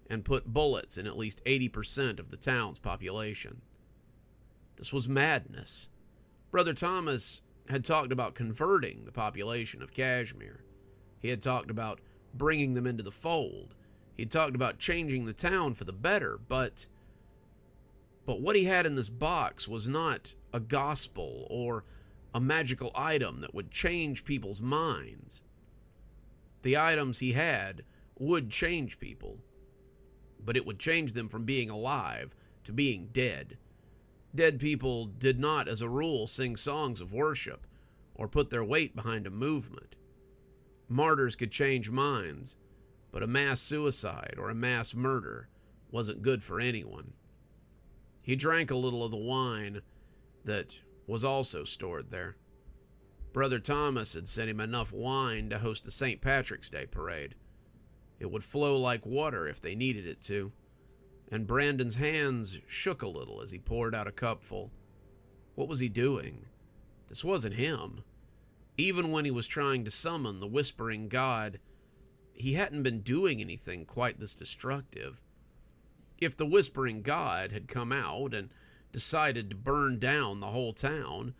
and put bullets in at least 80% of the town's population. This was madness. Brother Thomas had talked about converting the population of Kashmir. He had talked about bringing them into the fold. He had talked about changing the town for the better, but what he had in this box was not a gospel or a magical item that would change people's minds. The items he had would change people, but it would change them from being alive to being dead. Dead people did not, as a rule, sing songs of worship or put their weight behind a movement. Martyrs could change minds, but a mass suicide or a mass murder wasn't good for anyone. He drank a little of the wine that was also stored there. Brother Thomas had sent him enough wine to host a St. Patrick's Day parade. It would flow like water if they needed it to, and Brandon's hands shook a little as he poured out a cupful. What was he doing? This wasn't him. Even when he was trying to summon the whispering god, he hadn't been doing anything quite this destructive. If the whispering god had come out and decided to burn down the whole town,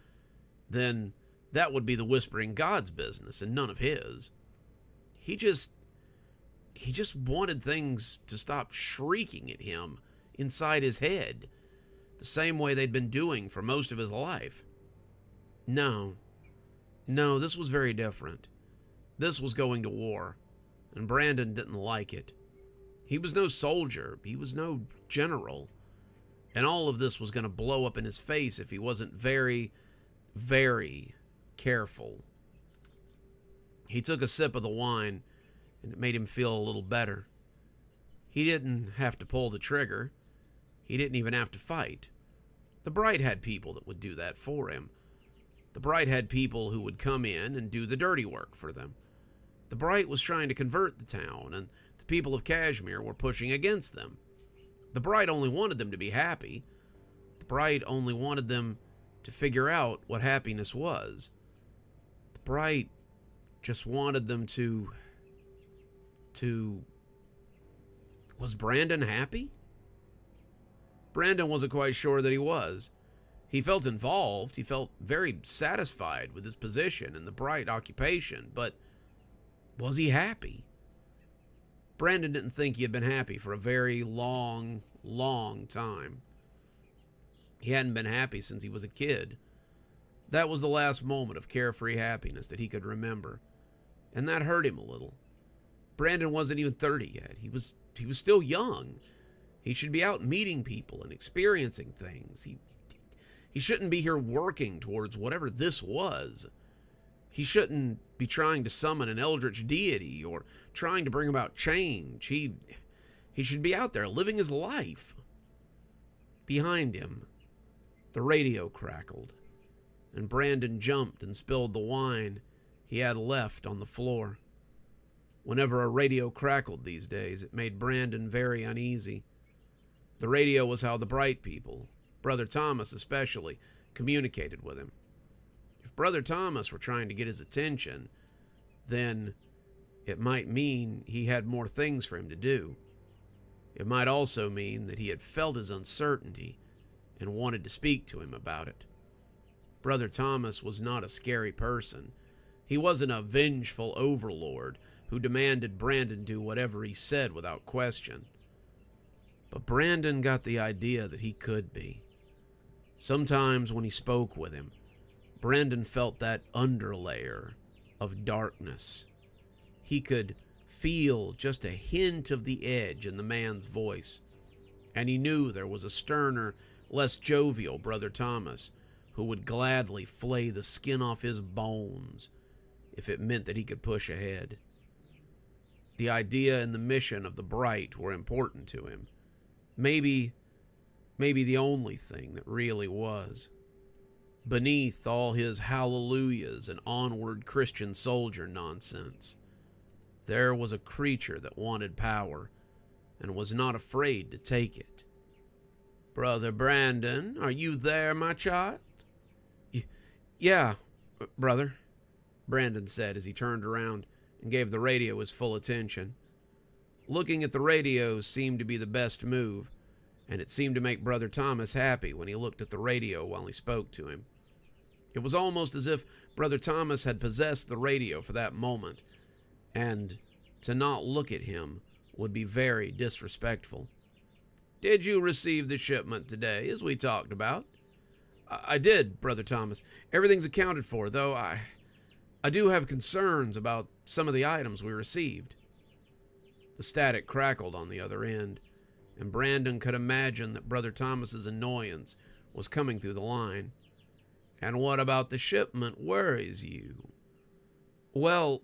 then that would be the whispering god's business and none of his. He just wanted things to stop shrieking at him inside his head, the same way they'd been doing for most of his life. No, this was very different. This was going to war, and Brandon didn't like it. He was no soldier, he was no general, and all of this was going to blow up in his face if he wasn't very, very careful. He took a sip of the wine, and it made him feel a little better. He didn't have to pull the trigger. He didn't even have to fight. The Bright had people that would do that for him. The Bright had people who would come in and do the dirty work for them. The Bright was trying to convert the town, and the people of Kashmir were pushing against them. The Bright only wanted them to be happy. The Bright only wanted them to figure out what happiness was. The Bright just wanted them to... Was Brandon happy? Brandon wasn't quite sure that he was. He felt involved. He felt very satisfied with his position in the Bright occupation, but was he happy? Brandon didn't think he had been happy for a very long, long time. He hadn't been happy since he was a kid. That was the last moment of carefree happiness that he could remember, and that hurt him a little. Brandon wasn't even 30 yet. He was still young. He should be out meeting people and experiencing things. He shouldn't be here working towards whatever this was. He shouldn't be trying to summon an eldritch deity or trying to bring about change. He should be out there living his life. Behind him, the radio crackled, and Brandon jumped and spilled the wine he had left on the floor. Whenever a radio crackled these days, it made Brandon very uneasy. The radio was how the Bright people, Brother Thomas especially, communicated with him. If Brother Thomas were trying to get his attention, then it might mean he had more things for him to do. It might also mean that he had felt his uncertainty and wanted to speak to him about it. Brother Thomas was not a scary person. He wasn't a vengeful overlord who demanded Brandon do whatever he said without question. But Brandon got the idea that he could be. Sometimes when he spoke with him, Brandon felt that underlayer of darkness. He could feel just a hint of the edge in the man's voice, and he knew there was a sterner, less jovial Brother Thomas who would gladly flay the skin off his bones if it meant that he could push ahead. The idea and the mission of the Bright were important to him. Maybe the only thing that really was. Beneath all his hallelujahs and onward Christian soldier nonsense, there was a creature that wanted power and was not afraid to take it. "Brother Brandon, are you there, my child?" Yeah, brother," Brandon said as he turned around and gave the radio his full attention. Looking at the radio seemed to be the best move, and it seemed to make Brother Thomas happy when he looked at the radio while he spoke to him. It was almost as if Brother Thomas had possessed the radio for that moment, and to not look at him would be very disrespectful. "Did you receive the shipment today, as we talked about?" I did, Brother Thomas. Everything's accounted for, though I do have concerns about some of the items we received." The static crackled on the other end, and Brandon could imagine that Brother Thomas's annoyance was coming through the line. "And what about the shipment worries you?" "Well,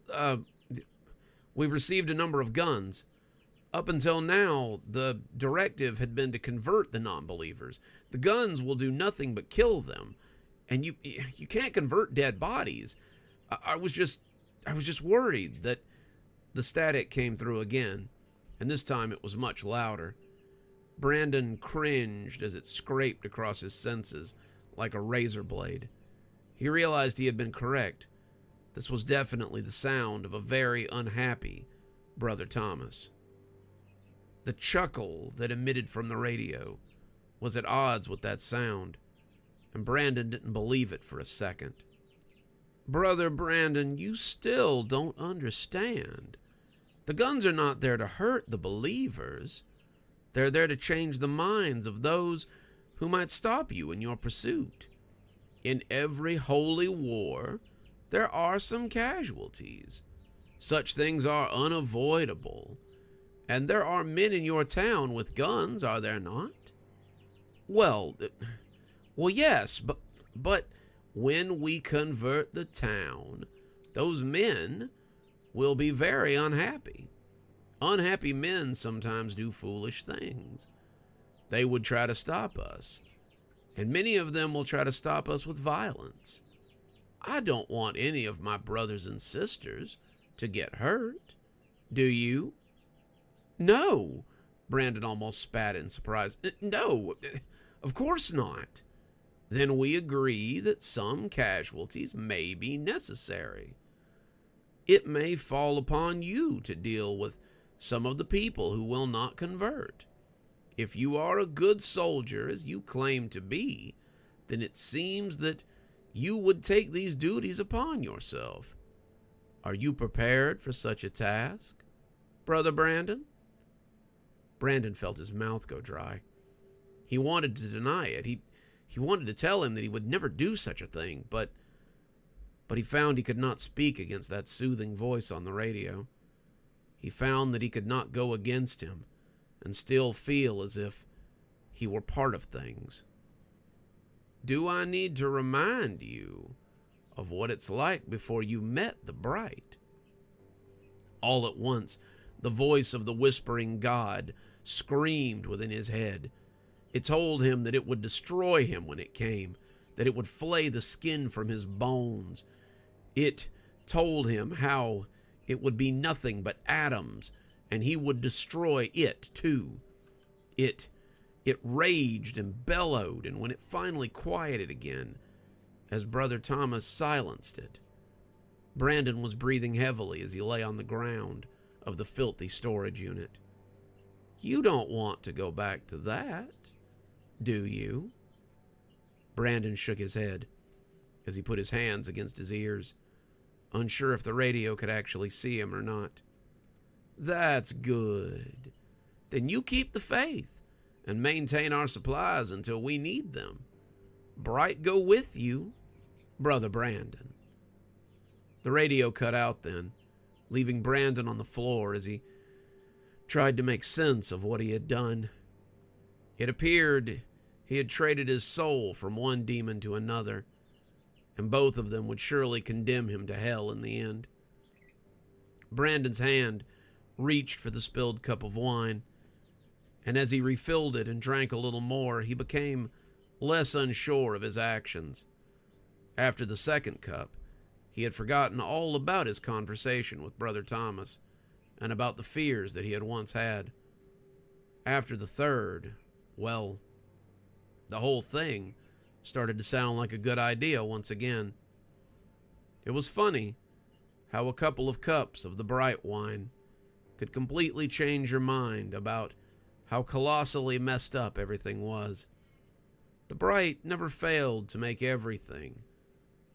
we've received a number of guns. Up until now, the directive had been to convert the non-believers. The guns will do nothing but kill them, and you can't convert dead bodies. I was just worried that..." The static came through again, and this time it was much louder. Brandon cringed as it scraped across his senses like a razor blade. He realized he had been correct. This was definitely the sound of a very unhappy Brother Thomas. The chuckle that emitted from the radio was at odds with that sound, and Brandon didn't believe it for a second. "Brother Brandon, you still don't understand. The guns are not there to hurt the believers. They're there to change the minds of those who might stop you in your pursuit. In every holy war, there are some casualties. Such things are unavoidable. And there are men in your town with guns, are there not? Well, yes, but when we convert the town, those men will be very unhappy. Unhappy men sometimes do foolish things. They would try to stop us, and many of them will try to stop us with violence. I don't want any of my brothers and sisters to get hurt. Do you? No, Brandon almost spat in surprise. No, of course not. Then we agree that some casualties may be necessary. It may fall upon you to deal with some of the people who will not convert. If you are a good soldier, as you claim to be, then it seems that you would take these duties upon yourself. Are you prepared for such a task, Brother Brandon? Brandon felt his mouth go dry. He wanted to deny it. He wanted to tell him that he would never do such a thing, but he found he could not speak against that soothing voice on the radio. He found that he could not go against him and still feel as if he were part of things. Do I need to remind you of what it's like before you met the Bright? All at once, the voice of the whispering God screamed within his head. It told him that it would destroy him when it came, that it would flay the skin from his bones. It told him how it would be nothing but atoms, and he would destroy it too. It raged and bellowed, and when it finally quieted again, as Brother Thomas silenced it, Brandon was breathing heavily as he lay on the ground of the filthy storage unit. You don't want to go back to that, do you? Brandon shook his head as he put his hands against his ears, unsure if the radio could actually see him or not. That's good. Then you keep the faith and maintain our supplies until we need them. Bright go with you, Brother Brandon. The radio cut out then, leaving Brandon on the floor as he tried to make sense of what he had done. It appeared he had traded his soul from one demon to another, and both of them would surely condemn him to hell in the end. Brandon's hand reached for the spilled cup of wine, and as he refilled it and drank a little more, he became less unsure of his actions. After the second cup, he had forgotten all about his conversation with Brother Thomas and about the fears that he had once had. After the third, well, the whole thing started to sound like a good idea once again. It was funny how a couple of cups of the bright wine could completely change your mind about how colossally messed up everything was. The bright never failed to make everything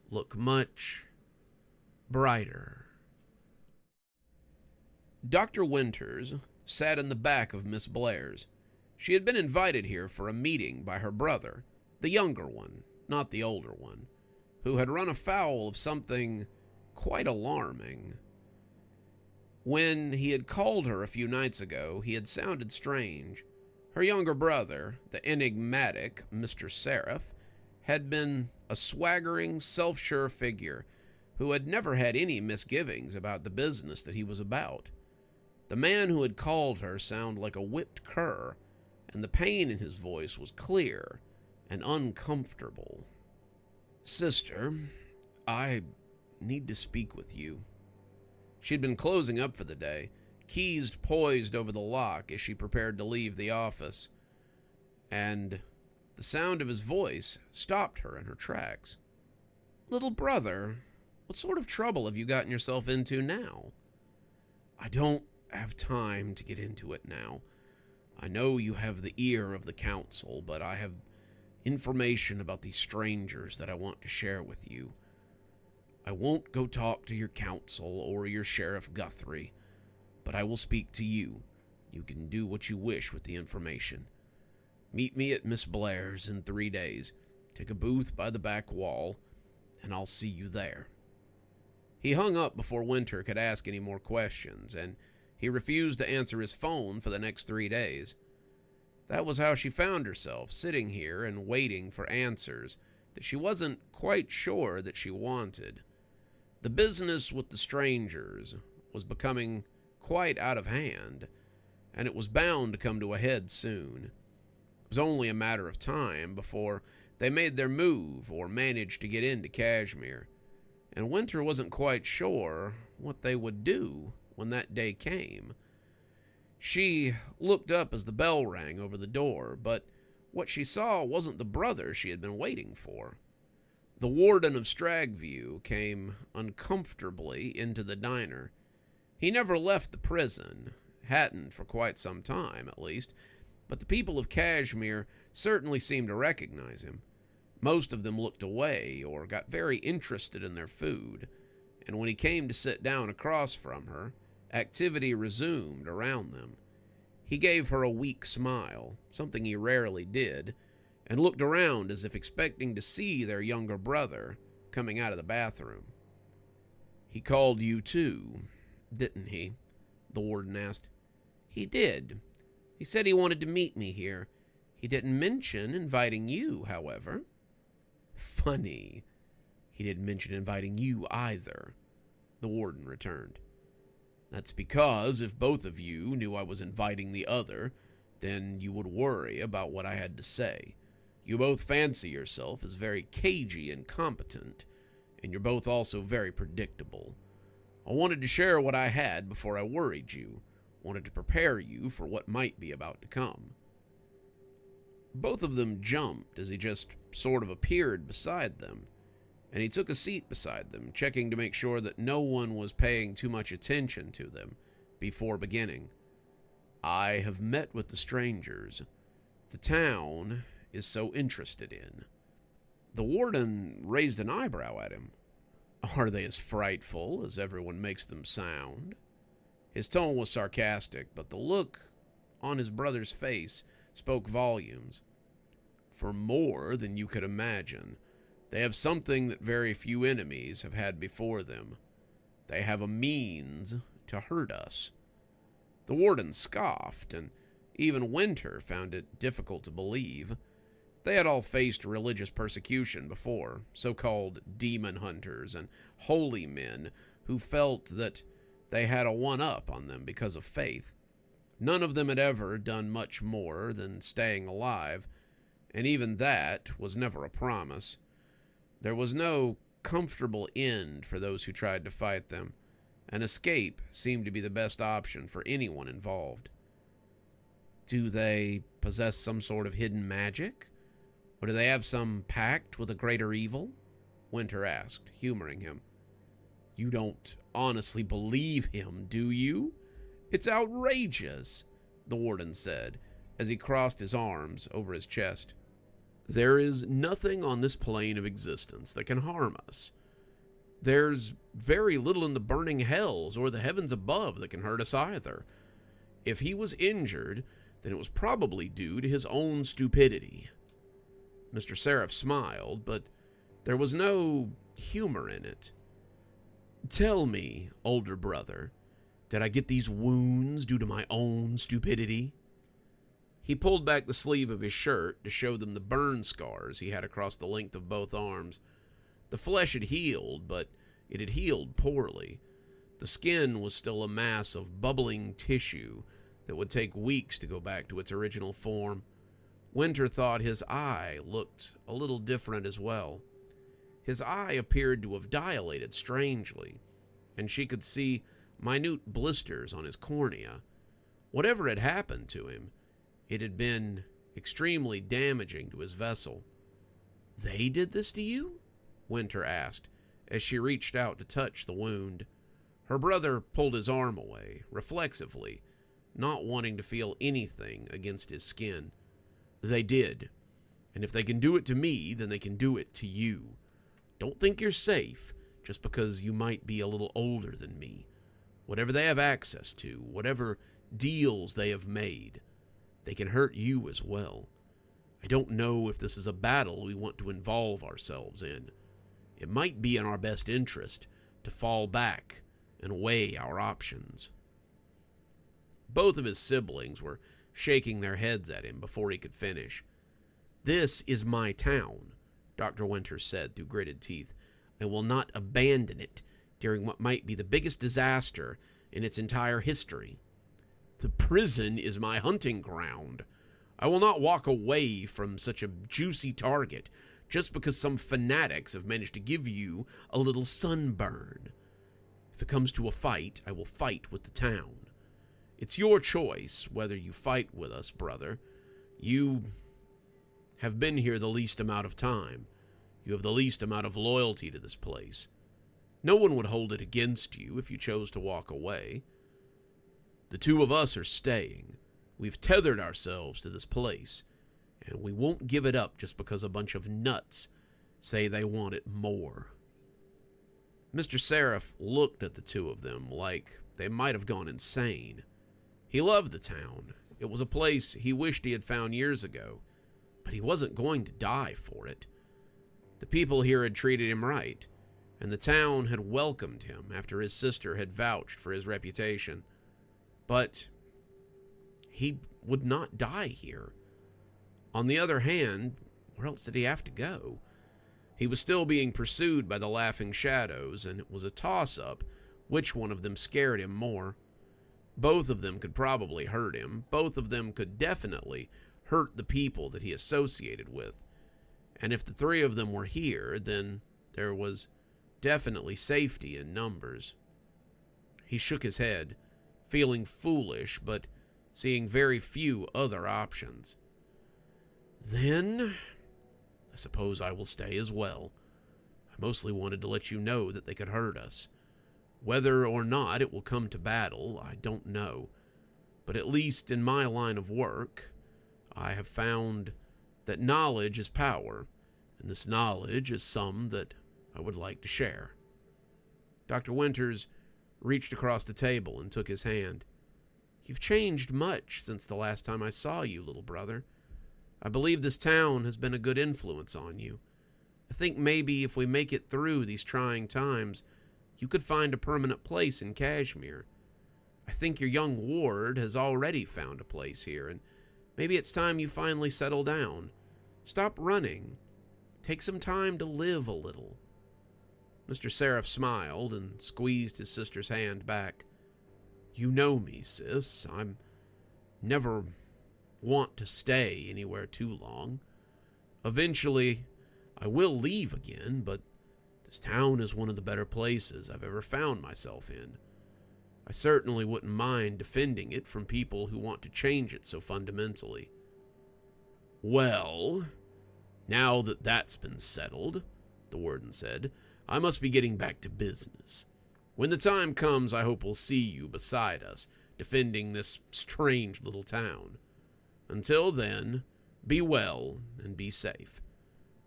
look much brighter. Dr. Winters sat in the back of Miss Blair's. She had been invited here for a meeting by her brother, the younger one, not the older one, who had run afoul of something quite alarming. When he had called her a few nights ago, he had sounded strange. Her younger brother, the enigmatic Mr. Seraph, had been a swaggering, self-sure figure who had never had any misgivings about the business that he was about. The man who had called her sounded like a whipped cur, and the pain in his voice was clear and uncomfortable. Sister, I need to speak with you. She'd been closing up for the day, keys poised over the lock as she prepared to leave the office, and the sound of his voice stopped her in her tracks. Little brother, what sort of trouble have you gotten yourself into now? I don't have time to get into it now. I know you have the ear of the council, but I have information about these strangers that I want to share with you. I won't go talk to your council or your Sheriff Guthrie, but I will speak to you. You can do what you wish with the information. Meet me at Miss Blair's in 3 days. Take a booth by the back wall, and I'll see you there. He hung up before Winter could ask any more questions, and he refused to answer his phone for the next 3 days. That was how she found herself, sitting here and waiting for answers that she wasn't quite sure that she wanted. The business with the strangers was becoming quite out of hand, and it was bound to come to a head soon. It was only a matter of time before they made their move or managed to get into Kashmir, and Winter wasn't quite sure what they would do when that day came. She looked up as the bell rang over the door, but what she saw wasn't the brother she had been waiting for. The warden of Stragview came uncomfortably into the diner. He never left the prison, hadn't for quite some time at least, but the people of Kashmir certainly seemed to recognize him. Most of them looked away or got very interested in their food, and when he came to sit down across from her, activity resumed around them. He gave her a weak smile, something he rarely did, and looked around as if expecting to see their younger brother coming out of the bathroom. "He called you too, didn't he?" the warden asked. "He did. He said he wanted to meet me here. He didn't mention inviting you, however." "Funny. He didn't mention inviting you either," the warden returned. "That's because if both of you knew I was inviting the other, then you would worry about what I had to say. You both fancy yourself as very cagey and competent, and you're both also very predictable. I wanted to share what I had before I worried you, wanted to prepare you for what might be about to come." Both of them jumped as he just sort of appeared beside them, and he took a seat beside them, checking to make sure that no one was paying too much attention to them before beginning. "I have met with the strangers. The town is so interested in." The warden raised an eyebrow at him. "Are they as frightful as everyone makes them sound?" His tone was sarcastic, but the look on his brother's face spoke volumes. "For more than you could imagine. They have something that very few enemies have had before them. They have a means to hurt us." The warden scoffed, and even Winter found it difficult to believe. They had all faced religious persecution before, so-called demon hunters and holy men who felt that they had a one-up on them because of faith. None of them had ever done much more than staying alive, and even that was never a promise. There was no comfortable end for those who tried to fight them. An escape seemed to be the best option for anyone involved. "Do they possess some sort of hidden magic? Or do they have some pact with a greater evil?" Winter asked, humoring him. "You don't honestly believe him, do you? It's outrageous," the warden said, as he crossed his arms over his chest. "There is nothing on this plane of existence that can harm us. There's very little in the burning hells or the heavens above that can hurt us either. If he was injured, then it was probably due to his own stupidity." Mr. Seraph smiled, but there was no humor in it. "Tell me, older brother, did I get these wounds due to my own stupidity?" He pulled back the sleeve of his shirt to show them the burn scars he had across the length of both arms. The flesh had healed, but it had healed poorly. The skin was still a mass of bubbling tissue that would take weeks to go back to its original form. Winter thought his eye looked a little different as well. His eye appeared to have dilated strangely, and she could see minute blisters on his cornea. Whatever had happened to him, it had been extremely damaging to his vessel. "They did this to you?" Winter asked, as she reached out to touch the wound. Her brother pulled his arm away, reflexively, not wanting to feel anything against his skin. "They did. And if they can do it to me, then they can do it to you. Don't think you're safe just because you might be a little older than me. Whatever they have access to, whatever deals they have made, they can hurt you as well. I don't know if this is a battle we want to involve ourselves in. It might be in our best interest to fall back and weigh our options. Both of his siblings were shaking their heads at him before he could finish. "This is my town," Dr. Winters said through gritted teeth. "I will not abandon it during what might be the biggest disaster in its entire history. The prison is my hunting ground. I will not walk away from such a juicy target just because some fanatics have managed to give you a little sunburn. If it comes to a fight, I will fight with the town. It's your choice whether you fight with us, brother. You have been here the least amount of time. You have the least amount of loyalty to this place. No one would hold it against you if you chose to walk away. The two of us are staying. We've tethered ourselves to this place, and we won't give it up just because a bunch of nuts say they want it more." Mr. Seraph looked at the two of them like they might have gone insane. He loved the town. It was a place he wished he had found years ago, but he wasn't going to die for it. The people here had treated him right, and the town had welcomed him after his sister had vouched for his reputation. But he would not die here. On the other hand, where else did he have to go? He was still being pursued by the Laughing Shadows, and it was a toss-up which one of them scared him more. Both of them could probably hurt him. Both of them could definitely hurt the people that he associated with. And if the three of them were here, then there was definitely safety in numbers. He shook his head, feeling foolish, but seeing very few other options. "Then, I suppose I will stay as well. I mostly wanted to let you know that they could hurt us. Whether or not it will come to battle, I don't know. But at least in my line of work, I have found that knowledge is power, and this knowledge is some that I would like to share." Dr. Winters reached across the table and took his hand. "You've changed much since the last time I saw you, little brother. I believe this town has been a good influence on you. I think maybe if we make it through these trying times, you could find a permanent place in Kashmir. I think your young ward has already found a place here, and maybe it's time you finally settle down. Stop running. Take some time to live a little." Mr. Seraph smiled and squeezed his sister's hand back. "You know me, sis. I'm never want to stay anywhere too long. Eventually, I will leave again, but this town is one of the better places I've ever found myself in. I certainly wouldn't mind defending it from people who want to change it so fundamentally." "Well, now that that's been settled," the warden said, "I must be getting back to business. When the time comes, I hope we'll see you beside us, defending this strange little town. Until then, be well and be safe.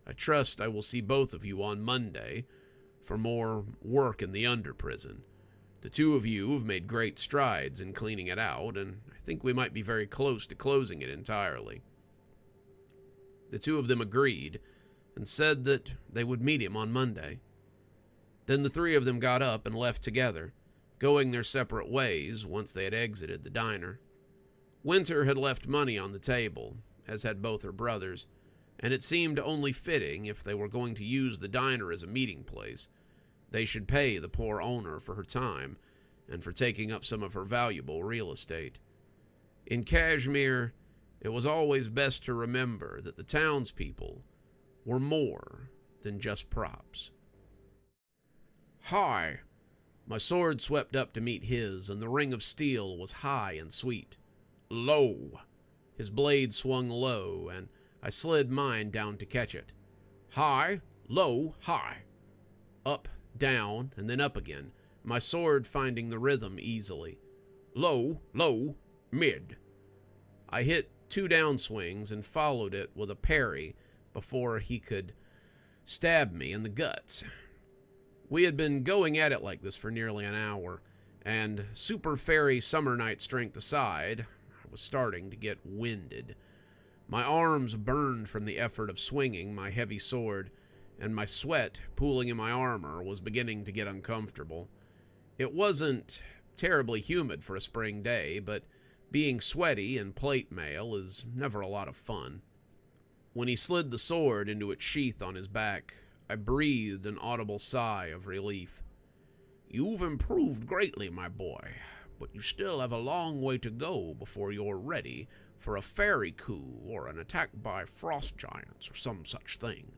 I trust I will see both of you on Monday for more work in the under-prison. The two of you have made great strides in cleaning it out, and I think we might be very close to closing it entirely." The two of them agreed and said that they would meet him on Monday. Then the three of them got up and left together, going their separate ways once they had exited the diner. Winter had left money on the table, as had both her brothers, and it seemed only fitting if they were going to use the diner as a meeting place, they should pay the poor owner for her time and for taking up some of her valuable real estate. In Kashmir, it was always best to remember that the townspeople were more than just props. "Hi!" My sword swept up to meet his, and the ring of steel was high and sweet. "Low!" His blade swung low, and I slid mine down to catch it. "High, low, high." Up, down, and then up again, my sword finding the rhythm easily. "Low, low, mid." I hit 2 downswings and followed it with a parry before he could stab me in the guts. We had been going at it like this for nearly an hour, and super fairy summer night strength aside, I was starting to get winded. My arms burned from the effort of swinging my heavy sword, and my sweat pooling in my armor was beginning to get uncomfortable. It wasn't terribly humid for a spring day, but being sweaty and plate mail is never a lot of fun. When he slid the sword into its sheath on his back, I breathed an audible sigh of relief. "You've improved greatly, my boy, but you still have a long way to go before you're ready for a fairy coup or an attack by frost giants or some such thing."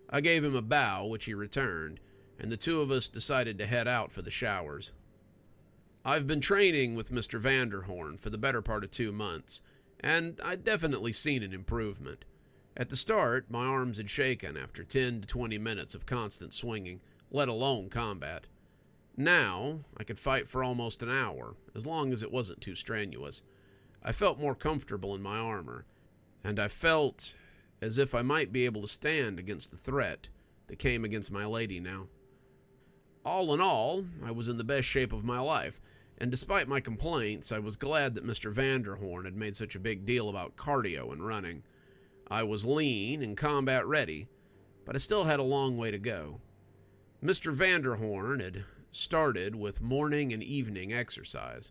I gave him a bow, which he returned, and the two of us decided to head out for the showers. I've been training with Mr. Vanderhorn for the better part of 2 months, and I'd definitely seen an improvement. At the start, my arms had shaken after 10 to 20 minutes of constant swinging, let alone combat. Now, I could fight for almost an hour, as long as it wasn't too strenuous. I felt more comfortable in my armor, and I felt as if I might be able to stand against the threat that came against my lady now. All in all, I was in the best shape of my life, and despite my complaints, I was glad that Mr. Vanderhorn had made such a big deal about cardio and running. I was lean and combat ready, but I still had a long way to go. Mr. Vanderhorn had started with morning and evening exercise.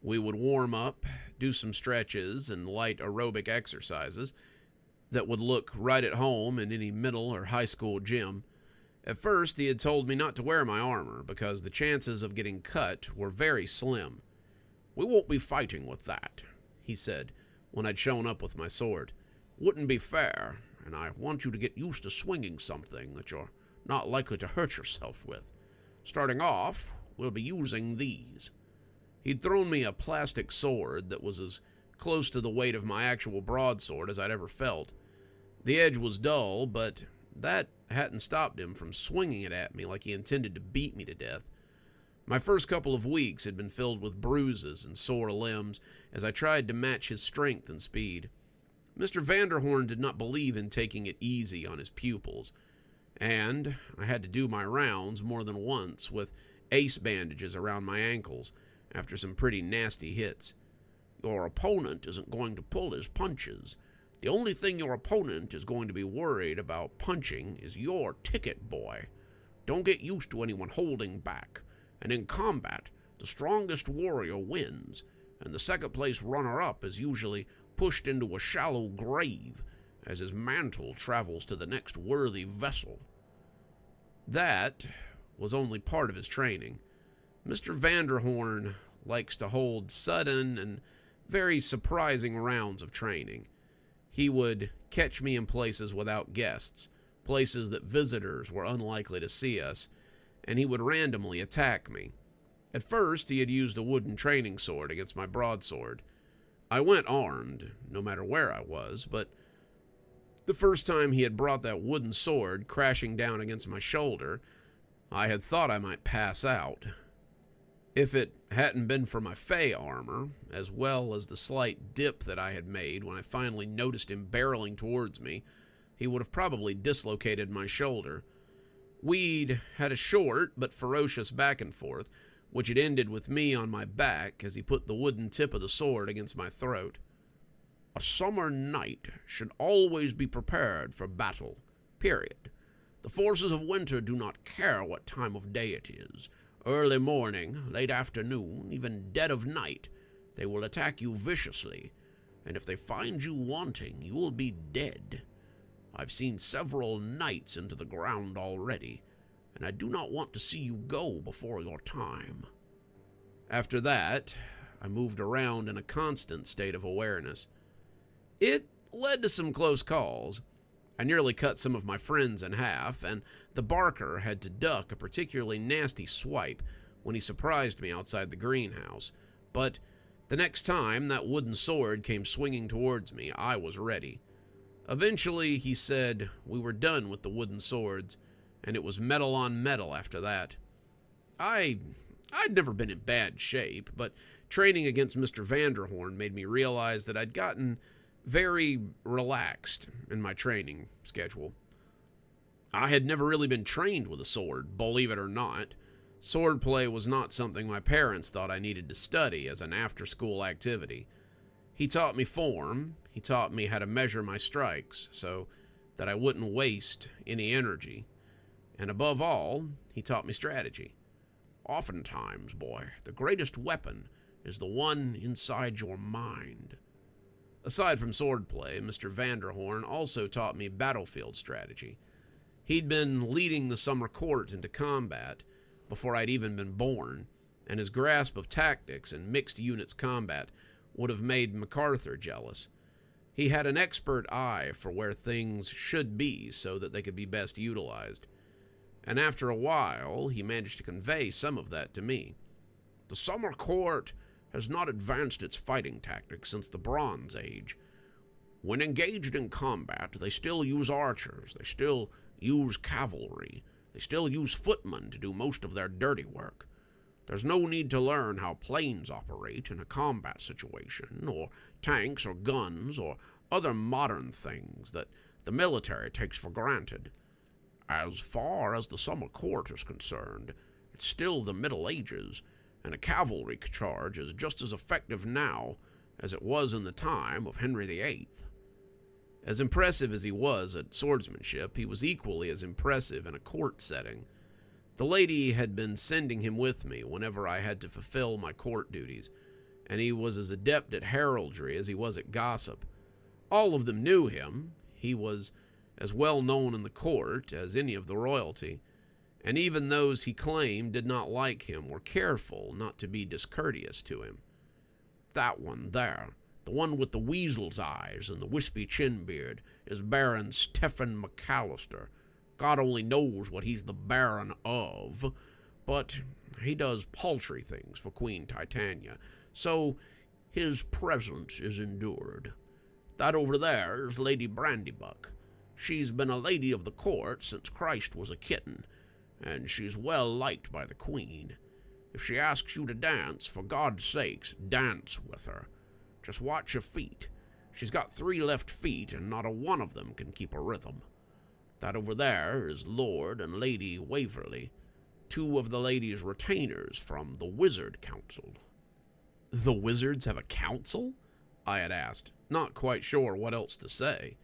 We would warm up, do some stretches and light aerobic exercises that would look right at home in any middle or high school gym. At first, he had told me not to wear my armor because the chances of getting cut were very slim. "We won't be fighting with that," he said when I'd shown up with my sword. "Wouldn't be fair, and I want you to get used to swinging something that you're not likely to hurt yourself with. Starting off, we'll be using these." He'd thrown me a plastic sword that was as close to the weight of my actual broadsword as I'd ever felt. The edge was dull, but that hadn't stopped him from swinging it at me like he intended to beat me to death. My first couple of weeks had been filled with bruises and sore limbs as I tried to match his strength and speed. Mr. Vanderhorn did not believe in taking it easy on his pupils, and I had to do my rounds more than once with ace bandages around my ankles after some pretty nasty hits. "Your opponent isn't going to pull his punches. The only thing your opponent is going to be worried about punching is your ticket, boy. Don't get used to anyone holding back, and in combat, the strongest warrior wins, and the second-place runner-up is usually pushed into a shallow grave as his mantle travels to the next worthy vessel." That was only part of his training. Mr. Vanderhorn likes to hold sudden and very surprising rounds of training. He would catch me in places without guests, places that visitors were unlikely to see us, and he would randomly attack me. At first, he had used a wooden training sword against my broadsword. I went armed, no matter where I was, but the first time he had brought that wooden sword crashing down against my shoulder, I had thought I might pass out. If it hadn't been for my Fey armor, as well as the slight dip that I had made when I finally noticed him barreling towards me, he would have probably dislocated my shoulder. We'd had a short but ferocious back and forth, which had ended with me on my back as he put the wooden tip of the sword against my throat. "A summer night should always be prepared for battle, period. The forces of winter do not care what time of day it is. Early morning, late afternoon, even dead of night, they will attack you viciously, and if they find you wanting, you will be dead. I've seen several knights into the ground already, and I do not want to see you go before your time." After that, I moved around in a constant state of awareness. It led to some close calls. I nearly cut some of my friends in half, and the barker had to duck a particularly nasty swipe when he surprised me outside the greenhouse. But the next time that wooden sword came swinging towards me, I was ready. Eventually, he said we were done with the wooden swords, and it was metal on metal after that. I'd never been in bad shape, but training against Mr. Vanderhorn made me realize that I'd gotten very relaxed in my training schedule. I had never really been trained with a sword, believe it or not. Swordplay was not something my parents thought I needed to study as an after-school activity. He taught me form, he taught me how to measure my strikes, so that I wouldn't waste any energy. And above all, he taught me strategy. Oftentimes, boy, the greatest weapon is the one inside your mind. Aside from swordplay, Mr. Vanderhorn also taught me battlefield strategy. He'd been leading the summer court into combat before I'd even been born, and his grasp of tactics and mixed units combat would have made MacArthur jealous. He had an expert eye for where things should be so that they could be best utilized. And after a while, he managed to convey some of that to me. The summer court has not advanced its fighting tactics since the Bronze Age. When engaged in combat, they still use archers, they still use cavalry, they still use footmen to do most of their dirty work. There's no need to learn how planes operate in a combat situation, or tanks or guns or other modern things that the military takes for granted. As far as the summer court is concerned, it's still the Middle Ages, and a cavalry charge is just as effective now as it was in the time of Henry VIII. As impressive as he was at swordsmanship, he was equally as impressive in a court setting. The lady had been sending him with me whenever I had to fulfill my court duties, and he was as adept at heraldry as he was at gossip. All of them knew him. He was as well known in the court as any of the royalty, and even those he claimed did not like him were careful not to be discourteous to him. That one there, the one with the weasel's eyes and the wispy chin beard, is Baron Stephen McAllister. God only knows what he's the Baron of, but he does paltry things for Queen Titania, so his presence is endured. That over there is Lady Brandybuck. She's been a lady of the court since Christ was a kitten, and she's well liked by the Queen. If she asks you to dance, for God's sakes, dance with her. Just watch your feet. She's got 3 left feet, and not a one of them can keep a rhythm. That over there is Lord and Lady Waverley, 2 of the lady's retainers from the Wizard Council. The wizards have a council? I had asked, not quite sure what else to say.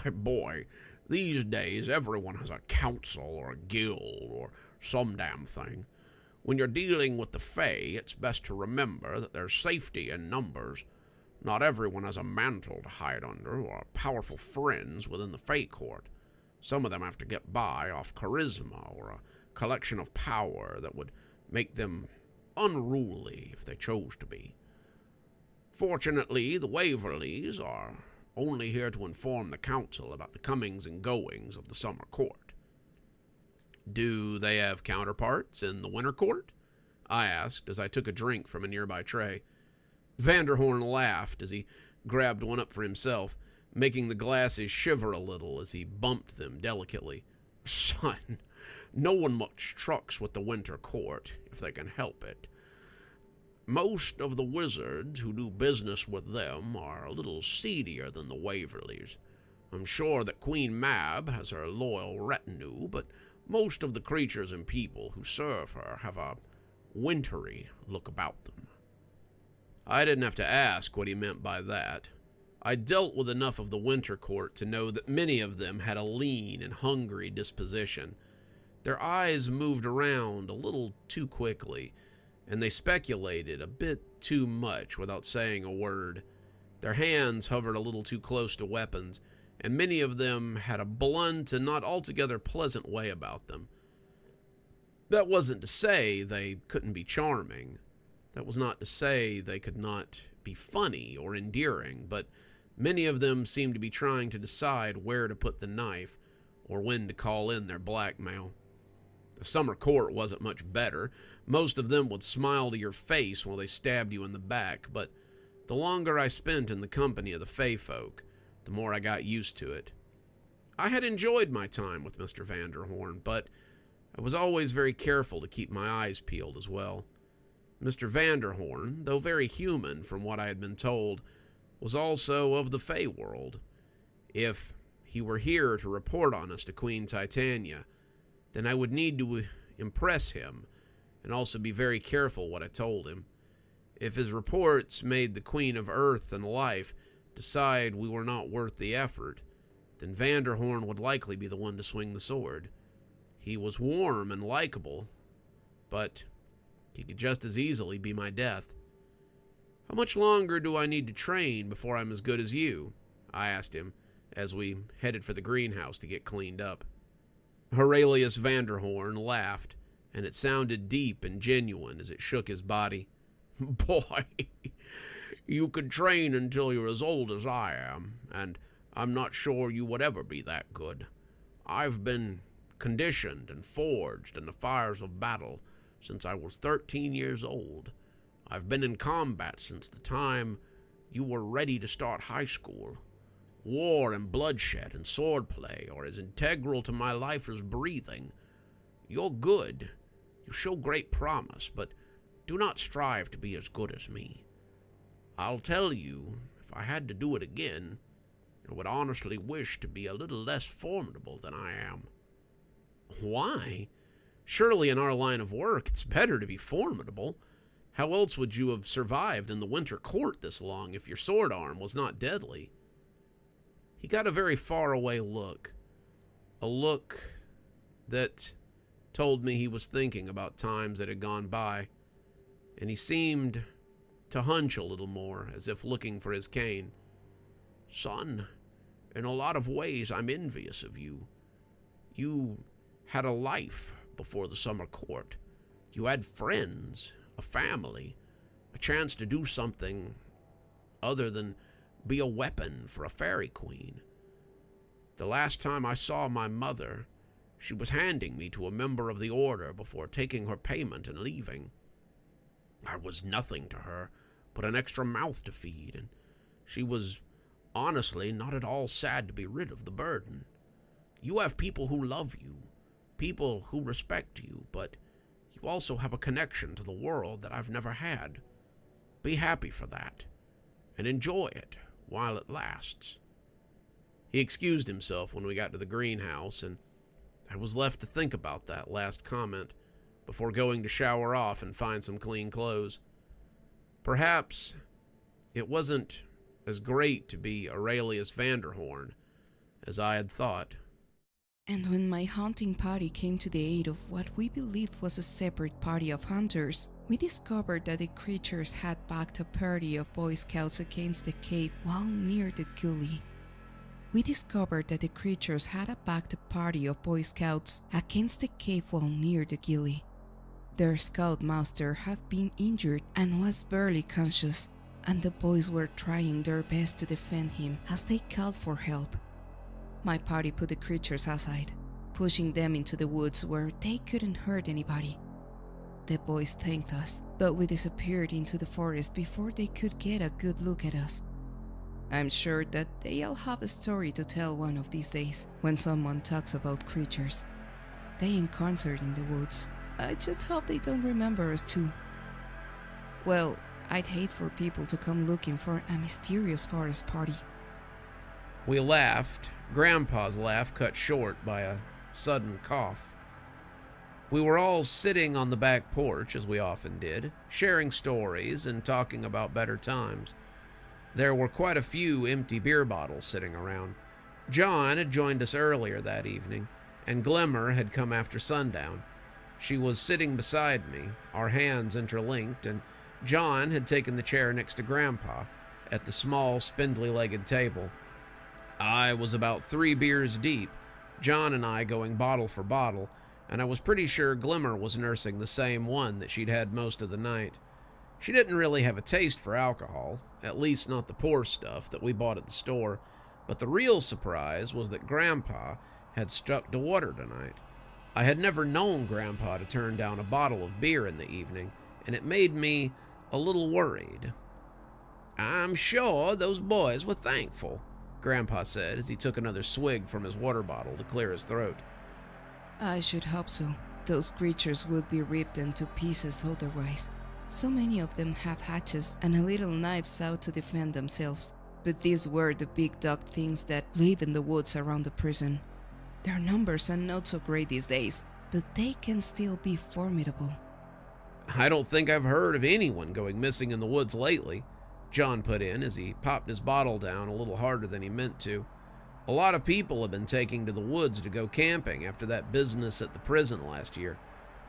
My boy, these days everyone has a council or a guild or some damn thing. When you're dealing with the Fae, it's best to remember that there's safety in numbers. Not everyone has a mantle to hide under or powerful friends within the Fae court. Some of them have to get by off charisma or a collection of power that would make them unruly if they chose to be. Fortunately, the Waverleys are only here to inform the council about the comings and goings of the summer court. Do they have counterparts in the winter court? I asked as I took a drink from a nearby tray. Vanderhorn laughed as he grabbed one up for himself, making the glasses shiver a little as he bumped them delicately. Son, no one much trucks with the winter court, if they can help it. Most of the wizards who do business with them are a little seedier than the Waverleys. I'm sure that Queen Mab has her loyal retinue, but most of the creatures and people who serve her have a wintry look about them. I didn't have to ask what he meant by that. I dealt with enough of the winter court to know that many of them had a lean and hungry disposition. Their eyes moved around a little too quickly, and they speculated a bit too much without saying a word. Their hands hovered a little too close to weapons, and many of them had a blunt and not altogether pleasant way about them. That wasn't to say they couldn't be charming. That was not to say they could not be funny or endearing, but many of them seemed to be trying to decide where to put the knife or when to call in their blackmail. The summer court wasn't much better. Most of them would smile to your face while they stabbed you in the back, but the longer I spent in the company of the Fae folk, the more I got used to it. I had enjoyed my time with Mr. Vanderhorn, but I was always very careful to keep my eyes peeled as well. Mr. Vanderhorn, though very human from what I had been told, was also of the Fae world. If he were here to report on us to Queen Titania, then I would need to impress him and also be very careful what I told him. If his reports made the Queen of Earth and Life decide we were not worth the effort, then Vanderhorn would likely be the one to swing the sword. He was warm and likable, but he could just as easily be my death. "How much longer do I need to train before I'm as good as you?" I asked him as we headed for the greenhouse to get cleaned up. Aurelius Vanderhorn laughed, and it sounded deep and genuine as it shook his body. "Boy, you could train until you're as old as I am, and I'm not sure you would ever be that good. I've been conditioned and forged in the fires of battle since I was 13 years old. I've been in combat since the time you were ready to start high school. War and bloodshed and swordplay are as integral to my life as breathing. You're good. You show great promise, but do not strive to be as good as me. I'll tell you, if I had to do it again, I would honestly wish to be a little less formidable than I am." "Why? Surely in our line of work it's better to be formidable. How else would you have survived in the winter court this long if your sword arm was not deadly?" He got a very far-away look, a look that told me he was thinking about times that had gone by, and he seemed to hunch a little more, as if looking for his cane. "Son, in a lot of ways I'm envious of you. You had a life before the summer court. You had friends, a family, a chance to do something other than be a weapon for a fairy queen. The last time I saw my mother, she was handing me to a member of the order before taking her payment and leaving. I was nothing to her but an extra mouth to feed, and she was honestly not at all sad to be rid of the burden. You have people who love you, people who respect you, but you also have a connection to the world that I've never had. Be happy for that, and enjoy it while it lasts." He excused himself when we got to the greenhouse, and I was left to think about that last comment before going to shower off and find some clean clothes. Perhaps it wasn't as great to be Aurelius Vanderhorn as I had thought. And when my hunting party came to the aid of what we believed was a separate party of hunters, we discovered that the creatures had backed a party of Boy Scouts against the cave while near the gully. Their scoutmaster had been injured and was barely conscious, and the boys were trying their best to defend him as they called for help. My party put the creatures aside, pushing them into the woods where they couldn't hurt anybody. The boys thanked us, but we disappeared into the forest before they could get a good look at us. I'm sure that they'll have a story to tell one of these days when someone talks about creatures they encountered in the woods. I just hope they don't remember us too. Well, I'd hate for people to come looking for a mysterious forest party. We laughed. Grandpa's laugh cut short by a sudden cough. We were all sitting on the back porch, as we often did, sharing stories and talking about better times. There were quite a few empty beer bottles sitting around. John had joined us earlier that evening, and Glimmer had come after sundown. She was sitting beside me, our hands interlinked, and John had taken the chair next to Grandpa at the small, spindly-legged table. I was about 3 beers deep, John and I going bottle for bottle, and I was pretty sure Glimmer was nursing the same one that she'd had most of the night. She didn't really have a taste for alcohol, at least not the poor stuff that we bought at the store, but the real surprise was that Grandpa had stuck to water tonight. I had never known Grandpa to turn down a bottle of beer in the evening, and it made me a little worried. "I'm sure those boys were thankful," Grandpa said as he took another swig from his water bottle to clear his throat. I should hope so. Those creatures would be ripped into pieces otherwise. So many of them have hatchets and a little knives out to defend themselves. But these were the big dog things that live in the woods around the prison. Their numbers are not so great these days, but they can still be formidable. "I don't think I've heard of anyone going missing in the woods lately," John put in as he popped his bottle down a little harder than he meant to. A lot of people have been taking to the woods to go camping after that business at the prison last year.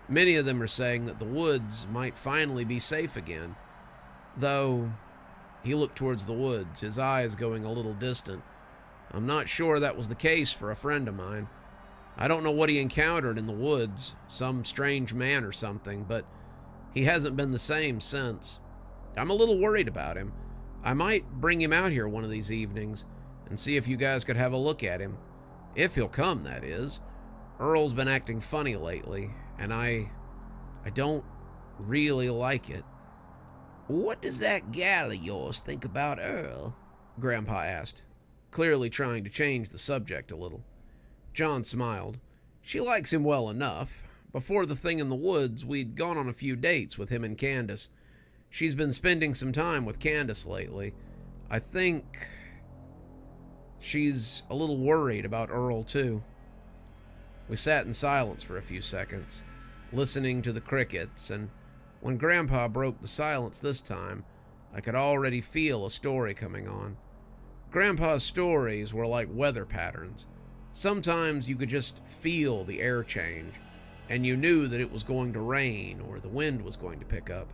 Many of them are saying that the woods might finally be safe again. Though, he looked towards the woods, his eyes going a little distant. I'm not sure that was the case for a friend of mine. I don't know what he encountered in the woods, some strange man or something, but he hasn't been the same since. I'm a little worried about him. I might bring him out here one of these evenings and see if you guys could have a look at him. If he'll come, that is. Earl's been acting funny lately, and I don't really like it. What does that gal of yours think about Earl? Grandpa asked, clearly trying to change the subject a little. John smiled. She likes him well enough. Before the thing in the woods, we'd gone on a few dates with him and Candace. She's been spending some time with Candace lately. I think she's a little worried about Earl, too. We sat in silence for a few seconds, listening to the crickets, and when Grandpa broke the silence this time, I could already feel a story coming on. Grandpa's stories were like weather patterns. Sometimes you could just feel the air change, and you knew that it was going to rain or the wind was going to pick up.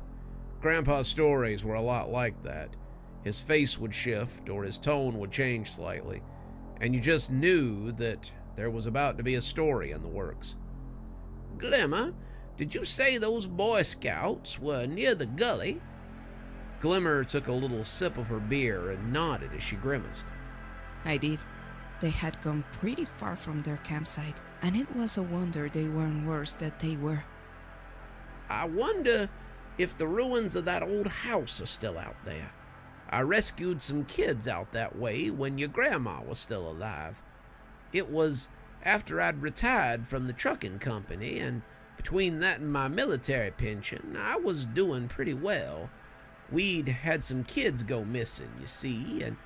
Grandpa's stories were a lot like that. His face would shift or his tone would change slightly, and you just knew that there was about to be a story in the works. Glimmer, did you say those Boy Scouts were near the gully? Glimmer took a little sip of her beer and nodded as she grimaced. I did. They had gone pretty far from their campsite, and it was a wonder they weren't worse than they were. I wonder if the ruins of that old house are still out there. I rescued some kids out that way when your grandma was still alive. It was after I'd retired from the trucking company, and between that and my military pension, I was doing pretty well. We'd had some kids go missing, you see, and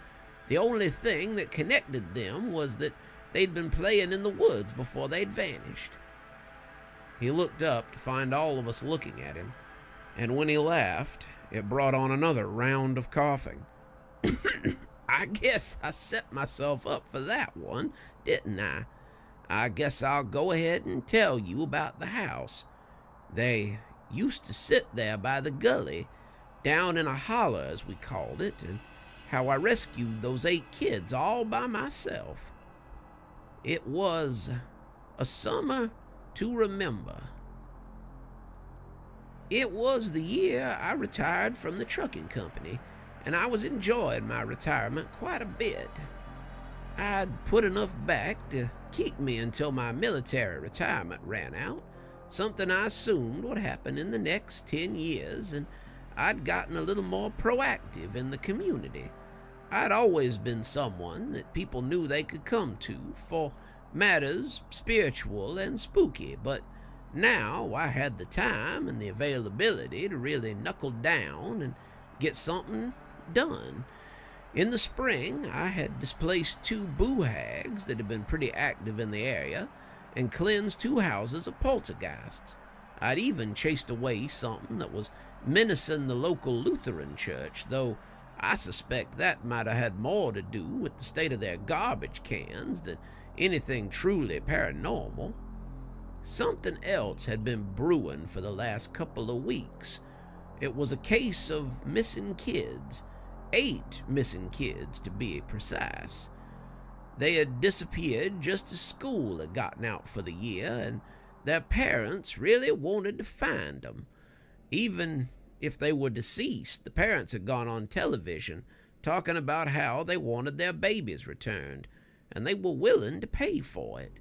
the only thing that connected them was that they'd been playing in the woods before they'd vanished. He looked up to find all of us looking at him, and when he laughed, it brought on another round of coughing. I guess I set myself up for that one, didn't I? I guess I'll go ahead and tell you about the house. They used to sit there by the gully, down in a holler as we called it, and how I rescued those 8 kids all by myself. It was a summer to remember. It was the year I retired from the trucking company, and I was enjoying my retirement quite a bit. I'd put enough back to keep me until my military retirement ran out, something I assumed would happen in the next 10 years, and I'd gotten a little more proactive in the community. I'd always been someone that people knew they could come to for matters spiritual and spooky, but now I had the time and the availability to really knuckle down and get something done. In the spring, I had displaced 2 boo-hags that had been pretty active in the area and cleansed 2 houses of poltergeists. I'd even chased away something that was menacing the local Lutheran church, though I suspect that might have had more to do with the state of their garbage cans than anything truly paranormal. Something else had been brewing for the last couple of weeks. It was a case of missing kids, 8 missing kids to be precise. They had disappeared just as school had gotten out for the year, and their parents really wanted to find them. Even if they were deceased, the parents had gone on television talking about how they wanted their babies returned, and they were willing to pay for it.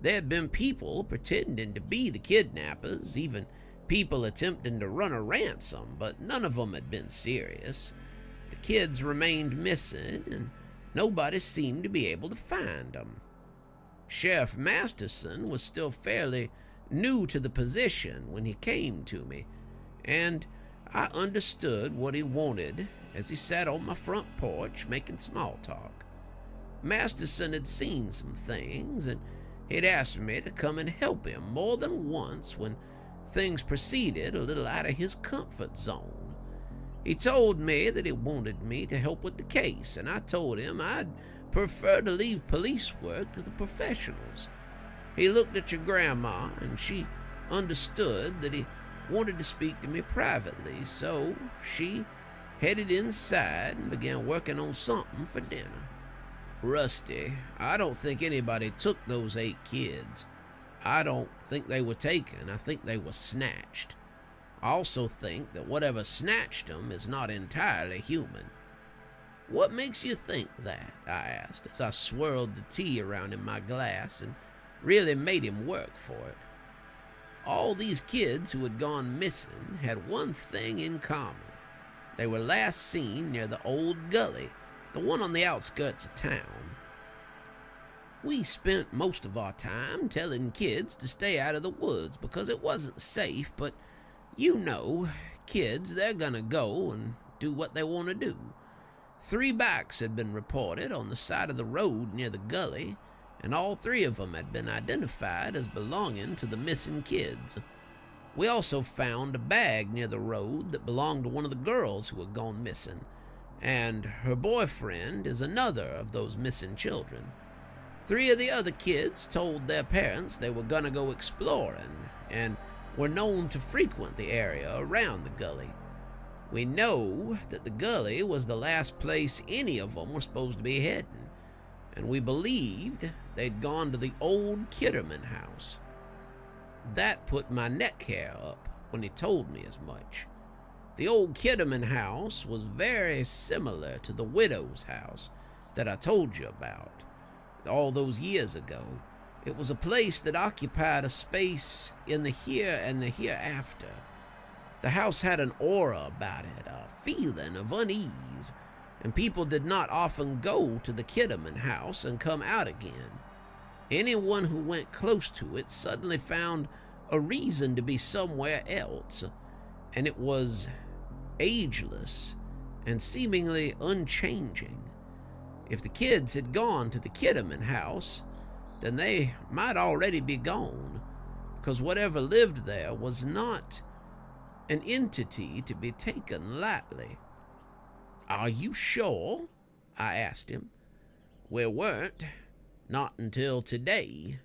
There had been people pretending to be the kidnappers, even people attempting to run a ransom, but none of them had been serious. The kids remained missing, and nobody seemed to be able to find them. Sheriff Masterson was still fairly new to the position when he came to me, and I understood what he wanted as he sat on my front porch making small talk. Masterson had seen some things, and he'd asked me to come and help him more than once when things proceeded a little out of his comfort zone. He told me that he wanted me to help with the case, and I told him I'd prefer to leave police work to the professionals. He looked at your grandma, and she understood that he wanted to speak to me privately, so she headed inside and began working on something for dinner. Rusty, I don't think anybody took those 8 kids. I don't think they were taken. I think they were snatched. I also think that whatever snatched them is not entirely human. What makes you think that? I asked as I swirled the tea around in my glass and really made him work for it. All these kids who had gone missing had one thing in common. They were last seen near the old gully, the one on the outskirts of town. We spent most of our time telling kids to stay out of the woods because it wasn't safe, but you know, kids, they're gonna go and do what they want to do. 3 bikes had been reported on the side of the road near the gully, and all 3 of them had been identified as belonging to the missing kids. We also found a bag near the road that belonged to one of the girls who had gone missing, and her boyfriend is another of those missing children. 3 of the other kids told their parents they were gonna go exploring, and were known to frequent the area around the gully. We know that the gully was the last place any of them were supposed to be heading, and we believed they'd gone to the old Kitterman house. That put my neck hair up when he told me as much. The old Kitterman house was very similar to the widow's house that I told you about all those years ago. It was a place that occupied a space in the here and the hereafter. The house had an aura about it, a feeling of unease, and people did not often go to the Kitterman house and come out again. Anyone who went close to it suddenly found a reason to be somewhere else, and it was ageless and seemingly unchanging. If the kids had gone to the Kitterman house, then they might already be gone, because whatever lived there was not an entity to be taken lightly. Are you sure? I asked him. We weren't. Not until today.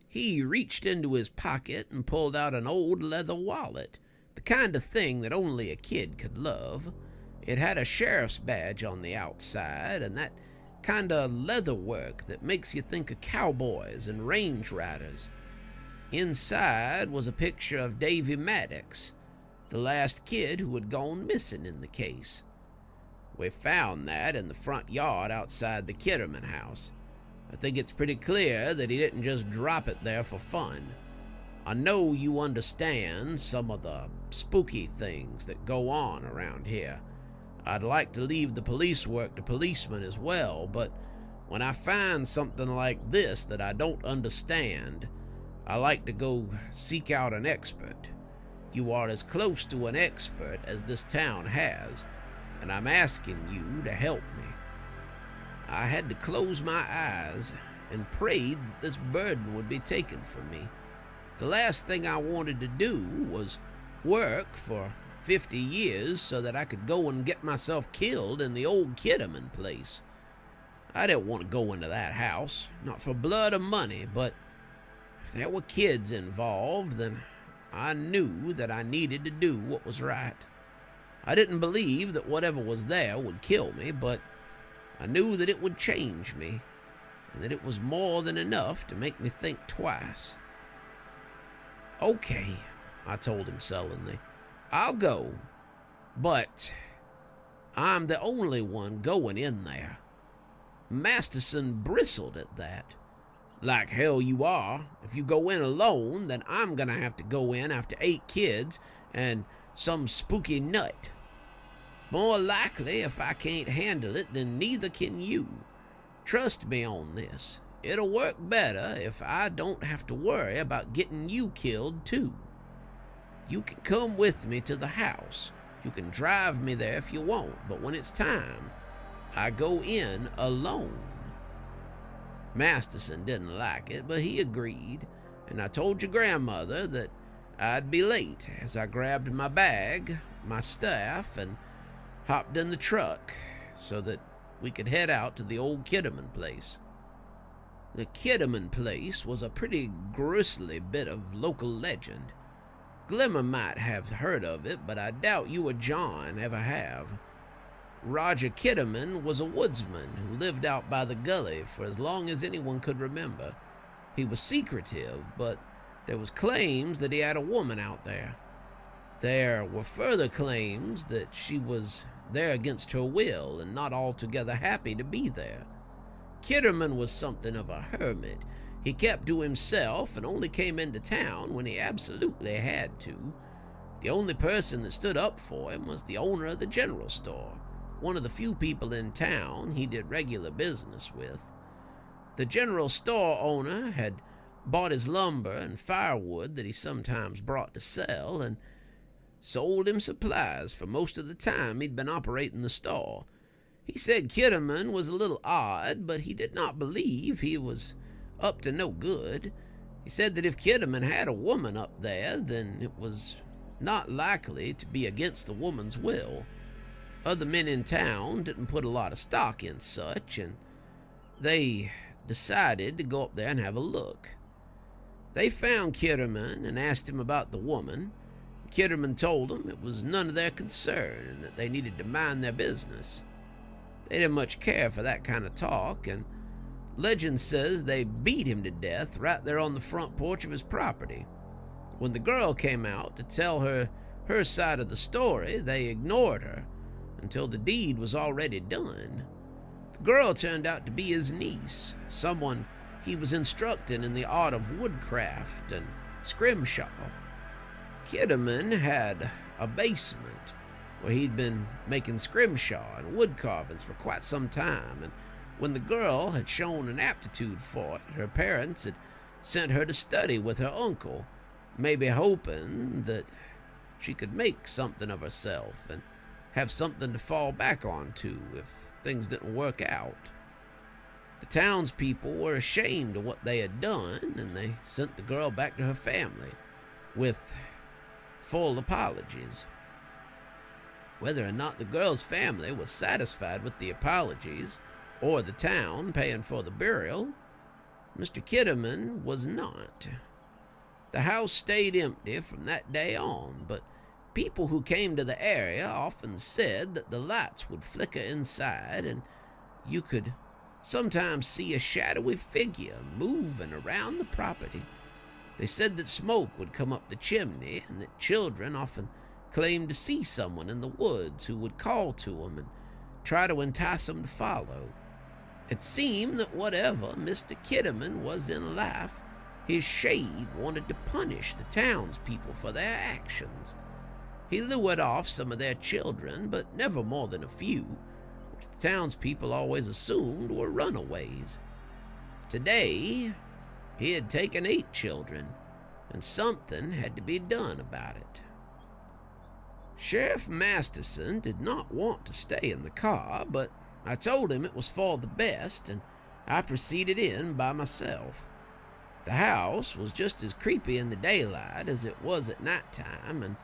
He reached into his pocket and pulled out an old leather wallet, the kind of thing that only a kid could love. It had a sheriff's badge on the outside, and that kind of leather work that makes you think of cowboys and range riders. Inside was a picture of Davy Maddox, the last kid who had gone missing in the case. We found that in the front yard outside the Kitterman house. I think it's pretty clear that he didn't just drop it there for fun. I know you understand some of the spooky things that go on around here. I'd like to leave the police work to policemen as well, but when I find something like this that I don't understand, I like to go seek out an expert. You are as close to an expert as this town has, and I'm asking you to help me. I had to close my eyes and prayed that this burden would be taken from me. The last thing I wanted to do was work for 50 years so that I could go and get myself killed in the old Kitterman place. I didn't want to go into that house, not for blood or money, but if there were kids involved, then I knew that I needed to do what was right. I didn't believe that whatever was there would kill me, but I knew that it would change me, and that it was more than enough to make me think twice. Okay, I told him sullenly. I'll go, but I'm the only one going in there. Masterson bristled at that. Like hell you are. If you go in alone, then I'm gonna have to go in after 8 kids and some spooky nut. More likely, if I can't handle it, then neither can you. Trust me on this. It'll work better if I don't have to worry about getting you killed too. You can come with me to the house. You can drive me there if you want, but when it's time, I go in alone. Masterson didn't like it, but he agreed, and I told your grandmother that I'd be late as I grabbed my bag, my staff, and hopped in the truck so that we could head out to the old Kitterman place. The Kitterman place was a pretty grisly bit of local legend. Glimmer might have heard of it, but I doubt you or John ever have. Roger Kitterman was a woodsman who lived out by the gully for as long as anyone could remember. He was secretive, but there was claims that he had a woman out there. There were further claims that she was there against her will and not altogether happy to be there. Kitterman was something of a hermit. He kept to himself and only came into town when he absolutely had to. The only person that stood up for him was the owner of the general store, one of the few people in town he did regular business with. The general store owner had bought his lumber and firewood that he sometimes brought to sell, and sold him supplies for most of the time he'd been operating the store. He said Kitterman was a little odd, but he did not believe he was up to no good. He said that if Kitterman had a woman up there, then it was not likely to be against the woman's will. Other men in town didn't put a lot of stock in such, and they decided to go up there and have a look. They found Kitterman and asked him about the woman. Kitterman told them it was none of their concern and that they needed to mind their business. They didn't much care for that kind of talk, and legend says they beat him to death right there on the front porch of his property. When the girl came out to tell her side of the story, they ignored her until the deed was already done. The girl turned out to be his niece, someone he was instructing in the art of woodcraft and scrimshaw. Kitterman had a basement where he'd been making scrimshaw and wood carvings for quite some time, and when the girl had shown an aptitude for it, her parents had sent her to study with her uncle, maybe hoping that she could make something of herself and have something to fall back onto if things didn't work out. The townspeople were ashamed of what they had done, and they sent the girl back to her family with full apologies. Whether or not the girl's family was satisfied with the apologies, or the town paying for the burial, Mr. Kitterman was not. The house stayed empty from that day on, but people who came to the area often said that the lights would flicker inside, and you could sometimes see a shadowy figure moving around the property. They said that smoke would come up the chimney, and that children often claimed to see someone in the woods who would call to them and try to entice them to follow. It seemed that whatever Mr. Kitterman was in life, his shade wanted to punish the townspeople for their actions. He lured off some of their children, but never more than a few, which the townspeople always assumed were runaways. Today, he had taken 8 children, and something had to be done about it. Sheriff Masterson did not want to stay in the car, but I told him it was for the best, and I proceeded in by myself. The house was just as creepy in the daylight as it was at nighttime, and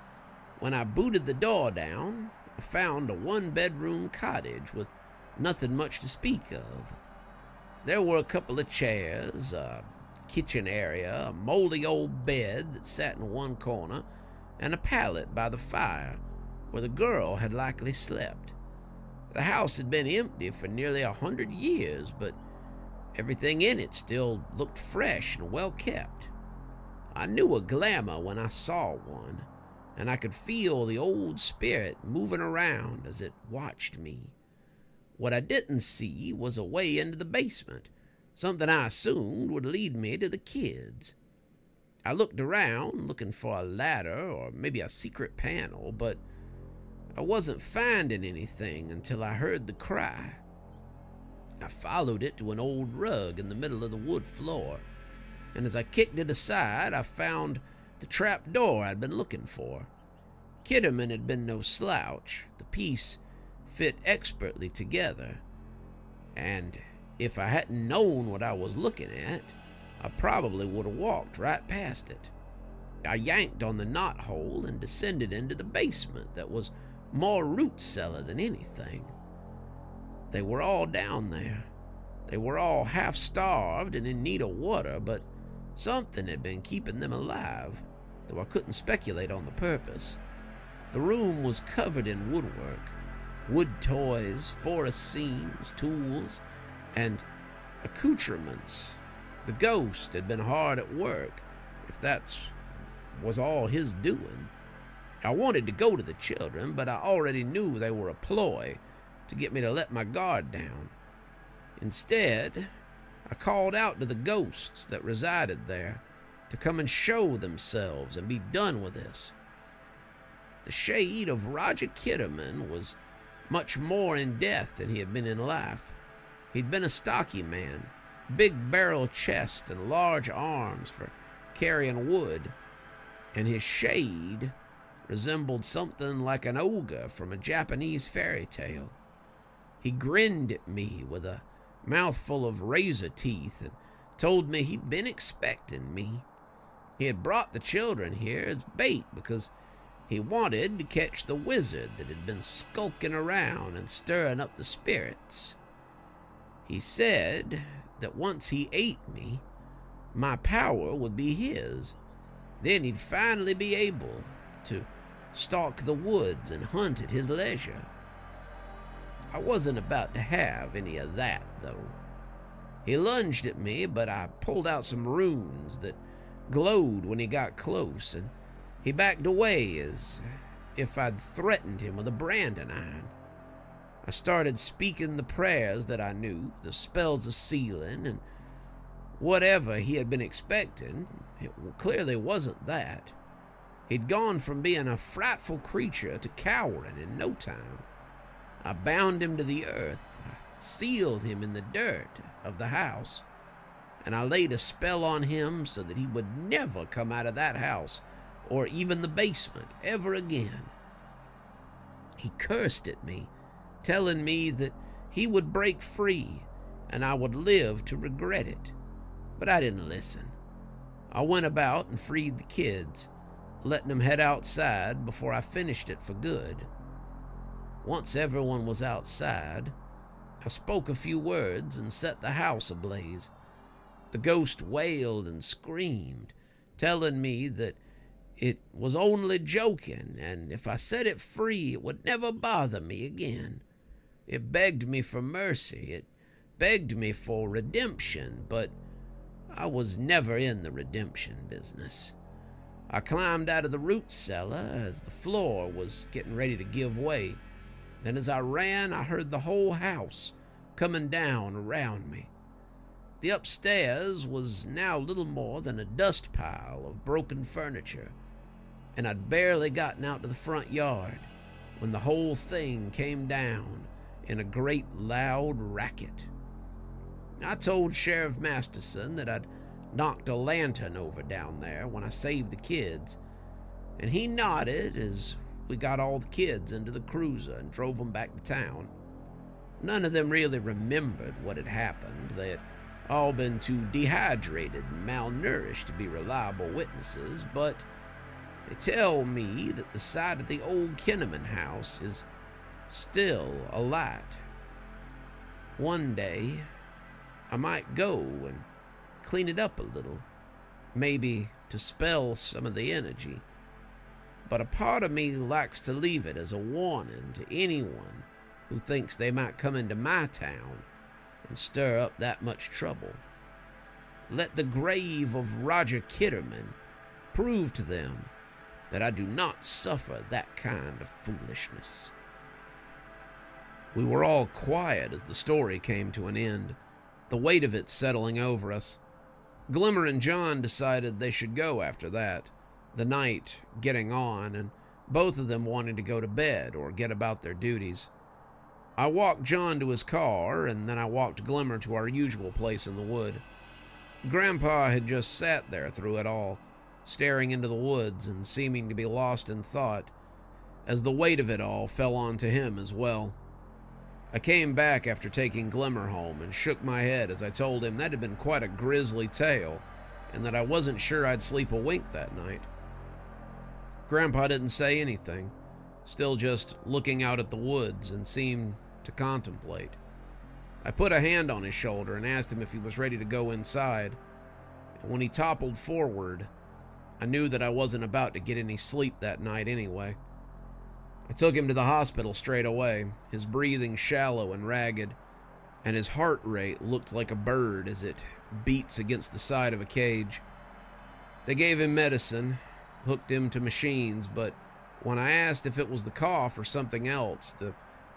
when I booted the door down, I found a 1-bedroom cottage with nothing much to speak of. There were a couple of chairs, a kitchen area, a moldy old bed that sat in one corner, and a pallet by the fire where the girl had likely slept. The house had been empty for nearly 100 years, but everything in it still looked fresh and well kept. I knew a glamour when I saw one, and I could feel the old spirit moving around as it watched me. What I didn't see was a way into the basement, something I assumed would lead me to the kids. I looked around looking for a ladder or maybe a secret panel, but I wasn't finding anything until I heard the cry. I followed it to an old rug in the middle of the wood floor, and as I kicked it aside, I found the trap door I'd been looking for. Kitterman had been no slouch. The piece fit expertly together, and if I hadn't known what I was looking at, I probably would have walked right past it. I yanked on the knothole and descended into the basement that was more root cellar than anything. They were all down there. They were all half-starved and in need of water, but something had been keeping them alive, though I couldn't speculate on the purpose. The room was covered in woodwork, wood toys, forest scenes, tools, and accoutrements. The ghost had been hard at work, if that was all his doing. I wanted to go to the children, but I already knew they were a ploy to get me to let my guard down. Instead, I called out to the ghosts that resided there to come and show themselves and be done with this. The shade of Roger Kitterman was much more in death than he had been in life. He'd been a stocky man, big barrel chest and large arms for carrying wood, and his shade resembled something like an ogre from a Japanese fairy tale. He grinned at me with a mouthful of razor teeth and told me he'd been expecting me. He had brought the children here as bait because he wanted to catch the wizard that had been skulking around and stirring up the spirits. He said that once he ate me, my power would be his. Then he'd finally be able to stalk the woods and hunt at his leisure. I wasn't about to have any of that, though. He lunged at me, but I pulled out some runes that glowed when he got close, and he backed away as if I'd threatened him with a branding iron. I started speaking the prayers that I knew, the spells of sealing, and whatever he had been expecting, it clearly wasn't that. He'd gone from being a frightful creature to cowering in no time. I bound him to the earth, I sealed him in the dirt of the house, and I laid a spell on him so that he would never come out of that house or even the basement ever again. He cursed at me, telling me that he would break free and I would live to regret it. But I didn't listen. I went about and freed the kids, letting them head outside before I finished it for good. Once everyone was outside, I spoke a few words and set the house ablaze. The ghost wailed and screamed, telling me that it was only joking, and if I set it free, it would never bother me again. It begged me for mercy. It begged me for redemption, but I was never in the redemption business. I climbed out of the root cellar as the floor was getting ready to give way. Then as I ran, I heard the whole house coming down around me. The upstairs was now little more than a dust pile of broken furniture, and I'd barely gotten out to the front yard when the whole thing came down in a great loud racket. I told Sheriff Masterson that I'd knocked a lantern over down there when I saved the kids, and he nodded as we got all the kids into the cruiser and drove them back to town. None of them really remembered what had happened. They had all been too dehydrated and malnourished to be reliable witnesses, but they tell me that the side of the old Kinnaman house is still alight. One day, I might go and clean it up a little, maybe to spell some of the energy. But a part of me likes to leave it as a warning to anyone who thinks they might come into my town and stir up that much trouble. Let the grave of Roger Kitterman prove to them that I do not suffer that kind of foolishness. We were all quiet as the story came to an end, the weight of it settling over us. Glimmer and John decided they should go after that, the night getting on, and both of them wanted to go to bed or get about their duties. I walked John to his car, and then I walked Glimmer to our usual place in the wood. Grandpa had just sat there through it all, staring into the woods and seeming to be lost in thought, as the weight of it all fell onto him as well. I came back after taking Glimmer home and shook my head as I told him that had been quite a grisly tale, and that I wasn't sure I'd sleep a wink that night. Grandpa didn't say anything, still just looking out at the woods, and seemed to contemplate. I put a hand on his shoulder and asked him if he was ready to go inside. And when he toppled forward, I knew that I wasn't about to get any sleep that night anyway. I took him to the hospital straight away, his breathing shallow and ragged, and his heart rate looked like a bird as it beats against the side of a cage. They gave him medicine, hooked him to machines, but when I asked if it was the cough or something else, the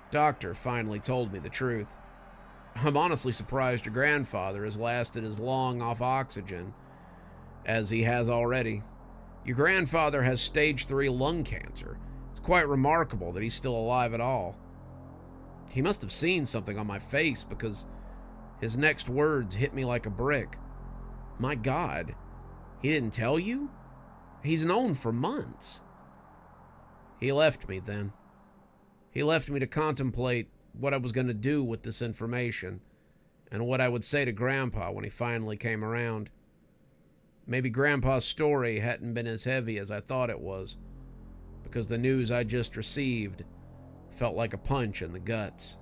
doctor finally told me the truth. I'm honestly surprised your grandfather has lasted as long off oxygen as he has already. Your grandfather has stage 3 lung cancer. It's quite remarkable that he's still alive at all. He must have seen something on my face because his next words hit me like a brick. My God, he didn't tell you? He's known for months. He left me then. He left me to contemplate what I was going to do with this information and what I would say to Grandpa when he finally came around. Maybe Grandpa's story hadn't been as heavy as I thought it was, because the news I just received felt like a punch in the guts.